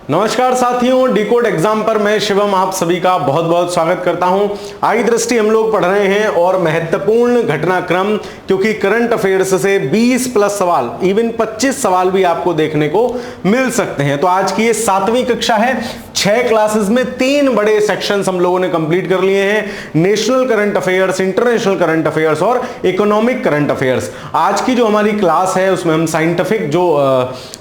नमस्कार साथियों, decode exam पर मैं शिवम आप सभी का बहुत बहुत स्वागत करता हूं। आगे दृष्टि हम लोग पढ़ रहे हैं और महत्वपूर्ण घटनाक्रम, क्योंकि करंट अफेयर्स से 20 प्लस सवाल, इवन 25 सवाल भी आपको देखने को मिल सकते हैं। तो आज की ये 7वीं कक्षा है। 6 क्लासेस में 3 बड़े सेक्शंस हम लोगों ने कंप्लीट कर लिए हैं, national current affairs, international current affairs और इकोनॉमिक करंट अफेयर्स। आज की जो हमारी क्लास है उसमें हम साइंटिफिक जो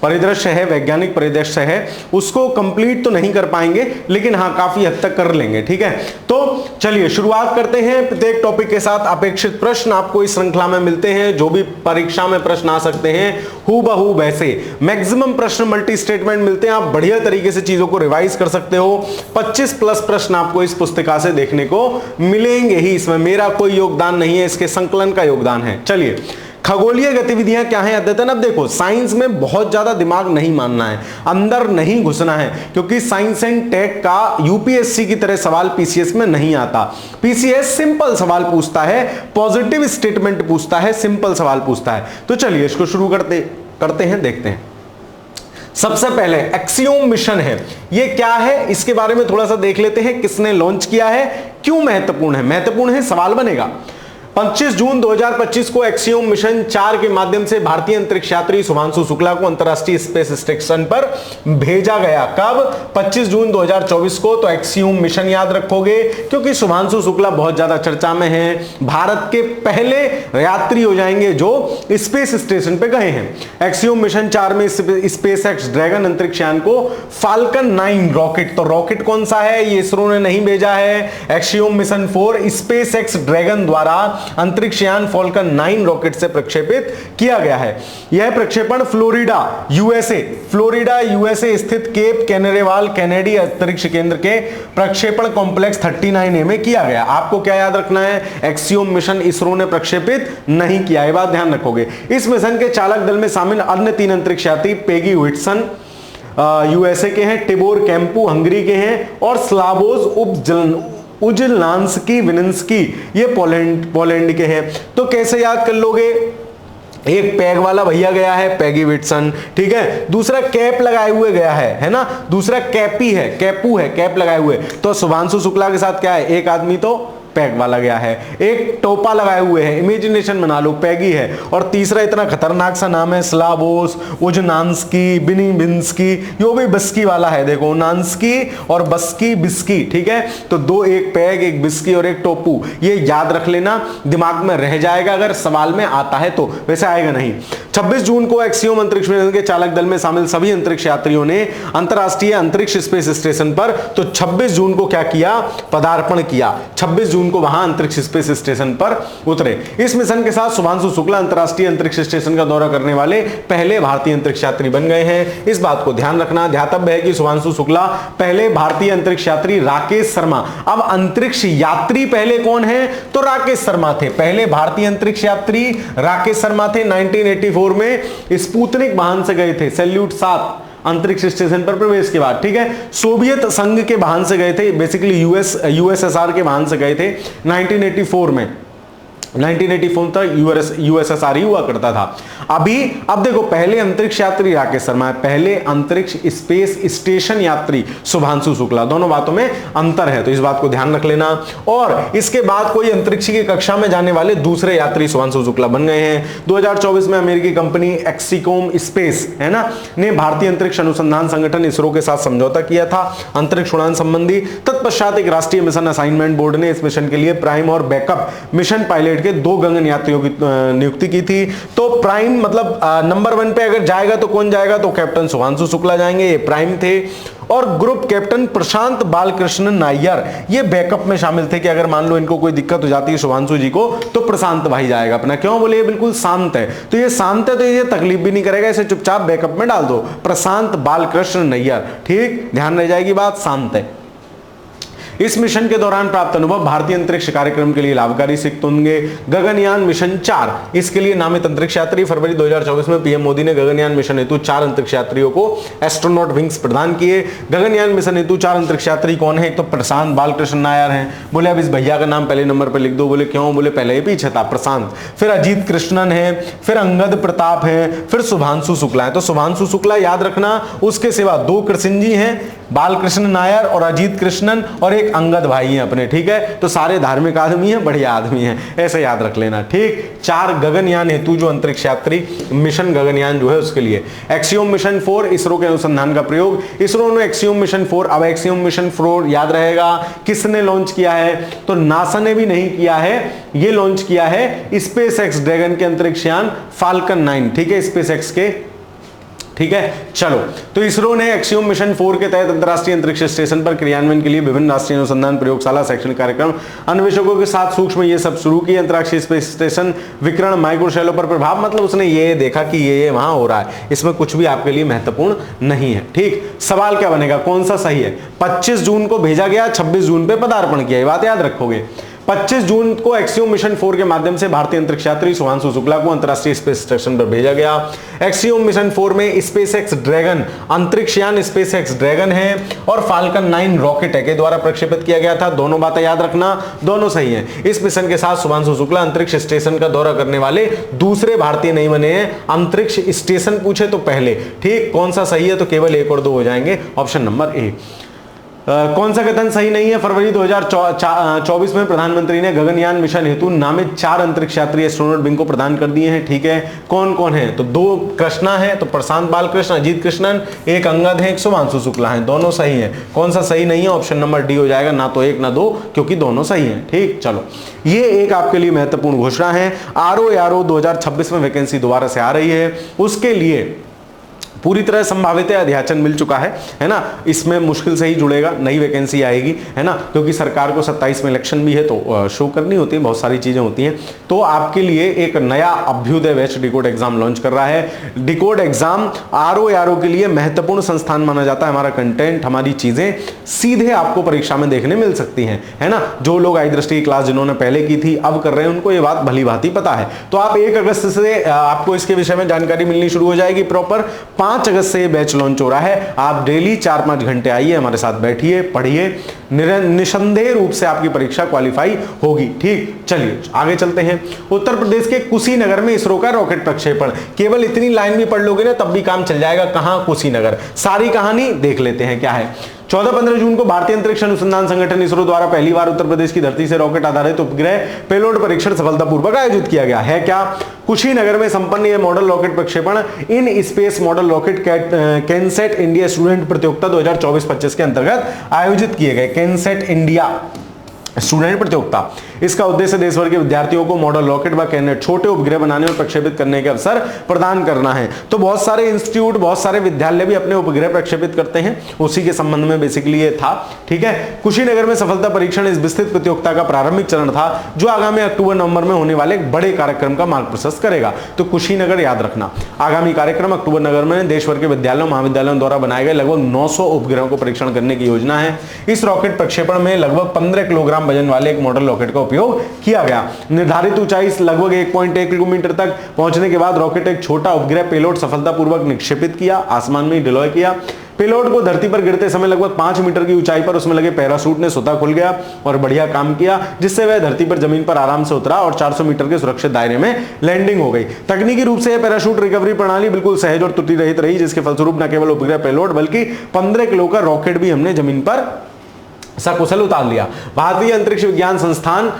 परिदृश्य है, वैज्ञानिक परिदृश्य है, उसको कंप्लीट तो नहीं कर पाएंगे, लेकिन हाँ काफी हद तक कर लेंगे। ठीक है, तो चलिए शुरुआत करते हैं। प्रत्येक टॉपिक के साथ अपेक्षित प्रश्न आपको इस श्रृंखला में मिलते हैं, जो भी परीक्षा में प्रश्न आ सकते हैं हूबहू वैसे मैक्सिमम प्रश्न मल्टी स्टेटमेंट मिलते हैं। आप बढ़िया तरीके से चीजों को रिवाइज कर सकते हो। 25 प्लस प्रश्न आपको इस पुस्तिका से देखने को मिलेंगे ही। इसमें मेरा कोई योगदान नहीं है, इसके संकलन का योगदान है। चलिए, खगोलीय गतिविधियां क्या है अद्यतन। अब देखो, साइंस में बहुत ज्यादा दिमाग नहीं मानना है, अंदर नहीं घुसना है, क्योंकि साइंस एंड टेक का यूपीएससी की तरह सवाल पीसीएस में नहीं आता। पीसीएस सिंपल सवाल पूछता है, पॉजिटिव स्टेटमेंट पूछता है, सिंपल सवाल पूछता है। तो चलिए इसको शुरू करते हैं, देखते हैं। सबसे पहले एक्सियोम मिशन है, ये क्या है इसके बारे में थोड़ा सा देख लेते हैं। किसने लॉन्च किया है, क्यों महत्वपूर्ण है। महत्वपूर्ण है, सवाल बनेगा। 25 जून 2025 को एक्सियोम मिशन 4 के माध्यम से भारतीय अंतरिक्ष यात्री शुभांशु शुक्ला को अंतरराष्ट्रीय स्पेस स्टेशन पर भेजा गया। कब? 25 जून 2024 को। तो एक्सियोम मिशन याद रखोगे, क्योंकि शुभांशु शुक्ला बहुत ज्यादा चर्चा में है। भारत के पहले यात्री हो जाएंगे जो स्पेस स्टेशन पे गए हैं। एक्सियोम मिशन 4 में स्पेस एक्स ड्रैगन अंतरिक्ष यान को फाल्कन 9 रॉकेट, तो रॉकेट कौन सा है ये इसरो ने नहीं भेजा है। Axiom mission 4 space x dragon द्वारा अंतरिक्ष यान फाल्कन 9 रॉकेट से प्रक्षेपित किया गया है। यह प्रक्षेपण फ्लोरिडा यूएसए स्थित केप कैनरेवाल कैनेडी अंतरिक्ष केंद्र के प्रक्षेपण कॉम्प्लेक्स 39A में किया गया। आपको क्या याद रखना है, एक्सियोम मिशन इसरो ने प्रक्षेपित नहीं किया, यह बात ध्यान रखोगे। इस मिशन के चालक दल में शामिल अन्य 3 अंतरिक्ष यात्री पेगी व्हिटसन यूएसए के हैं, टिबोर कैंपू हंगरी के हैं और स्लावोज उजलांस्की विनिंस्की ये पोलैंड के हैं। तो कैसे याद कर लोगे, एक पैग वाला भैया गया है, पैगी विटसन, ठीक है। दूसरा कैप लगाए हुए गया है ना। दूसरा कैपू है, कैप लगाए हुए। तो शुभांशु शुक्ला के साथ क्या है, एक आदमी तो पैग वाला गया है, एक टोपा लगाए हुए हैं, इमेजिनेशन बना लो, पैगी है। और तीसरा इतना खतरनाक सा नाम है, स्लावोस उजनांस्की बिनिबिंस्की, यो भी बस्की वाला है। देखो, नांस्की और बस्की बिस्की, ठीक है। तो 2, एक पैग, एक बिस्की और एक टोपू, ये याद रख लेना, दिमाग में रह जाएगा अगर सवाल में आता है तो, वैसे आएगा नहीं। 26 जून को एक्सियोम अंतरिक्ष मिशन के चालक दल में शामिल सभी अंतरिक्ष यात्रियों ने अंतरराष्ट्रीय अंतरिक्ष स्पेस स्टेशन पर, तो 26 जून को क्या किया, पदार्पण किया। 26 जून को वहां अंतरिक्ष स्पेस स्टेशन पर उतरे। इस मिशन के साथ शुभांशु शुक्ला अंतरराष्ट्रीय अंतरिक्ष स्टेशन का दौरा करने वाले पहले भारतीय अंतरिक्ष यात्री बन गए हैं। इस बात को ध्यान रखना, ध्यातव्य है कि शुभांशु शुक्ला पहले भारतीय अंतरिक्ष यात्री राकेश शर्मा। अब अंतरिक्ष यात्री पहले कौन है, तो राकेश शर्मा थे। पहले भारतीय अंतरिक्ष यात्री राकेश शर्मा थे। 1984 में स्पुतनिक वाहन से गए थे, सैल्यूट 7 अंतरिक्ष स्टेशन पर प्रवेश के बाद, ठीक है। सोवियत संघ के वाहन से गए थे, बेसिकली यूएसएसआर के वाहन से गए थे 1984 में। 1984 तक यूएसएसआर ही हुआ करता था। अब देखो, पहले अंतरिक्ष यात्री राकेश शर्मा है, पहले अंतरिक्ष स्पेस स्टेशन यात्री शुभांशु शुक्ला, दोनों बातों में अंतर है, तो इस बात को ध्यान रख लेना। और इसके बाद कोई अंतरिक्ष की कक्षा में जाने वाले दूसरे यात्री शुभांशु शुक्ला बन गए हैं। 2024 में अमेरिकी कंपनी एक्सिकोम स्पेस है ना ने भारतीय अंतरिक्ष अनुसंधान संगठन इसरो के साथ समझौता किया था अंतरिक्ष उड़ान संबंधी। तत्पश्चात एक राष्ट्रीय मिशन असाइनमेंट बोर्ड ने इस मिशन के लिए प्राइम और बैकअप मिशन पायलट के 2 गगन यात्रियों की नियुक्ति की थी। तो प्राइम मतलब नंबर 1 पे अगर जाएगा तो कौन जाएगा, तो कैप्टन शुभांशु शुक्ला जाएंगे, ये प्राइम थे। और ग्रुप कैप्टन प्रशांत बालकृष्ण नायर ये बैकअप में शामिल थे, कि अगर मान लो इनको कोई दिक्कत हो जाती है शुभांशु जी को, तो प्रशांत भाई जाएगा अपना। क्यों बोले, ये बिल्कुल शांत है, तो ये शांत है तो ये तकलीफ भी नहीं करेगा, इसे चुपचाप बैकअप में डाल दो, प्रशांत बालकृष्ण नैयर, ठीक, ध्यान रह जाएगी बात, शांत है। इस मिशन के दौरान प्राप्त अनुभव भारतीय अंतरिक्ष कार्यक्रम के लिए लाभकारी सिद्ध होंगे। गगनयान मिशन 4, इसके लिए नामित अंतरिक्ष यात्री। फरवरी 2024 में पीएम मोदी ने गगनयान मिशन हेतु 4 अंतरिक्ष यात्रियों को एस्ट्रोनॉट विंग्स प्रदान किए। गगनयान मिशन हेतु 4 अंतरिक्ष यात्री कौन है? एक तो प्रशांत बालकृष्ण नायर हैं। बोले अब इस भैया का नाम पहले नंबर पर लिख दो। बोले क्यों? बोले पहले ही पीछे था प्रशांत। फिर अजीत कृष्णन है, फिर अंगद प्रताप है, फिर शुभांशु शुक्ला है। तो शुभांशु शुक्ला याद रखना। उसके सिवा 2 कृष्ण जी हैं, बालकृष्ण नायर और अजीत कृष्णन, और एक अंगद भाई हैं अपने। ठीक है, तो सारे धार्मिक आदमी हैं, बढ़िया आदमी हैं, ऐसे याद रख लेना। ठीक, 4 गगनयान हेतु जो अंतरिक्ष यात्री मिशन गगनयान जो है उसके लिए। एक्सियोम मिशन 4 इसरो के अनुसंधान का प्रयोग। इसरो ने एक्सियोम मिशन 4, अब एक्सियोम मिशन 4 याद रहेगा किसने लॉन्च किया है? तो नासा ने भी नहीं किया है, ये लॉन्च किया है स्पेस एक्स ड्रैगन के अंतरिक्ष यान फाल्कन 9। ठीक है, स्पेस एक्स के। ठीक है, चलो, तो इसरो ने एक्सियोम मिशन 4 के तहत अंतरराष्ट्रीय अंतरिक्ष स्टेशन पर क्रियान्वयन के लिए विभिन्न राष्ट्रीय अनुसंधान प्रयोगशाला शैक्षणिक कार्यक्रम अन्वेषकों के साथ सूक्ष्म ये सब शुरू किए। अंतरराष्ट्रीय स्पेस स्टेशन विकिरण माइक्रोशैलो पर प्रभाव, मतलब उसने ये देखा कि ये वहां हो रहा है, इसमें कुछ भी आपके लिए महत्वपूर्ण नहीं है। ठीक, सवाल क्या बनेगा, कौन सा सही है? 25 जून को भेजा गया, 26 जून पे पदार्पण किया, ये बात याद रखोगे। 25 जून को एक्सियोम मिशन 4 के माध्यम से भारतीय अंतरिक्ष यात्री शुभांशु शुक्ला को अंतरराष्ट्रीय स्पेस स्टेशन पर भेजा गया। एक्सियोम मिशन 4 में स्पेस एक्स ड्रैगन अंतरिक्ष यान स्पेस एक्स ड्रैगन है और फाल्कन 9 रॉकेट है के द्वारा प्रक्षेपित किया गया था। दोनों बातें याद रखना, दोनों सही हैं। इस मिशन के साथ शुभांशु शुक्ला अंतरिक्ष स्टेशन का दौरा करने वाले दूसरे भारतीय नहीं बने हैं। अंतरिक्ष स्टेशन पूछे तो पहले। ठीक, कौन सा सही है? तो केवल 1 और 2 हो जाएंगे, ऑप्शन नंबर ए। कौन सा कथन सही नहीं है? फरवरी 2024 में प्रधानमंत्री ने गगनयान मिशन हेतु नामित 4 अंतरिक्ष यात्री एस्ट्रोनॉट विंग को प्रदान कर दिए हैं। ठीक है, कौन कौन है? तो 2 कृष्णा है, तो प्रशांत बालकृष्ण, अजीत कृष्णन, एक अंगद है, एक शुभांशु शुक्ला है, दोनों सही है। कौन सा सही नहीं है? ऑप्शन नंबर डी हो जाएगा, ना तो 1 ना 2, क्योंकि दोनों सही हैं। ठीक, चलो, ये एक आपके लिए महत्वपूर्ण घोषणा है। आरओ 2026 में वैकेंसी दोबारा से आ रही है, उसके लिए पूरी तरह संभावित अध्याचन मिल चुका है ना। इसमें मुश्किल से ही जुड़ेगा, नई वैकेंसी आएगी, है ना, क्योंकि सरकार को 27 में इलेक्शन भी है तो शो करनी होती है, बहुत सारी चीजें होती हैं। तो आपके लिए एक नया Abhyuday batch decode exam launch कर रहा है। डिकोड एग्जाम आरओ के लिए महत्वपूर्ण संस्थान माना जाता है। हमारा कंटेंट, हमारी चीजें सीधे आपको परीक्षा में देखने मिल सकती हैं, है ना। जो लोग आई दृष्टि की क्लास जिन्होंने पहले की थी, अब कर रहे हैं, उनको ये बात भली भांति पता है। तो आप 1 अगस्त से आपको इसके विषय में जानकारी मिलनी शुरू हो जाएगी प्रॉपर। 5 अगस्त से बैच लॉन्च हो रहा है। आप डेली 4-5 घंटे आइए, हमारे साथ बैठिए, पढ़िए, निसंदेह रूप से आपकी परीक्षा क्वालिफाई होगी। ठीक, चलिए आगे चलते हैं। उत्तर प्रदेश के कुशीनगर में इसरो का रॉकेट प्रक्षेपण। केवल इतनी लाइन भी पढ़ लोगे ना तब भी काम चल जाएगा। कहां? कुशीनगर। सारी कहानी देख लेते हैं क्या है। 14-15 जून को भारतीय अंतरिक्ष अनुसंधान संगठन इसरो द्वारा पहली बार उत्तर प्रदेश की धरती से रॉकेट आधारित उपग्रह पेलोड परीक्षण सफलतापूर्वक आयोजित किया गया है। क्या? कुशीनगर में संपन्न यह मॉडल रॉकेट प्रक्षेपण in space model rocket CanSat India student प्रतियोगिता 2024-25 के अंतर्गत आयोजित किए गए। कैनसेट इंडिया स्टूडेंट प्रतियोगिता, इसका उद्देश्य देश भर के विद्यार्थियों को मॉडल रॉकेट व कैनेट छोटे उपग्रह बनाने और प्रक्षेपित करने के अवसर प्रदान करना है। तो बहुत सारे इंस्टीट्यूट, बहुत सारे विद्यालय भी अपने उपग्रह प्रक्षेपित करते हैं, उसी के संबंध में बेसिकली ये था। ठीक है, कुशीनगर में सफलता परीक्षण इस विस्तृत प्रतियोगिता का प्रारंभिक चरण था, जो आगामी अक्टूबर-नवंबर में होने वाले एक बड़े कार्यक्रम का मार्ग प्रशस्त करेगा। तो कुशीनगर याद रखना। आगामी कार्यक्रम अक्टूबर-नवंबर में देश भर के विद्यालयों, महाविद्यालयों द्वारा बनाए गए लगभग 900 उपग्रहों को परीक्षण करने की योजना है। इस रॉकेट प्रक्षेपण में लगभग 15 किलोग्राम वजन वाले एक मॉडल रॉकेट का उपयोग किया गया। निर्धारित ऊंचाई लगभग 1.1 किलोमीटर तक पहुंचने के बाद रॉकेट एक छोटा उपग्रह पेलोड सफलतापूर्वक निक्षेपित किया, आसमान में डिप्लॉय किया। पेलोड को धरती पर गिरते समय लगभग 5 मीटर की ऊंचाई पर उसमें लगे पैराशूट ने स्वतः खुल गया और बढ़िया काम किया, जिससे वह धरती पर जमीन पर आराम से उतरा और 400 मीटर के सुरक्षित दायरे में लैंडिंग हो गई। तकनीकी रूप से यह पैराशूट रिकवरी प्रणाली बिल्कुल सहज और त्रुटि रहित रही, जिसके फलस्वरूप न केवल उपग्रह पेलोड बल्कि 15 किलो का रॉकेट भी हमने जमीन पर सकुशल उतार लिया। भारतीय अंतरिक्ष विज्ञान संस्थान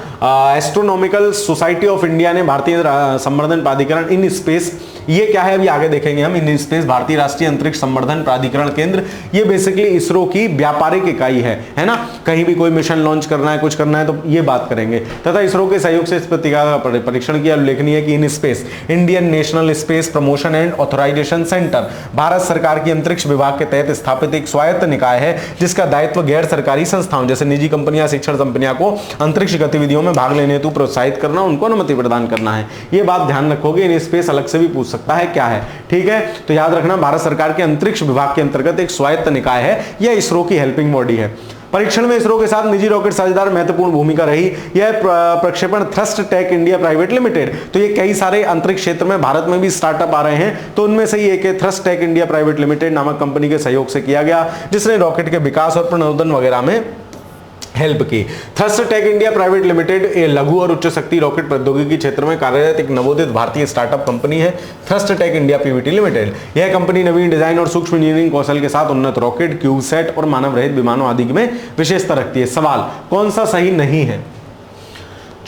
एस्ट्रोनॉमिकल सोसाइटी ऑफ इंडिया ने भारतीय संवर्धन प्राधिकरण इन स्पेस, ये क्या है अभी आगे देखेंगे हम, इन स्पेस भारतीय राष्ट्रीय अंतरिक्ष संवर्धन प्राधिकरण केंद्र, ये बेसिकली इसरो की व्यापारिक इकाई है ना। कहीं भी कोई मिशन लॉन्च करना है, कुछ करना है तो ये बात करेंगे। तथा इसरो के सहयोग से इस पत्रिका का परीक्षण किया। उल्लेखनीय है कि IN space Indian national space promotion and authorisation centre Bharat सरकार की अंतरिक्ष विभाग के तहत स्थापित एक स्वायत्त निकाय है, जिसका दायित्व गैर सरकारी संस्थाओं जैसे निजी कंपनियां, शिक्षण कंपनियां को अंतरिक्ष गतिविधियों में भाग लेने हेतु प्रोत्साहित करना, उनको अनुमति प्रदान करना है। ये बात ध्यान रखोगे, इन स्पेस अलग से भी पूछ सकता है क्या है। ठीक है, तो याद रखना भारत सरकार के अंतरिक्ष विभाग के अंतर्गत एक स्वायत्त निकाय है, यह इसरो की हेल्पिंग बॉडी है। परीक्षण में इसरो के साथ निजी रॉकेट साझेदार महत्वपूर्ण भूमिका रही। यह प्रक्षेपण thrust tech India private limited, तो ये कई सारे अंतरिक्ष क्षेत्र में भारत में भी स्टार्टअप आ रहे हैं, तो उनमें से ही एक thrust tech India private limited नामक कंपनी के सहयोग से किया गया, जिसने रॉकेट के विकास और प्रणोदन वगैरह में हेल्प की। Thrust tech India private limited एक लघु और उच्च शक्ति रॉकेट प्रौद्योगिकी क्षेत्र में कार्यरत एक नवोदित भारतीय स्टार्टअप कंपनी है, thrust tech India PVT limited. यह कंपनी नवीन डिजाइन और सूक्ष्म इंजीनियरिंग कौशल के साथ उन्नत रॉकेट, क्यूबसैट और मानव रहित विमानों आदि में विशेषता रखती है। सवाल, कौन सा सही नहीं है?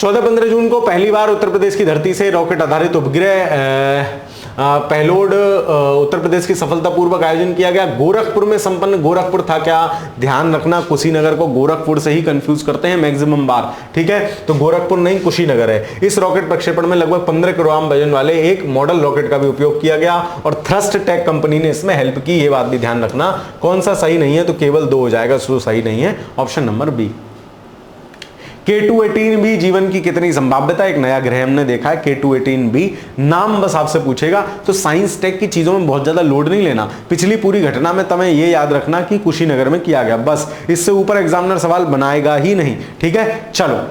14-15 जून को पहली बार उत्तर प्रदेश की धरती से रॉकेट आधारित उपग्रह पेलोड उत्तर प्रदेश की सफलतापूर्वक आयोजन किया गया। गोरखपुर में संपन्न, गोरखपुर था क्या? ध्यान रखना, कुशीनगर को गोरखपुर से ही कंफ्यूज करते हैं मैक्सिमम बार, ठीक है? तो गोरखपुर नहीं, कुशीनगर है। इस रॉकेट प्रक्षेपण में लगभग 15 किलोग्राम वजन वाले एक मॉडल रॉकेट का भी उपयोग किया गया और थ्रस्ट टेक कंपनी ने इसमें हेल्प की। ये बात भी ध्यान रखना। कौन सा सही नहीं है? तो केवल 2 हो जाएगा, सो सही नहीं है ऑप्शन नंबर बी। K2-18b जीवन की कितनी संभाव्यता? एक नया ग्रह हमने देखा है K2-18b, नाम बस आपसे पूछेगा, तो साइंस टेक की चीजों में बहुत ज्यादा लोड नहीं लेना। पिछली पूरी घटना में तुम्हें ये याद रखना कि कुशीनगर में किया गया, बस। इससे ऊपर एग्जामिनर सवाल बनाएगा ही नहीं, ठीक है? चलो,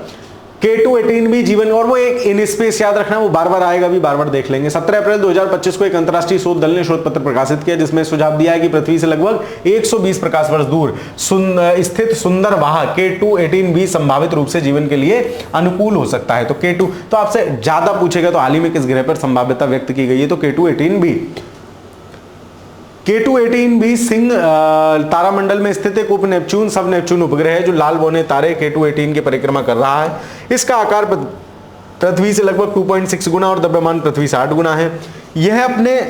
K2-18b जीवन, और वो एक इन स्पेस याद रखना, वो बार बार आएगा भी, बार बार देख लेंगे। 17 अप्रैल 2025 को एक अंतरराष्ट्रीय शोध दल ने शोध पत्र प्रकाशित किया, जिसमें सुझाव दिया है कि पृथ्वी से लगभग 120 प्रकाश वर्ष दूर स्थित सुंदर वाह K2-18b संभावित रूप से जीवन के लिए अनुकूल हो सकता है। तो K2, तो आपसे ज्यादा पूछेगा तो हाल ही में किस ग्रह पर संभाव्यता व्यक्त की गई है? तो K2-18b। K2-18b सिंह तारामंडल में स्थित एक उप नेपच्यून सब नेपच्यून उपग्रह है, जो लाल बौने तारे K2-18 की परिक्रमा कर रहा है। इसका आकार पृथ्वी से लगभग 2.6 गुना और द्रव्यमान पृथ्वी से 8 गुना है। यह अपने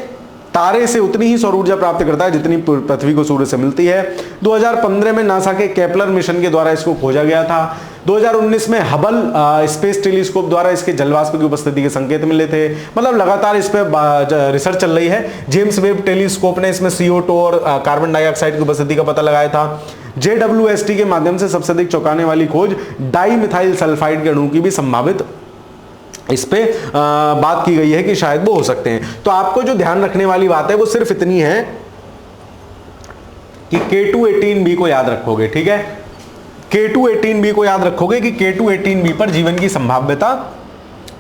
तारे से उतनी ही सौर ऊर्जा प्राप्त करता है जितनी पृथ्वी को सूर्य से मिलती है। 2015 में नासा के केपलर मिशन के द्वारा इसको खोजा गया था। 2019 में हबल स्पेस टेलीस्कोप द्वारा इसके जलवाष्प की उपस्थिति के संकेत मिले थे। मतलब लगातार इस पर रिसर्च चल रही है। जेम्स वेब टेलीस्कोप ने इसमें CO2 और कार्बन डाइऑक्साइड की उपस्थिति का पता लगाया था। JWST के माध्यम से सबसे अधिक चौंकाने वाली खोज डाई मिथाइल सल्फाइड के अणु की भी संभावित इस पे बात की गई है कि शायद वो हो सकते हैं। तो आपको जो ध्यान रखने वाली बात है वो सिर्फ इतनी है कि K2-18b को याद रखोगे, ठीक है? K2-18b को याद रखोगे कि K2-18b पर जीवन की संभाव्यता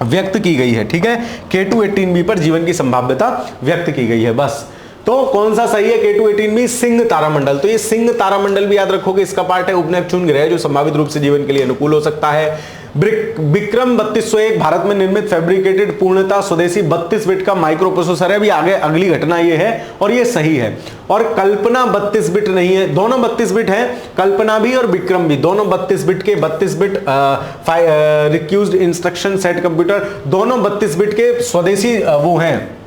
व्यक्त की गई है, ठीक है? K2-18b पर जीवन की संभाव्यता व्यक्त की गई है, बस। तो कौन सा सही है? K2-18b सिंह तारामंडल। तो ये सिंह तारामंडल भी याद रखोगे, इसका पार्ट है उपनेपच्यून ग्रह जो संभावित रूप से जीवन के लिए अनुकूल हो सकता है। विक्रम 3201 भारत में निर्मित फैब्रिकेटेड पूर्णतः स्वदेशी 32 बिट का माइक्रो प्रोसेसर है। अभी आगे अगली घटना ये है और ये सही है। और कल्पना 32 बिट नहीं है, दोनों 32 बिट है, कल्पना भी और विक्रम भी, दोनों 32 बिट के 32 बिट रिक्यूज्ड इंस्ट्रक्शन सेट कंप्यूटर, दोनों 32 बिट के स्वदेशी वो हैं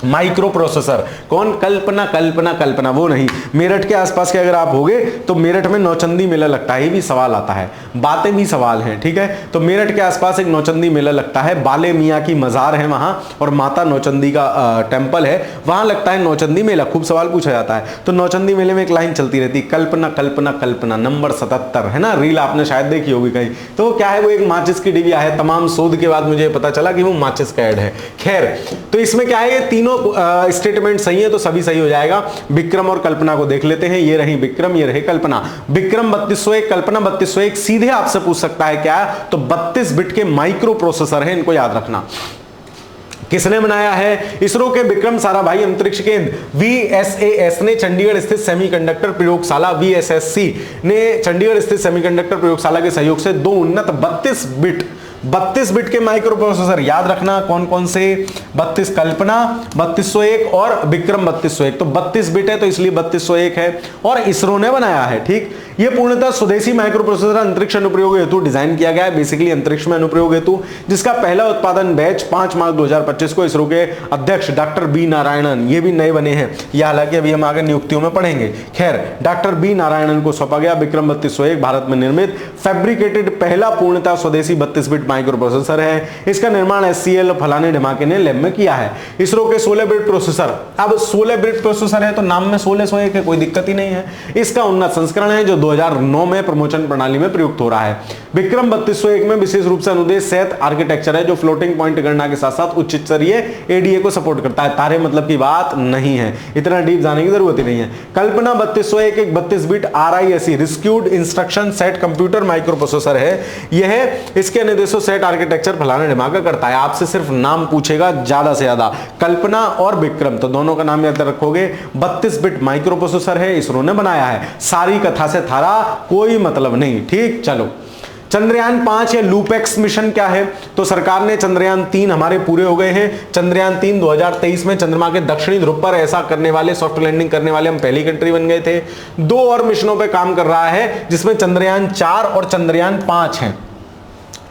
माइक्रो प्रोसेसर। कौन? कल्पना, कल्पना, कल्पना, वो नहीं। मेरठ के आसपास के अगर आप होगे तो मेरठ में नौचंदी मेला लगता है, ये भी सवाल आता है, बातें भी सवाल हैं, ठीक है? तो मेरठ के आसपास एक नौचंदी मेला लगता है, बाले मियाँ की मजार है वहां और माता नौचंदी का टेम्पल है, वहां लगता है नौचंदी मेला। खूब सवाल पूछा जाता है। तो नौचंदी मेले में एक लाइन चलती रहती, कल्पना कल्पना कल्पना, नंबर 77 है ना, रील आपने शायद देखी होगी कहीं। तो क्या है? वो एक माचिस की डिबिया है। तमाम शोध के बाद मुझे पता चला कि वो माचिस का ऐड है। खैर, तो इसमें क्या है, ये तीनों स्टेटमेंट सही है तो सभी सही हो जाएगा। विक्रम और कल्पना को देख लेते हैं। ये रही विक्रम, ये रही कल्पना। विक्रम 3201, कल्पना 3201 सीधे आपसे पूछ सकता है क्या? तो 32 बिट के माइक्रो प्रोसेसर है, इनको याद रखना। किसने बनाया है? इसरो के विक्रम साराभाई अंतरिक्ष केंद्र VSAS ने चंडीगढ़ स्थित सेमीकंडक्टर प्रयोगशाला VSSC ने चंडीगढ़ स्थित सेमीकंडक्टर प्रयोगशाला के सहयोग से 2 उन्नत 32 बिट के माइक्रो प्रोसेसर याद रखना। कौन कौन से? 32 कल्पना 3201 और विक्रम 3201। तो 32 बिट है तो इसलिए 3201 है और इसरो ने बनाया है, ठीक? यह पूर्णतः स्वदेशी माइक्रो प्रोसेसर अंतरिक्ष अनुप्रयोग हेतु डिजाइन किया गया है, बेसिकली अंतरिक्ष में अनुप्रयोग हेतु, जिसका पहला उत्पादन बैच 5 मार्च 2025 को इसरो के अध्यक्ष डॉक्टर बी नारायणन, ये भी नए बने हैं, ये हालांकि अभी हम आगे नियुक्तियों में पढ़ेंगे। खैर, डॉक्टर बी नारायणन को सौंपा गया। विक्रम 3201 भारत में निर्मित फैब्रिकेटेड पहला पूर्णतः स्वदेशी 32 बिट माइक्रो प्रोसेसर है। इसका निर्माण SCL फलाने ढमाके ने लैब में किया है। इसरो के 16 बिट प्रोसेसर, अब 16 बिट प्रोसेसर है तो नाम में 1601 है, कोई दिक्कत ही नहीं है। इसका उन्नत संस्करण है जो 2009 में प्रमोशन प्रणाली में प्रयुक्त हो रहा है। विक्रम 3201 में विशेष रूप से अनुदेश सहित आर्किटेक्चर है जो फ्लोटिंग पॉइंट गणना के साथ साथ उच्च स्तरीय एडीए को सपोर्ट करता है। तारे मतलब की बात नहीं है, इतना डीप जाने की जरूरत ही नहीं है। कल्पना 3201 एक 32 bit RISC reduced instruction set computer micro processor है। यह इसके निर्देशों सेट आर्किटेक्चर फलाना ढिमाका करता है। आपसे सिर्फ नाम पूछेगा ज्यादा से ज्यादा, कल्पना और विक्रम, तो दोनों का नाम याद रखोगे। 32 बिट माइक्रो प्रोसेसर है, इसरो ने बनाया है। सारी कथा से थारा कोई मतलब नहीं, ठीक। चलो, चंद्रयान 5 या लूपेक्स मिशन क्या है? तो सरकार ने चंद्रयान 3 हमारे पूरे हो गए हैं। चंद्रयान 3 2023 में चंद्रमा के दक्षिणी ध्रुव पर ऐसा करने वाले, सॉफ्ट लैंडिंग करने वाले हम पहली कंट्री बन गए थे। 2 और मिशनों पे काम कर रहा है जिसमें चंद्रयान 4 और चंद्रयान 5 हैं।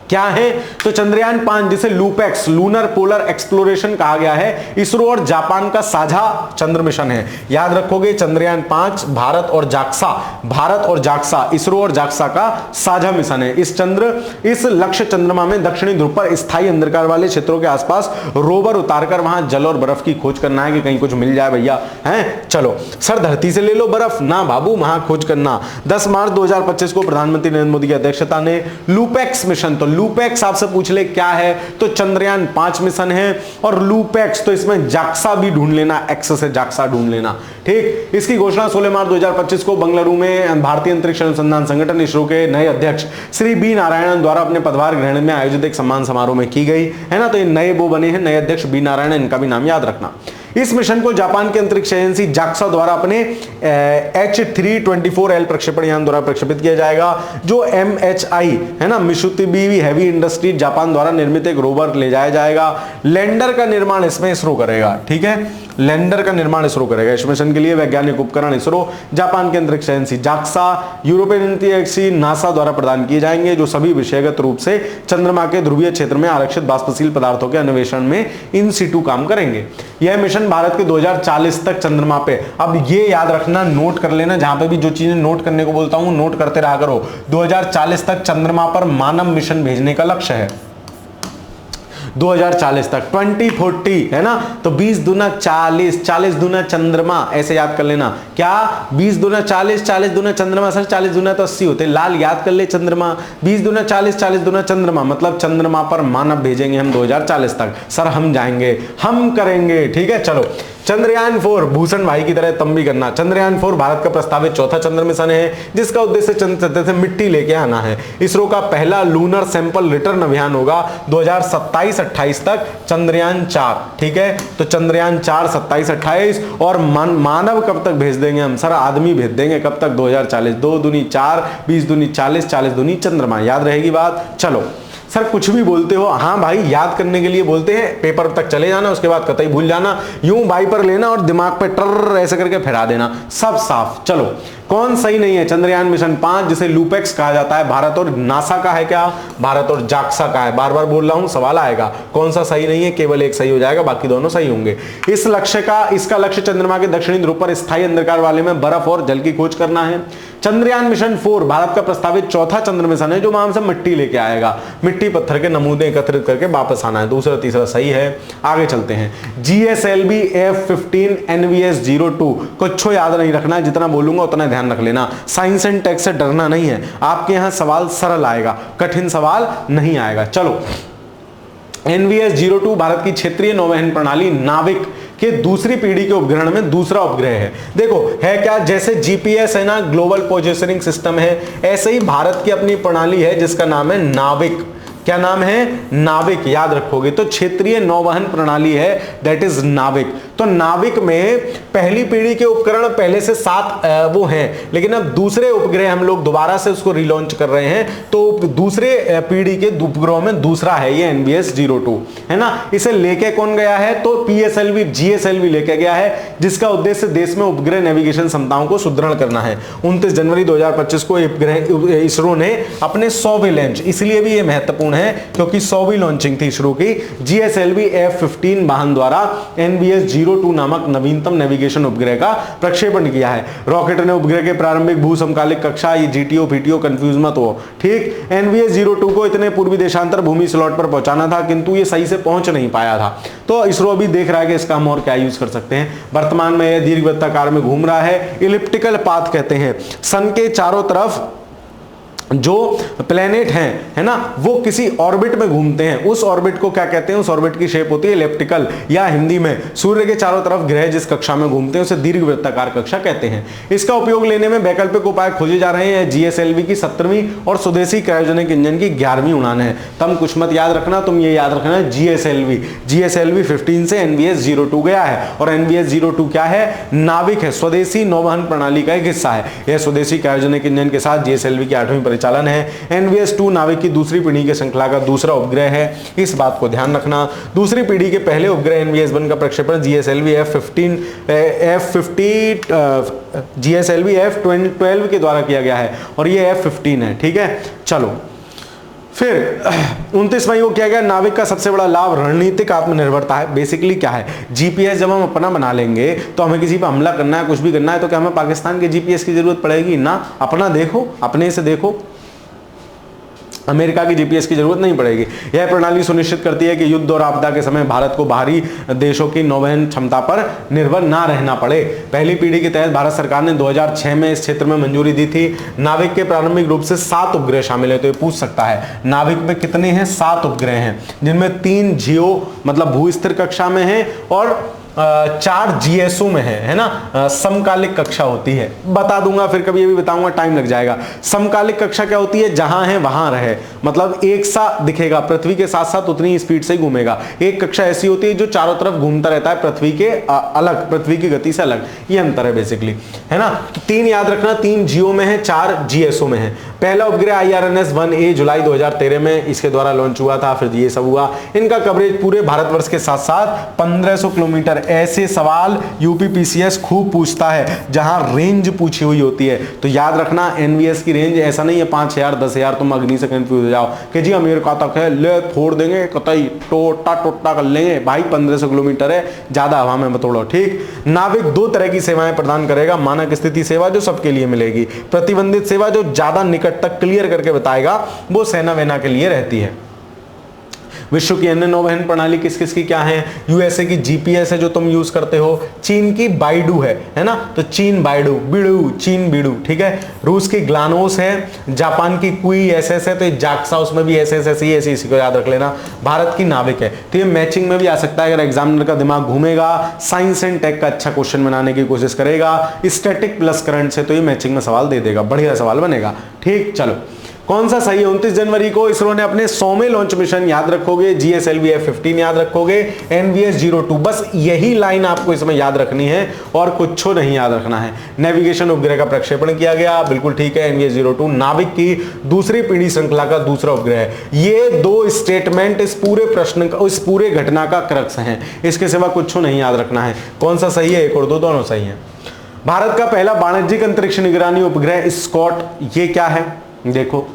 क्या है? तो चंद्रयान 5 जिसे लूपेक्स लूनर पोलर एक्सप्लोरेशन कहा गया है, इसरो और जापान का साझा चंद्र मिशन है। याद रखोगे, चंद्रयान 5 भारत और जाक्सा इसरो और जाक्सा का साझा मिशन है। इस लक्ष्य चंद्रमा में दक्षिणी ध्रुव पर स्थायी अंधकार वाले क्षेत्रों के आसपास रोवर उतारकर वहां जल और बर्फ की खोज करना है कि कहीं कुछ मिल जाए भैया, हैं? चलो सर, धरती से ले लो बर्फ ना बाबू, वहां खोज करना। 10 मार्च 2025 को प्रधानमंत्री नरेंद्र मोदी की अध्यक्षता में लूपेक्स मिशन, तो लूपेक्स आपसे पूछ ले क्या है, तो चंद्रयान 5 मिशन है। और लूपेक्स तो इसमें जाक्सा भी ढूंढ लेना, एक्स से जाक्सा ढूंढ लेना, ठीक। इसकी घोषणा 16 मार्च 2025 को बंगलुरु में भारतीय अंतरिक्ष अनुसंधान संगठन इसरो के नए अध्यक्ष श्री बी नारायणन द्वारा अपने पदभार ग्रहण में आयोजित एक सम्मान समारोह में की गई है ना। तो ये नए वो बने हैं, नए अध्यक्ष बी नारायणन, इनका भी नाम याद रखना। इस मिशन को जापान के अंतरिक्ष एजेंसी जाक्सा द्वारा अपने H324L प्रक्षेपण यान द्वारा प्रक्षेपित किया जाएगा, जो MHI है ना, मित्सुबिशी हेवी इंडस्ट्री जापान द्वारा निर्मित एक रोवर ले जाया जाएगा। लैंडर का निर्माण इसमें इसरो करेगा, ठीक है। लैंडर का निर्माण इसरो करेगा। इस मिशन के लिए वैज्ञानिक उपकरण इसरो, जापान के अंतरिक्ष agency JAXA, European agency NASA द्वारा प्रदान किए जाएंगे, जो सभी विषयगत रूप से चंद्रमा के ध्रुवीय क्षेत्र में आरक्षित वाष्पशील पदार्थों के अन्वेषण में इन सिटू काम करेंगे। यह मिशन भारत के 2040 तक चंद्रमा पे, अब ये याद रखना, नोट कर लेना, जहां पे भी जो चीजें नोट करने को बोलता हूं नोट करते रहा करो। 2040 तक चंद्रमा पर मानव मिशन भेजने का लक्ष्य है। 2040 तक 2040 है ना, तो 20 दूना 40, 40 दूना चंद्रमा, ऐसे याद कर लेना। क्या 20 दूना 40, 40 दूना चंद्रमा? सर 40 दूना तो 80 होते, लाल याद कर ले चंद्रमा। 20 दूना 40, 40 दूना चंद्रमा, मतलब चंद्रमा पर मानव भेजेंगे हम 2040 तक। सर हम जाएंगे, हम करेंगे, ठीक है। चलो, चंद्रयान 4 भूषण भाई की तरह तुम भी करना। चंद्रयान 4 भारत का प्रस्तावित चौथा चंद्र मिशन है जिसका उद्देश्य चंद्र सतह से मिट्टी लेके आना है। इसरो का पहला लूनर सैंपल रिटर्न अभियान होगा 2027-28 तक, चंद्रयान 4, ठीक है। तो चंद्रयान 4 27-28, और मानव कब तक भेज देंगे हम? सर आदमी भेज देंगे, कब तक? 2040। 2 दूनी 4, 20 दूनी 40, 40 दूनी चंद्रमा, याद रहेगी बात। चलो सर कुछ भी बोलते हो, हाँ भाई याद करने के लिए बोलते हैं, पेपर तक चले जाना, उसके बाद कतई भूल जाना, यूं बाई पर लेना और दिमाग पे टर ऐसे करके फिरा देना, सब साफ। चलो, कौन सही नहीं है? चंद्रयान मिशन 5 जिसे लूपेक्स कहा जाता है, भारत और नासा का है क्या? भारत और जाक्सा का है। बार बार बोल रहा हूं, सवाल आएगा कौन सा सही नहीं है, केवल एक सही हो जाएगा, बाकी दोनों सही होंगे। इसका लक्ष्य चंद्रमा के दक्षिणी ध्रुव पर स्थायी अंधकार वाले में बर्फ और जल की खोज करना है। चंद्रयान मिशन 4 भारत का प्रस्तावित चौथा चंद्र मिशन है जो वहां से मिट्टी लेके आएगा, मिट्टी पत्थर के नमूने एकत्रित करके वापस आना है। दूसरा तीसरा सही है। आगे चलते हैं। GSLV F-15 NVS-02, कुछ याद नहीं रखना है, जितना बोलूंगा उतना ध्यान रख लेना। साइंस एंड टेक से डरना नहीं है, आपके यहां सवाल सरल आएगा, कठिन सवाल नहीं आएगा। चलो, NVS-02 भारत की क्षेत्रीय नौवहन प्रणाली नाविक के दूसरी पीढ़ी के उपग्रहण में दूसरा उपग्रह है। देखो है क्या, जैसे GPS है ना, ग्लोबल पोजिशनिंग सिस्टम है, ऐसे ही भारत की अपनी प्रणाली है जिसका नाम है नाविक। क्या नाम है? नाविक, याद रखोगे तो क्षेत्रीय नौवहन प्रणाली है, दैट इज नाविक। तो नाविक में पहली पीढ़ी के उपकरण पहले से 7 वो हैं, लेकिन अब दूसरे उपग्रह हम लोग दोबारा से उसको रिलॉन्च कर रहे हैं, तो दूसरे पीढ़ी के उपग्रहों में दूसरा है ये NVS-02, है ना। इसे लेके कौन गया है? तो GSLV लेके गया है, जिसका उद्देश्य देश में उपग्रह नेविगेशन क्षमताओं को सुदृढ़ करना है। 29 जनवरी 2025 को इसरो ने अपने 100वें लॉन्च, इसलिए भी ये महत्वपूर्ण है क्योंकि 100वीं लॉन्चिंग थी इसरो की। GSLV F-15 वाहन द्वारा NVS-02 नामक नवीनतम नेविगेशन उपग्रह का प्रक्षेपण किया है। रॉकेट ने उपग्रह के प्रारंभिक भू समकालिक कक्षा, ये GTO PTO कंफ्यूज मत हो, ठीक। NVS-02 को इतने पूर्वी देशांतर भूमि स्लॉट पर पहुंचाना था किंतु ये सही से पहुंच नहीं पाया था, तो इसरो अभी देख रहा है कि इसका हम और क्या यूज कर सकते हैं। वर्तमान में यह दीर्घवृत्ताकार में घूम रहा है, इलिप्टिकल पाथ कहते हैं। सन के चारों तरफ जो प्लेनेट हैं, है ना, वो किसी ऑर्बिट में घूमते हैं। उस ऑर्बिट को क्या कहते हैं? उस ऑर्बिट की शेप होती है इलिप्टिकल, या हिंदी में सूर्य के चारों तरफ ग्रह जिस कक्षा में घूमते हैं उसे दीर्घवृत्ताकार कक्षा कहते हैं। इसका उपयोग लेने में वैकल्पिक उपाय खोजे जा रहे हैं। GSLV की 17वीं और स्वदेशी क्रायोजेनिक इंजन की 11वीं उड़ान है। तुम कुछ मत याद रखना, तुम ये याद रखना GSLV 15 से NVS-02 गया है, और NVS-02 क्या है? नाविक है, स्वदेशी नौवहन प्रणाली का एक हिस्सा है। यह स्वदेशी क्रायोजेनिक इंजन के साथ GSLV की 8वीं परिचालन है। NVS-2 नाविक की दूसरी पीढ़ी के श्रृंखला का दूसरा उपग्रह है, इस बात को ध्यान रखना। दूसरी पीढ़ी के पहले उपग्रह NVS-1 का प्रक्षेपण GSLV F-12 के द्वारा किया गया है, और ये F-15 है, ठीक है। चलो फिर 29 मई को किया गया नाविक का सबसे बड़ा लाभ रणनीतिक आत्मनिर्भरता है। बेसिकली क्या है? GPS जब हम अपना बना लेंगे तो हमें किसी पर हमला करना है, कुछ भी करना है, तो क्या हमें पाकिस्तान के GPS की जरूरत पड़ेगी? ना, अपना देखो, अपने से देखो, अमेरिका की GPS की जरूरत नहीं पड़ेगी। यह प्रणाली सुनिश्चित करती है कि युद्ध और आपदा के समय भारत को बाहरी देशों की नौवहन क्षमता पर निर्भर ना रहना पड़े। पहली पीढ़ी के तहत भारत सरकार ने 2006 में इस क्षेत्र में मंजूरी दी थी। नाविक के प्रारंभिक रूप से 7 उपग्रह शामिल है। तो ये पूछ सकता है नाविक में कितने हैं? 7 उपग्रह हैं, जिनमें 3 जियो मतलब भू स्थिर कक्षा में है और 4 GSO में है ना, समकालिक कक्षा होती है। बता दूंगा फिर कभी, ये भी बताऊंगा, टाइम लग जाएगा। समकालिक कक्षा क्या होती है? जहां है वहां रहे, मतलब एक सा दिखेगा, पृथ्वी के साथ साथ उतनी स्पीड से घूमेगा। एक कक्षा ऐसी होती है जो चारों तरफ घूमता रहता है, पृथ्वी के अलग, पृथ्वी की गति से अलग। ये अंतर है बेसिकली, है ना। 3 याद रखना, 3 जियो में है, 4 GSO में है। पहला उपग्रह IRNS-1A जुलाई 2013 में इसके द्वारा लॉन्च हुआ था, फिर ये सब हुआ। इनका कवरेज पूरे भारतवर्ष के साथ साथ 1500 किलोमीटर। ऐसे सवाल UPPCS खूब पूछता है जहां रेंज पूछी हुई होती है, तो याद रखना NVS की रेंज ऐसा नहीं है 5000 10,000 तुम अग्नि से कंफ्यूज हो जाओ कि जी अमेरिका तक है, ले फोड़ देंगे, कतई टोटा कर लेंगे। भाई 1500 किलोमीटर है, ज्यादा हवा में मत उड़ो, ठीक। नाविक 2 तरह की सेवाएं प्रदान करेगा। मानक स्थिति सेवा जो सबके लिए मिलेगी, प्रतिबंधित सेवा जो ज्यादा निकट तक क्लियर करके बताएगा, वो सेना वेना के लिए रहती है। विश्व की अन्य नौवहन प्रणाली किस किस की क्या है? USA की GPS है जो तुम यूज करते हो, चीन की बाइडू है ना, तो चीन बाइडू, बिडू, चीन बिडू, ठीक है। रूस की ग्लानोस है, जापान की कुई SS है, तो जाक्सा, उसमें भी SS ही ऐसी, इसी को याद रख लेना। भारत की नाविक है, तो ये मैचिंग में भी आ सकता है अगर एग्जामिनर का दिमाग घूमेगा, साइंस एंड टेक का अच्छा क्वेश्चन बनाने की कोशिश करेगा, स्टैटिक प्लस करंट से, तो ये मैचिंग में सवाल दे देगा, बढ़िया सवाल बनेगा, ठीक। चलो कौन सा सही है? 29 जनवरी को इसरो ने अपने 100वें लॉन्च मिशन, याद रखोगे, GSLV F-15 याद रखोगे, NVS-02, बस यही लाइन आपको इसमें याद रखनी है और कुछ नहीं याद रखना है। नेविगेशन उपग्रह का प्रक्षेपण किया गया, बिल्कुल ठीक है। NVS-02 नाविक की दूसरी पीढ़ी श्रृंखला का दूसरा उपग्रह है। ये 2 स्टेटमेंट इस पूरे प्रश्न का, इस पूरे घटना का क्रक्स है, इसके सिवा कुछ नहीं याद रखना है। कौन सा सही है? 1 और 2 दोनों सही है। भारत का पहला वाणिज्यिक अंतरिक्ष निगरानी उपग्रह स्कॉट, ये क्या है? देखो,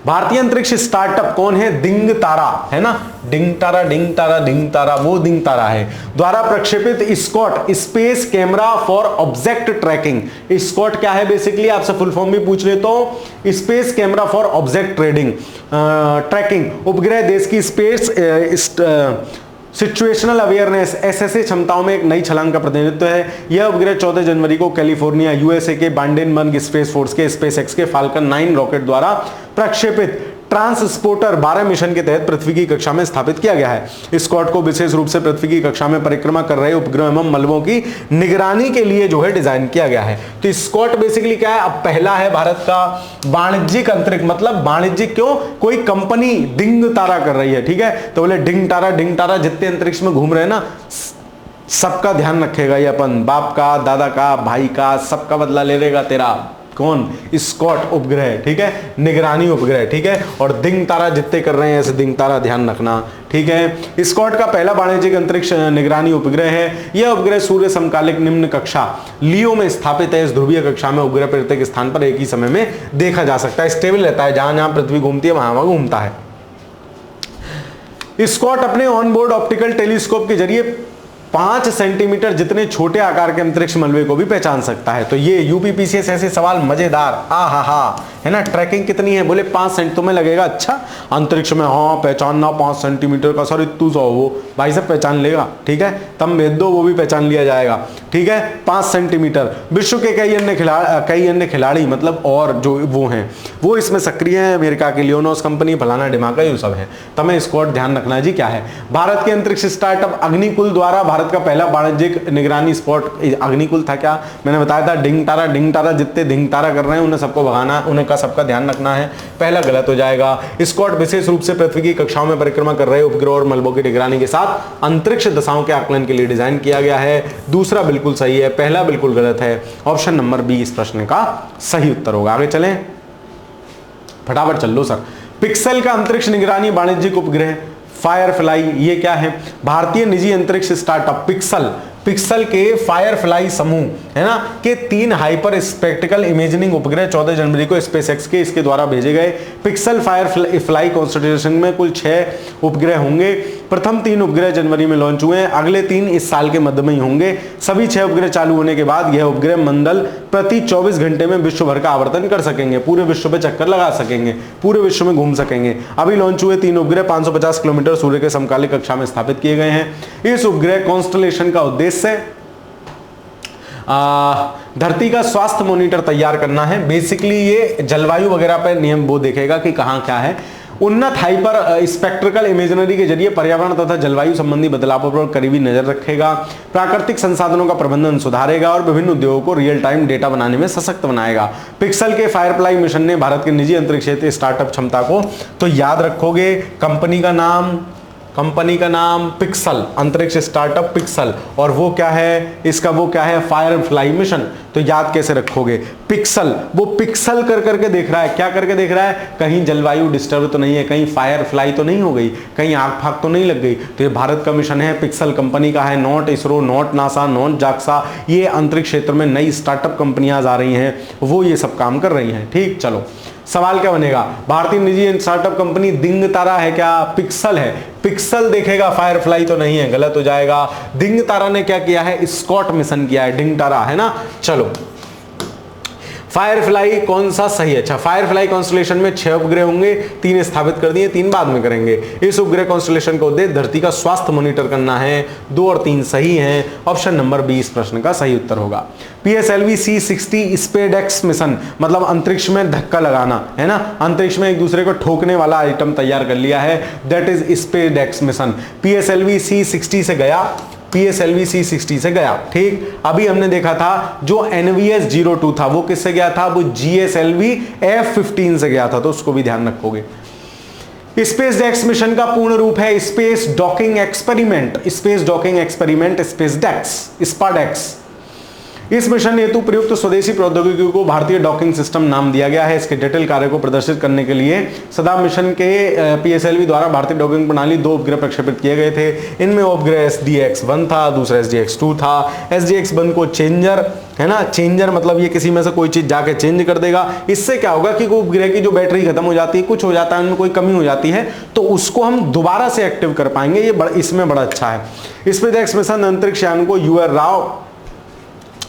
भारतीय अंतरिक्ष स्टार्टअप कौन है? दिंग तारा, है ना, डिंग तारा, डिंग तारा, डिंग तारा, वो दिंग तारा है। द्वारा प्रक्षेपित SCOT space camera for object tracking. SCOT क्या है? बेसिकली आपसे फुल फॉर्म भी पूछ ले तो space camera for object trekking उपग्रह देश की स्पेस सिचुएशनल अवेयरनेस SSA क्षमताओं में एक नई छलांग का प्रतिनिधित्व है। यह उपग्रह 14 जनवरी को कैलिफोर्निया USA के बांडेनबर्ग स्पेस फोर्स के SpaceX के फाल्कन 9 रॉकेट द्वारा प्रक्षेपित ट्रांसपोर्टर 12 मिशन के तहत पृथ्वी की कक्षा में स्थापित किया गया है। स्कॉट को विशेष रूप से पृथ्वी की कक्षा में परिक्रमा कर रहे उपग्रह एवं मलबों की निगरानी के लिए जो है डिजाइन किया गया है। तो स्कॉट बेसिकली क्या है? अब पहला है भारत का वाणिज्यिक अंतरिक्ष, मतलब वाणिज्यिक क्यों? कोई कंपनी डिंग तारा कर रही है, ठीक है, तो बोले डिंग तारा जितने अंतरिक्ष में घूम रहे हैं ना, सबका ध्यान रखेगा ये अपन, बाप का, दादा का, भाई का, सबका बदला ले लेगा तेरा। कौन? स्कॉट उपग्रह, ठीक है, निगरानी उपग्रह, ठीक है। और दिंग तारा जितने कर रहे हैं ऐसे दिंग तारा ध्यान रखना, ठीक है। स्कॉट का पहला वाणिज्यिक अंतरिक्ष निगरानी उपग्रह है। यह उपग्रह सूर्य समकालिक निम्न कक्षा लियो में स्थापित है। इस ध्रुवीय कक्षा में उपग्रह प्रत्येक स्थान पर एक ही समय में देखा जा सकता है, स्टेबल रहता है, जहां जहां पृथ्वी घूमती है वहां वहां घूमता है। स्कॉट अपने ऑनबोर्ड ऑप्टिकल टेलीस्कोप के जरिए 5 सेंटीमीटर जितने छोटे आकार के अंतरिक्ष मलबे को भी पहचान सकता है। तो ये यूपीपीसीएस ऐसे सवाल मजेदार, हा है ना। ट्रैकिंग कितनी है, बोले 5 सेंट, तुम्हें लगेगा अच्छा अंतरिक्ष में हाँ पहचानना 5 सेंटीमीटर का, सर इतू सौ वो भाई साहब पहचान लेगा, ठीक है, तब भेज दो वो भी पहचान लिया जाएगा, ठीक है। 5 सेंटीमीटर। विश्व के कई अन्य खिलाड़ी मतलब और जो वो हैं वो इसमें सक्रिय हैं, अमेरिका की लियोनोस कंपनी, फलाना ढिमाका, ये सब है। तमें स्कॉट ध्यान रखना जी क्या है। भारत के अंतरिक्ष स्टार्टअप अग्निकुल द्वारा भारत का पहला वाणिज्यिक निगरानी स्पॉट अग्निकुल था। क्या मैंने बताया था, डिंग तारा जितने ढिंग तारा कर रहे हैं उन्हें सबको भगाना, उन्हें का सबका ध्यान रखना है। पहला गलत हो जाएगा। स्कॉट विशेष रूप से पृथ्वी की कक्षाओं में परिक्रमा कर रहे उपग्रह और मलबों की निगरानी के साथ अंतरिक्ष दशाओं के आकलन के लिए डिजाइन किया गया है। दूसरा बिल्कुल सही है, पहला बिल्कुल गलत है। ऑप्शन नंबर बी इस प्रश्न का सही उत्तर होगा। आगे चलें, फटाफट चल लो सर। पिक्सल का अंतरिक्ष निगरानी वाणिज्यिक उपग्रह फायरफ्लाई, ये क्या है? भारतीय निजी अंतरिक्ष स्टार्टअप पिक्सल के फायरफ्लाई समूह है ना के 3 हाइपर स्पेक्टिकल इमेजिंग उपग्रह 14 जनवरी को स्पेसएक्स के इसके द्वारा भेजे गए। पिक्सल फायरफ्लाई कॉन्स्टेलेशन में कुल 6 उपग्रह होंगे। प्रथम 3 उपग्रह जनवरी में लॉन्च हुए हैं, अगले 3 इस साल के मध्य में ही होंगे। सभी 6 उपग्रह चालू होने के बाद यह उपग्रह मंडल प्रति 24 घंटे में विश्व भर का आवर्तन कर सकेंगे, पूरे विश्व पे चक्कर लगा सकेंगे, पूरे विश्व में घूम सकेंगे। अभी लॉन्च हुए 3 उपग्रह 550 किलोमीटर सूर्य के समकालिक कक्षा में स्थापित किए गए हैं। इस उपग्रह कॉन्स्टेलेशन का उद्देश्य धरती का स्वास्थ्य मॉनिटर तैयार करना है। बेसिकली ये जलवायु वगैरह पर नियम वो देखेगा कि कहाँ क्या है। उन्नत हाइपर स्पेक्ट्रिकल इमेजनरी के जरिए पर्यावरण तथा जलवायु संबंधी बदलावों पर करीबी नजर रखेगा, प्राकृतिक संसाधनों का प्रबंधन सुधारेगा और विभिन्न उद्योगों को रियल टाइम डेटा बनाने में सशक्त बनाएगा। पिक्सल के फायरफ्लाई मिशन ने भारत के निजी अंतरिक्ष क्षेत्र स्टार्टअप क्षमता को तो याद रखोगे, कंपनी का नाम पिक्सल, अंतरिक्ष स्टार्टअप पिक्सल, और वो क्या है इसका, वो क्या है फायरफ्लाई मिशन। तो याद कैसे रखोगे, पिक्सल, वो पिक्सल कर करके देख रहा है, क्या करके देख रहा है, कहीं जलवायु डिस्टर्ब तो नहीं है, कहीं फायरफ्लाई तो नहीं हो गई, कहीं आग फाग तो नहीं लग गई। तो ये भारत का मिशन है, पिक्सल कंपनी का है, not ISRO, not NASA, not JAXA. ये अंतरिक्ष क्षेत्र में नई स्टार्टअप कंपनियां आ रही हैं, वो ये सब काम कर रही हैं। ठीक, चलो सवाल क्या बनेगा, भारतीय निजी स्टार्टअप कंपनी दिंग तारा है क्या? पिक्सल है, पिक्सल देखेगा, फायरफ्लाई तो नहीं है, गलत हो जाएगा। दिंग तारा ने क्या किया है, स्कॉट मिशन किया है, डिंग तारा है ना। चलो फायरफ्लाई कौन सा सही है? अच्छा, फायरफ्लाई कॉन्स्टेलेशन में 6 उपग्रह होंगे, 3 स्थापित कर दिए, 3 बाद में करेंगे। इस उपग्रह कॉन्स्टेलेशन का उद्देश्य धरती का स्वास्थ्य मॉनिटर करना है। 2 और 3 सही हैं, ऑप्शन नंबर बी इस प्रश्न का सही उत्तर होगा। PSLV C60 स्पेडेक्स मिशन मतलब अंतरिक्ष में धक्का लगाना है ना, अंतरिक्ष में एक दूसरे को ठोकने वाला आइटम तैयार कर लिया है, that is SpaDeX mission. PSLV C60 से गया, PSLV C60 से गया। ठीक, अभी हमने देखा था जो NVS 02 था वो किससे गया था, वो GSLV F15 से गया था, तो उसको भी ध्यान रखोगे। स्पेस डेक्स मिशन का पूर्ण रूप है स्पेस डॉकिंग एक्सपेरिमेंट, स्पेस डेक्स, स्पाडेक्स। इस मिशन हेतु प्रयुक्त स्वदेशी प्रौद्योगिकी को भारतीय डॉकिंग सिस्टम नाम दिया गया है। इसके जटिल कार्य को प्रदर्शित करने के लिए सदा मिशन के PSLV द्वारा भारतीय डॉकिंग प्रणाली 2 उपग्रह प्रक्षेपित किए गए थे। इनमें उपग्रह SDX-1 था, दूसरा SDX-2 था। SDX-1 को चेंजर है ना, चेंजर मतलब ये किसी में से कोई चीज जाके चेंज कर देगा। इससे क्या होगा कि उपग्रह की जो बैटरी खत्म हो जाती है, कुछ हो जाता है, उनमें कोई कमी हो जाती है, तो उसको हम दोबारा से एक्टिव कर पाएंगे। ये इसमें बड़ा अच्छा है। स्पेसएक्स मिशन अंतरिक्ष यान को UR राव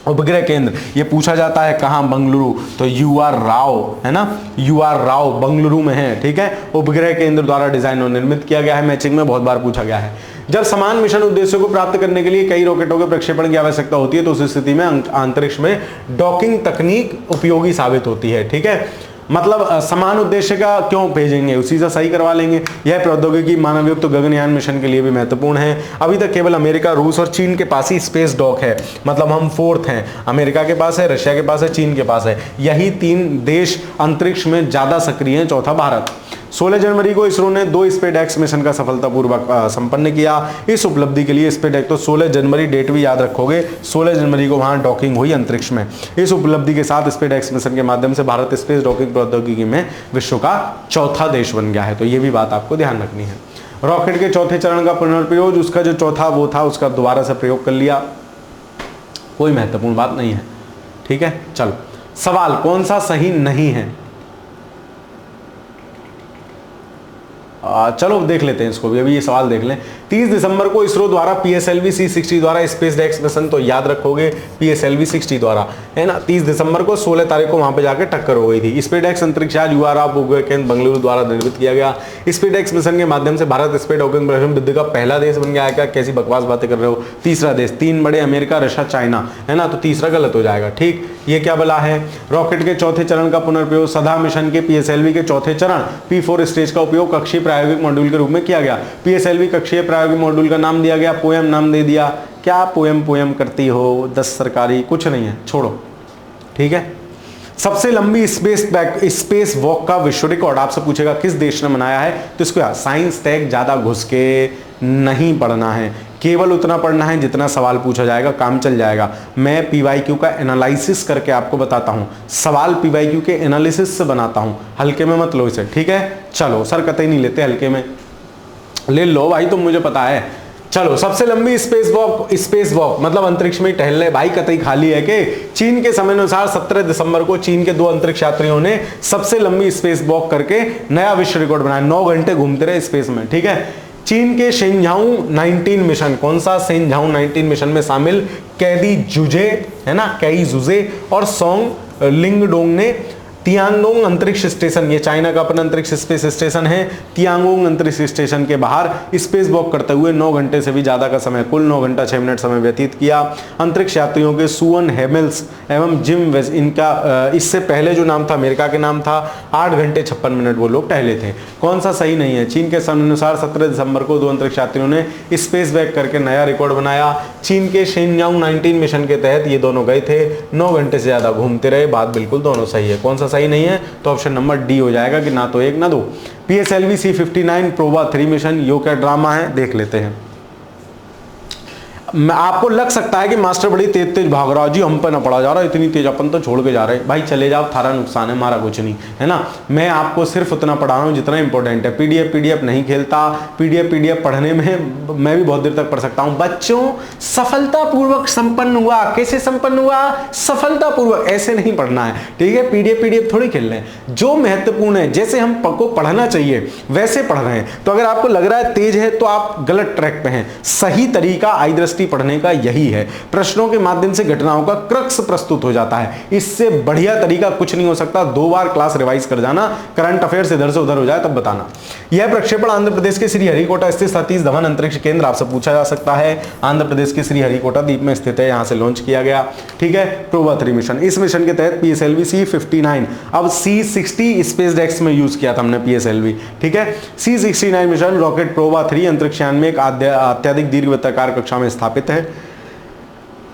उपग्रह केंद्र, ये पूछा जाता है कहां, बंगलुरु, तो UR राव है ना, UR राव बंगलुरु में है। ठीक है, उपग्रह केंद्र द्वारा डिजाइन और निर्मित किया गया है। मैचिंग में बहुत बार पूछा गया है। जब समान मिशन उद्देश्यों को प्राप्त करने के लिए कई रॉकेटों के प्रक्षेपण की आवश्यकता होती है तो उस स्थिति में अंतरिक्ष में डॉकिंग तकनीक उपयोगी साबित होती है। ठीक है, मतलब समान उद्देश्य का क्यों भेजेंगे, उसी से सही करवा लेंगे। यह प्रौद्योगिकी मानवयुक्त गगनयान मिशन के लिए भी महत्वपूर्ण है। अभी तक केवल अमेरिका, रूस और चीन के पास ही स्पेस डॉक है, मतलब हम 4th हैं। अमेरिका के पास है, रशिया के पास है, चीन के पास है। यही 3 देश अंतरिक्ष में ज्यादा सक्रिय हैं, चौथा भारत। 16 जनवरी को इसरो ने 2 स्पेसएक्स मिशन का सफलतापूर्वक संपन्न किया। इस उपलब्धि के लिए स्पेसएक्स, तो 16 जनवरी डेट भी याद रखोगे, 16 जनवरी को वहां डॉकिंग हुई अंतरिक्ष में। इस उपलब्धि के साथ स्पेसएक्स मिशन के माध्यम से भारत स्पेस डॉकिंग प्रौद्योगिकी में विश्व का चौथा देश बन गया है। तो ये भी बात आपको ध्यान रखनी है। रॉकेट के चौथे चरण का पुनर्प्रयोग, उसका जो चौथा वो था उसका दोबारा से प्रयोग कर लिया, कोई महत्वपूर्ण बात नहीं है। ठीक है, चलो सवाल कौन सा सही नहीं है, चलो देख लेते हैं इसको भी, अभी ये सवाल देख लें। 30 दिसंबर को इसरो द्वारा PSLV C60 द्वारा स्पेस डेक्स मिशन, तो याद रखोगे PSLV 60 द्वारा, है ना। 30 दिसंबर को 16 तारीख को वहां पे जाके टक्कर हो गई थी। स्पेस डेक्स अंतरिक्ष यान URF उपग्रह केंद्र बेंगलुरु द्वारा निर्मित किया गया। स्पेस डेक्स मिशन के माध्यम से भारत स्पेस ऑर्गेनाइजेशन वृद्धि का पहला देश बन गया है। क्या कैसी बकवास बातें कर रहे हो। तीसरा देश, 3 बड़े अमेरिका, रशिया, चाइना, है ना, तो तीसरा गलत हो जाएगा। ठीक, ये क्या बोला है। रॉकेट के चौथे चरण का पुनर्प्रयोग, सदा मिशन के PSLV के चौथे चरण P4 स्टेज का उपयोग कक्षीय प्रायोगिक मॉड्यूल के रूप में किया गया। PSLV कक्षीय प्रायोगिक मॉड्यूल का नाम दिया गया, पोएम नाम दे दिया। क्या पोएम करती हो, 10 सरकारी, कुछ नहीं है, छोड़ो। ठीक है। सबसे लंबी स्पेस वॉक का विश्व रिकॉर्ड आपसे पूछेगा किस देश ने बनाया है, तो इसको यार साइंस टैग ज्यादा घुस के नहीं पढ़ना है, केवल उतना पढ़ना है जितना सवाल पूछा जाएगा, काम चल जाएगा। मैं PYQ का एनालिसिस करके आपको बताता हूं, सवाल PYQ के एनालिसिस से बनाता हूं, हल्के में मत लो इसे। ठीक है, चलो सर कतई नहीं लेते, हल्के में ले लो भाई, तुम मुझे पता है। चलो, सबसे लंबी स्पेस वॉक मतलब अंतरिक्ष में टहलने, भाई कतई खाली है कि चीन के समय अनुसार 17 दिसंबर को चीन के 2 अंतरिक्ष यात्रियों ने सबसे लंबी स्पेस वॉक करके नया विश्व रिकॉर्ड बनाया। 9 घंटे घूमते रहे स्पेस में। ठीक है। चीन के शेंझाऊ 19 मिशन, कौन सा शेंझाऊ 19 मिशन में शामिल कैदी जुजे, है ना, कैई जुजे और सोंग लिंगडोंग ने तियांगोंग अंतरिक्ष स्टेशन, ये चाइना का अपना अंतरिक्ष स्पेस स्टेशन है, तियांगोंग अंतरिक्ष स्टेशन के बाहर स्पेस वॉक करते हुए 9 घंटे से भी ज्यादा का समय, कुल 9 घंटा 6 मिनट समय व्यतीत किया। अंतरिक्ष यात्रियों के सुवन हेमिल्स एवं जिम वेज, इनका इससे पहले जो नाम था अमेरिका के नाम था, 8 घंटे 56 मिनट वो लोग टहले थे। कौन सा सही नहीं है। चीन के समय अनुसार 17 दिसंबर को 2 अंतरिक्ष यात्रियों ने स्पेस वॉक करके नया रिकॉर्ड बनाया। चीन के शेंझाऊ 19 मिशन के तहत ये दोनों गए थे, 9 घंटे से ज्यादा घूमते रहे। बात बिल्कुल दोनों सही है। कौन सा सही नहीं है, तो ऑप्शन नंबर डी हो जाएगा कि ना तो 1 ना 2। PSLV C59 प्रोवा 3 मिशन, यो क्या ड्रामा है देख लेते हैं। आपको लग सकता है कि मास्टर बड़ी तेज तेज भाग रहा जी, हम पे ना पड़ा जा रहा, इतनी तेज अपन तो छोड़ के जा रहे हैं। भाई चले जाओ, थारा नुकसान है, हमारा कुछ नहीं, है ना। मैं आपको सिर्फ उतना पढ़ा रहा हूँ जितना इंपॉर्टेंट है। PDF नहीं खेलता, PDF पढ़ने में मैं भी बहुत देर तक पढ़ सकता हूँ। बच्चों, सफलतापूर्वक संपन्न हुआ, कैसे संपन्न हुआ, सफलतापूर्वक, ऐसे नहीं पढ़ना है। ठीक है, PDF थोड़ी खेल रहे हैं। जो महत्वपूर्ण है, जैसे हम को पढ़ना चाहिए वैसे पढ़ रहे हैं। तो अगर आपको लग रहा है तेज है तो आप गलत ट्रैक पे हैं। सही तरीका आई दृष्टि पढ़ने का यही है, प्रश्नों के माध्यम से घटनाओं का क्रक्स प्रस्तुत हो जाता है। इससे बढ़िया तरीका कुछ नहीं हो सकता। 2 बार क्लास रिवाइज कर जाना, करंट अफेयर्स इधर से उधर हो जाए तब बताना। यह प्रक्षेपण आंध्र प्रदेश के श्रीहरिकोटा स्थित सतीश धवन अंतरिक्ष केंद्र, आपसे पूछा जा सकता है, आंध्र प्रदेश के श्रीहरिकोटा द्वीप में स्थित है, यहां से लॉन्च किया गया। ठीक है, प्रोवा 3 मिशन, इस मिशन के तहत PSLV C59, अब C60 स्पेस डेक्स में यूज किया था हमने PSLV। ठीक है, C69 मिशन रॉकेट प्रोवा 3 अंतरिक्ष यान में एक अत्यधिक दीर्घवृत्ताकार कक्षा में स्थापित है।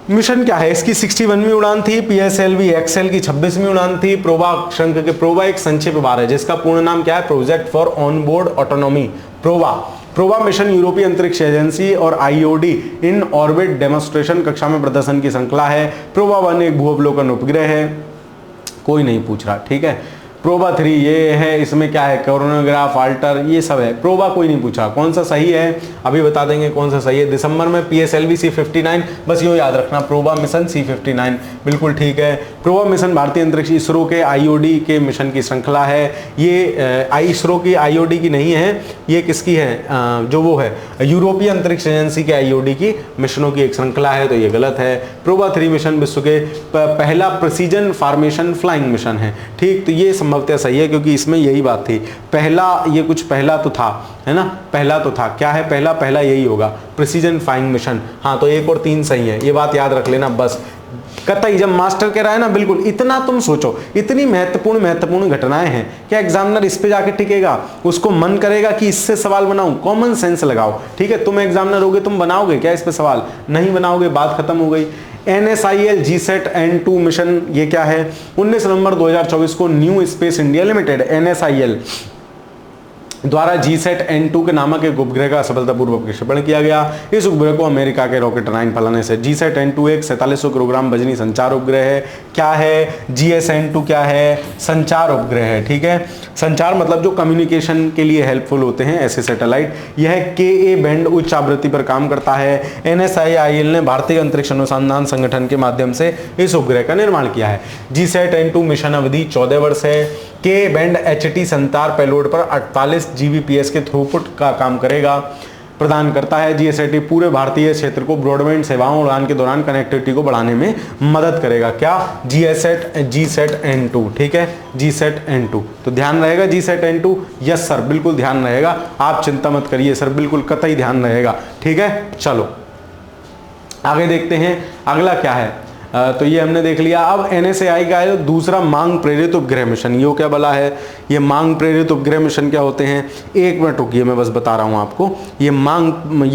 मिशन क्या है, इसकी 61वीं उड़ान थी, PSLV XL की 26वीं उड़ान थी। प्रोवा शंख के, प्रोवा एक संक्षेप बार है जिसका पूर्ण नाम क्या है, project for onboard autonomy. PROBA mission यूरोपीय अंतरिक्ष एजेंसी और IOD इन ऑर्बिट डेमोन्स्ट्रेशन कक्षा में प्रदर्शन की श्रृंखला है। प्रोवा 1 एक भू अवलोकन उपग्रह है, कोई नहीं पूछ रहा। ठीक है, प्रोवा 3 ये है, इसमें क्या है, कोरोनोग्राफ, आल्टर, ये सब है। प्रोवा कोई नहीं पूछा। कौन सा सही है अभी बता देंगे कौन सा सही है। दिसंबर में PSLV C59, बस यो याद रखना, प्रोवा मिशन C59 बिल्कुल ठीक है। प्रोवा मिशन भारतीय अंतरिक्ष इसरो के IOD के मिशन की श्रृंखला है। ये इसरो की IOD की नहीं है, ये किसकी है, जो वो है यूरोपीय अंतरिक्ष एजेंसी के IOD की मिशनों की एक श्रृंखला है, तो ये गलत है। प्रोवा 3 मिशन विश्व के पहला प्रिसीजन फॉर्मेशन फ्लाइंग मिशन है। ठीक, तो ये संभवतः सही है क्योंकि इसमें यही बात थी। पहला, ये कुछ पहला तो था, है ना, पहला तो था, क्या है पहला यही होगा, प्रिसीजन फ्लाइंग मिशन। हाँ, तो 1 और 3 सही है, ये बात याद रख लेना बस। कतई जब मास्टर कह रहा है ना, बिल्कुल इतना तुम सोचो, इतनी महत्वपूर्ण घटनाएं हैं, क्या एग्जामिनर इस पे जाके टिकेगा, उसको मन करेगा कि इससे सवाल बनाऊं, कॉमन सेंस लगाओ। ठीक है, तुम एग्जामिनर होगे, तुम बनाओगे क्या इस पे सवाल, नहीं बनाओगे, बात खत्म हो गई। NSIL GSAT N2 मिशन, ये क्या है, 19 नवंबर 2024 को new space India limited NSIL द्वारा GSAT N2 के नामक एक उपग्रह का सफलतापूर्वक प्रक्षेपण किया गया। इस उपग्रह को अमेरिका के रॉकेट 9 फलाने से। GSAT N2 एक 4700 किलोग्राम वजनी संचार उपग्रह है। क्या है GSN2, क्या है, संचार उपग्रह है। ठीक है, संचार मतलब जो कम्युनिकेशन के लिए हेल्पफुल होते हैं ऐसे सैटेलाइट। यह KA बैंड उच्च आवृत्ति पर काम करता है। NSIL ने भारतीय अंतरिक्ष अनुसंधान संगठन के माध्यम से इस उपग्रह का निर्माण किया है। GSAT N2 मिशन अवधि 14 वर्ष है। के बैंड HT संचार पेलोड पर 48 जीबीपीएस के थ्रूपुट का काम करेगा, प्रदान करता है। जीएसएटी पूरे भारतीय क्षेत्र को ब्रॉडबैंड सेवाओं उड़ान के दौरान कनेक्टिविटी को बढ़ाने में मदद करेगा। क्या? जीसेट N2, ठीक है, जीसेट N2। तो ध्यान रहेगा जीसेट N2, यस सर, बिल्कुल ध्यान रहेगा, आप चिंता मत करिए सर, बिल्कुल कतई ध्यान रहेगा, ठीक है। चलो आगे देखते हैं अगला क्या है। तो ये हमने देख लिया। अब एनएसएआई का है दूसरा मांग प्रेरित उपग्रह मिशन। ये क्या बला है? ये मांग प्रेरित उपग्रह मिशन क्या होते हैं? एक मिनट रुकिए, मैं बस बता रहा हूं आपको। ये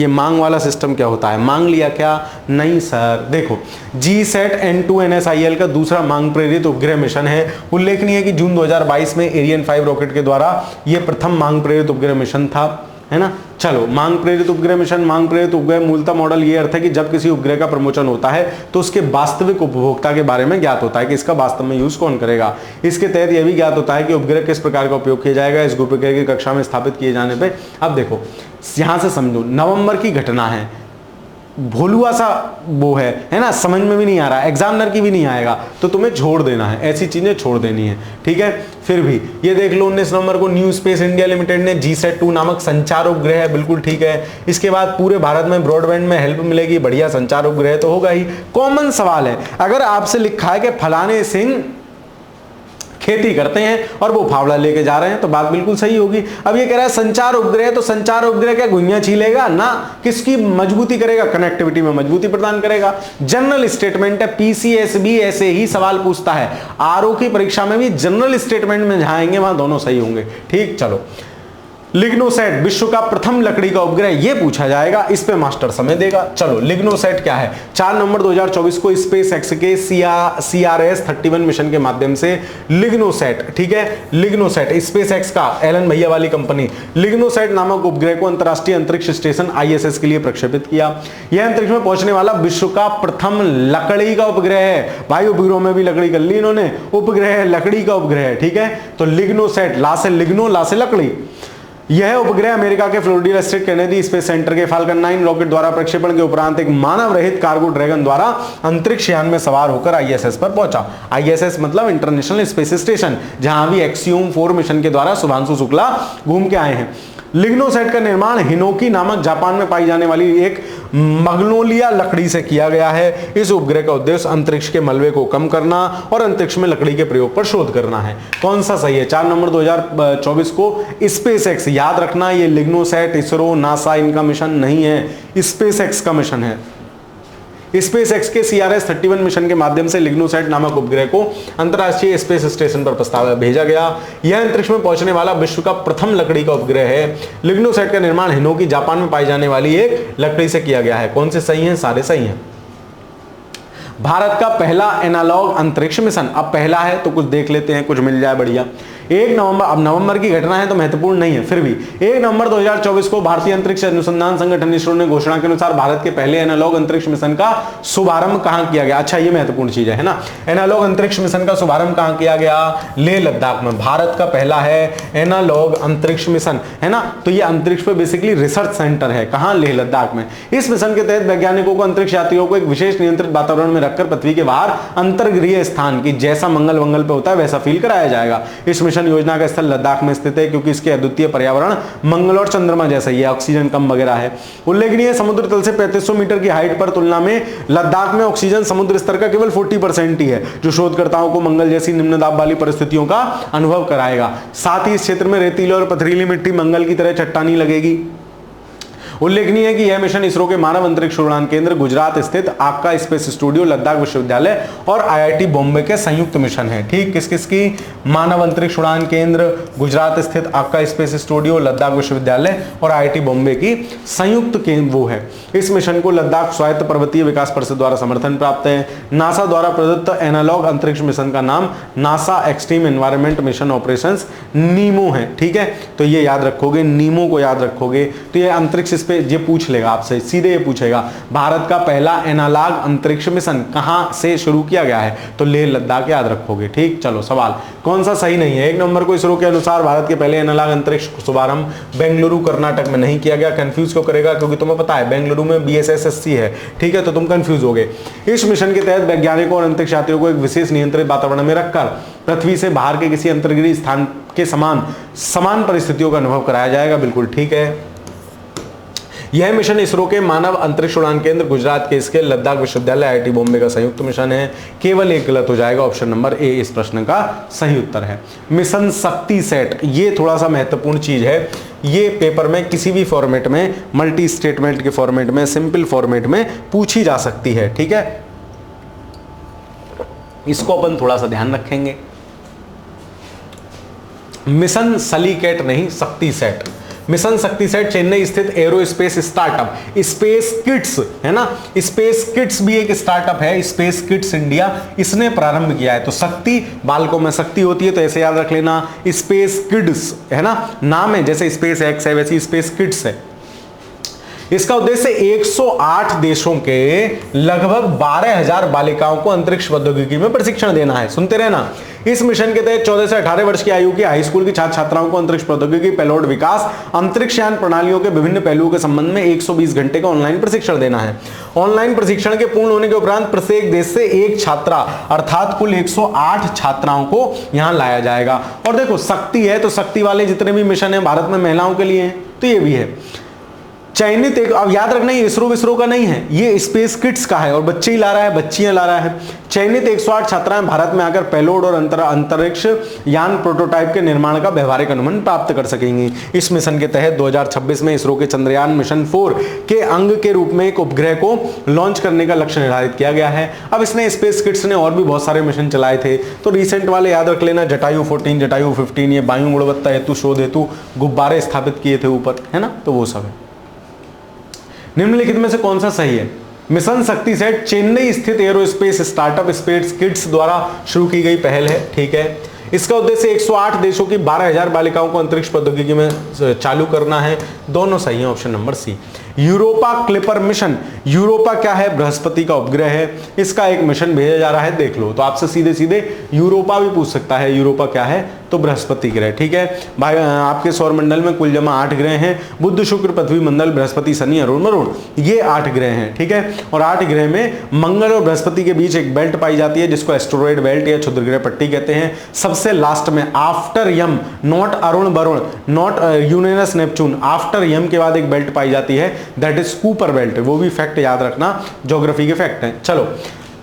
मांग वाला सिस्टम क्या होता है? मांग लिया क्या? नहीं सर, देखो जीसेट N2 NSIL का दूसरा मांग प्रेरित उपग्रह मिशन है। उल्लेखनीय है कि जून 2022 में एरियन 5 रॉकेट के द्वारा यह प्रथम मांग प्रेरित उपग्रह मिशन था, है ना। चलो, मांग प्रेरित उपग्रह मिशन। मांग प्रेरित उपग्रह मूलतः मॉडल ये अर्थ है कि जब किसी उपग्रह का प्रमोशन होता है तो उसके वास्तविक उपभोक्ता के बारे में ज्ञात होता है कि इसका वास्तव में यूज कौन करेगा। इसके तहत यह भी ज्ञात होता है कि उपग्रह किस प्रकार का उपयोग किया जाएगा इस उपग्रह की कक्षा में स्थापित किए जाने पे। अब देखो यहां से समझो, नवंबर की घटना है, भोलुआ सा वो है ना, समझ में भी नहीं आ रहा, एग्जामिनर की भी नहीं आएगा, तो तुम्हें छोड़ देना है, ऐसी चीजें छोड़ देनी है, ठीक है। फिर भी ये देख लो 19 नवंबर को न्यू स्पेस इंडिया लिमिटेड ने जीसेट-2 नामक संचार उपग्रह है, बिल्कुल ठीक है। इसके बाद पूरे भारत में ब्रॉडबैंड में हेल्प मिलेगी, बढ़िया संचार उपग्रह तो होगा ही। कॉमन सवाल है, अगर आपसे लिखा है कि फलाने सिंह खेती करते हैं और वो फावड़ा लेके जा रहे हैं तो बात बिल्कुल सही होगी। अब ये कह रहा है संचार उपग्रह, तो संचार उपग्रह क्या गुइयां छीलेगा ना, किसकी मजबूती करेगा? कनेक्टिविटी में मजबूती प्रदान करेगा। जनरल स्टेटमेंट है, पीसीएस भी ऐसे ही सवाल पूछता है, आरओ की परीक्षा में भी जनरल स्टेटमेंट में जहां आएंगे वहां दोनों सही होंगे, ठीक। चलो, लिग्नोसैट विश्व का प्रथम लकड़ी का उपग्रह, ये पूछा जाएगा, इस पे मास्टर समय देगा। चलो, लिग्नोसैट क्या है? 4 नवंबर 2024 को स्पेस एक्स के CRS-31 मिशन के माध्यम से लिग्नोसैट, ठीक है, लिग्नोसैट स्पेस एक्स का, एलन भैया वाली कंपनी, लिग्नोसैट नामक उपग्रह को अंतरराष्ट्रीय अंतरिक्ष स्टेशन ISS के लिए प्रक्षेपित किया। यह अंतरिक्ष में पहुंचने वाला विश्व का प्रथम लकड़ी का उपग्रह है। भाई उपग्रह में भी लकड़ी कर ली इन्होंने, उपग्रह लकड़ी का उपग्रह है, ठीक है। तो लिग्नोसैट, ला से लिग्नो, ला से लकड़ी। यह उपग्रह अमेरिका के फ्लोरिडा स्थित केनेडी स्पेस सेंटर के फाल्कन 9 रॉकेट द्वारा प्रक्षेपण के उपरांत एक मानव रहित कार्गो ड्रैगन द्वारा अंतरिक्ष यान में सवार होकर ISS पर पहुंचा। ISS मतलब इंटरनेशनल स्पेस स्टेशन, जहां भी एक्सियोम 4 मिशन के द्वारा शुभांशु शुक्ला घूम के आए हैं। लिग्नोसैट का निर्माण हिनोकी नामक जापान में पाई जाने वाली एक मैग्नोलिया लकड़ी से किया गया है। इस उपग्रह का उद्देश्य अंतरिक्ष के मलबे को कम करना और अंतरिक्ष में लकड़ी के प्रयोग पर शोध करना है। कौन सा सही है? 4 नवंबर 2024 को स्पेस एक्स, याद रखना ये लिग्नोसैट इसरो नासा इनका मिशन नहीं है, स्पेस एक्स का मिशन है। स्पेस एक्स के CRS-31 मिशन के माध्यम से लिग्नोसैट नामक उपग्रह को अंतरराष्ट्रीय स्पेस स्टेशन पर प्रस्ताव भेजा गया। यह अंतरिक्ष में पहुंचने वाला विश्व का प्रथम लकड़ी का उपग्रह है। लिग्नोसैट का निर्माण हिनोकी जापान में पाई जाने वाली एक लकड़ी से किया गया है। कौन से सही हैं? सारे सही हैं। भारत का पहला एनालॉग अंतरिक्ष मिशन, अब पहला है तो कुछ देख लेते हैं, कुछ मिल जाए बढ़िया। 1 नवंबर, अब नवंबर की घटना है तो महत्वपूर्ण नहीं है, फिर भी 1 नवंबर 2024 को भारतीय अंतरिक्ष अनुसंधान संगठन इसरो ने घोषणा के अनुसार भारत के पहले एनालॉग अंतरिक्ष मिशन का शुभारंभ कहां किया गया? अच्छा, ये महत्वपूर्ण चीज है ना। एनालॉग अंतरिक्ष मिशन का शुभारंभ कहां किया गया? लेह लद्दाख में। भारत का पहला है एनालॉग अंतरिक्ष मिशन, है ना। तो ये अंतरिक्ष पे बेसिकली रिसर्च सेंटर है, कहां? लेह लद्दाख में। इस मिशन के तहत वैज्ञानिकों को अंतरिक्ष यात्रियों को एक विशेष नियंत्रित वातावरण में रखकर पृथ्वी के बाहर अंतर्गृह स्थान की, जैसा मंगल पे होता है वैसा फील कराया जाएगा। इस मिशन योजना का स्थल लद्दाख में स्थित है क्योंकि इसके अद्वितीय पर्यावरण मंगल और चंद्रमा जैसा ही है, ऑक्सीजन कम वगैरह है। उल्लेखनीय, समुद्र तल से 3500 मीटर की हाइट पर तुलना में लद्दाख में ऑक्सीजन समुद्र स्तर का केवल 40% ही है, जो शोधकर्ताओं को मंगल जैसी निम्न दाब वाली परिस्थितियों का अनुभव कराएगा। साथ ही इस क्षेत्र में रेतीली और पथरीली मिट्टी मंगल की तरह चट्टानी लगेगी। उल्लेखनीय है कि यह मिशन इसरो के मानव अंतरिक्ष उड़ान केंद्र गुजरात स्थित आका स्पेस स्टूडियो, लद्दाख विश्वविद्यालय और IIT बॉम्बे के संयुक्त मिशन है, ठीक। किस किस की? मानव अंतरिक्ष उड़ान केंद्र गुजरात स्थित आका स्पेस स्टूडियो, लद्दाख विश्वविद्यालय और IIT बॉम्बे की संयुक्त वो है। इस मिशन को लद्दाख स्वायत्त पर्वतीय विकास परिषद द्वारा समर्थन प्राप्त है। नासा द्वारा प्रदत्त एनालॉग अंतरिक्ष मिशन का नाम NASA extreme environment mission operations NEEMO है, ठीक है। तो ये याद रखोगे, नीमो को याद रखोगे तो ये अंतरिक्ष पे ये पूछ लेगा आपसे, सीधे ये पूछेगा भारत का पहला एनालॉग अंतरिक्ष मिशन कहां से शुरू किया गया है? तो लेह लद्दाख याद रखोगे, ठीक। चलो, सवाल कौन सा सही नहीं है? 1 नवंबर को इसरो के अनुसार भारत के पहले एनालॉग अंतरिक्ष शुभारंभ बेंगलुरु कर्नाटक में नहीं किया गया। कंफ्यूज क्यों करेगा? क्योंकि तुम्हें पता है बेंगलुरु में BSSSC है, ठीक है, तो तुम कंफ्यूज हो गए। इस मिशन के तहत वैज्ञानिकों और अंतरिक्ष यात्रियों को एक विशेष नियंत्रित वातावरण में रखकर पृथ्वी से बाहर के किसी अंतर्ग्रही स्थान के समान परिस्थितियों का अनुभव कराया जाएगा। बिल्कुल ठीक है। यह मिशन इसरो के मानव अंतरिक्ष उड़ान केंद्र गुजरात के इसके लद्दाख विश्वविद्यालय IIT बॉम्बे का संयुक्त मिशन है। केवल एक गलत हो जाएगा, ऑप्शन नंबर ए इस प्रश्न का सही उत्तर है। मिशन शक्ति सेट, ये थोड़ा सा महत्वपूर्ण चीज है। ये पेपर में किसी भी फॉर्मेट में, मल्टी स्टेटमेंट के फॉर्मेट में, सिंपल फॉर्मेट में पूछी जा सकती है। ठीक है, इसको अपन थोड़ा सा ध्यान रखेंगे। मिशन सलीकेट नहीं, शक्ति सेट। मिशन शक्ति सेट चेन्नई स्थित एरोस्पेस स्टार्टअप स्पेस किड्स है ना, स्पेस किड्स भी एक स्टार्टअप है, स्पेस किड्स इंडिया, इसने प्रारंभ किया है। तो शक्ति, बालकों में शक्ति होती है तो ऐसे याद रख लेना, स्पेस किड्स है ना, नाम है जैसे स्पेस एक्स है वैसे स्पेस किड्स है। इसका उद्देश्य 108 देशों के लगभग 12,000 बालिकाओं को अंतरिक्ष प्रौद्योगिकी में प्रशिक्षण देना है। सुनते रहना। इस मिशन के तहत 14 से 18 वर्ष की आयु की हाई स्कूल की छात्र छात्राओं को अंतरिक्ष प्रौद्योगिकी, पेलोड विकास, अंतरिक्ष यान प्रणालियों के विभिन्न पहलुओं के संबंध में 120 घंटे का ऑनलाइन प्रशिक्षण देना है। ऑनलाइन प्रशिक्षण के पूर्ण होने के उपरांत प्रत्येक देश से एक छात्रा अर्थात कुल 108 छात्राओं को यहां लाया जाएगा। और देखो शक्ति है तो शक्ति वाले जितने भी मिशन है भारत में महिलाओं के लिए हैं, तो ये भी है। चयनित एक, अब याद रखना ये इसरो का नहीं है, ये स्पेस किड्स का है और बच्चे ही ला रहा है, बच्चियां ला रहा है। चयनित 108 छात्राएं भारत में आकर पेलोड और अंतरिक्ष यान प्रोटोटाइप के निर्माण का व्यवहारिक अनुमान प्राप्त कर सकेंगी। इस मिशन के तहत 2026 में इसरो के चंद्रयान मिशन 4 के अंग के रूप में एक उपग्रह को लॉन्च करने का लक्ष्य निर्धारित किया गया है। अब इसने स्पेस किड्स ने और भी बहुत सारे मिशन चलाए थे, तो रिसेंट वाले याद रख लेना, जटायु 14, जटायु 15, ये वायु गुणवत्ता हेतु शोध हेतु गुब्बारे स्थापित किए थे ऊपर, है ना, तो वो सब है। निम्नलिखित में से कौन सा सही है? मिशन शक्ति सेट चेन्नई स्थित एरोस्पेस स्टार्टअप स्पेस किड्स द्वारा शुरू की गई पहल है। ठीक है, इसका उद्देश्य 108 देशों की 12,000 बालिकाओं को अंतरिक्ष प्रौद्योगिकी में चालू करना है। दोनों सही है, option number C. Europa Clipper mission, Europa क्या है? बृहस्पति का उपग्रह है, इसका एक मिशन भेजा जा रहा है, देख लो। तो आपसे सीधे सीधे यूरोपा भी पूछ सकता है, यूरोपा क्या है? तो बृहस्पति ग्रह। ठीक है भाई, आपके सौर मंडल में कुल जमा 8 ग्रह हैं, बुध, शुक्र, पृथ्वी, मंगल, बृहस्पति, शनि, अरुण, वरुण, ये 8 ग्रह हैं। ठीक है, और 8 ग्रह में मंगल और बृहस्पति के बीच एक बेल्ट पाई जाती है जिसको एस्टेरॉयड बेल्ट या क्षुद्र ग्रह पट्टी कहते हैं। सबसे लास्ट में after Yama, not Arun Varun, not Uranus Neptune, after Yama के बाद एक बेल्ट पाई जाती है, दैट इज कूपर बेल्ट। वो भी फैक्ट याद रखना, ज्योग्राफी के फैक्ट हैं। चलो,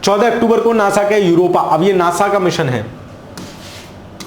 14 अक्टूबर को नासा के यूरोपा, अब ये नासा का मिशन है,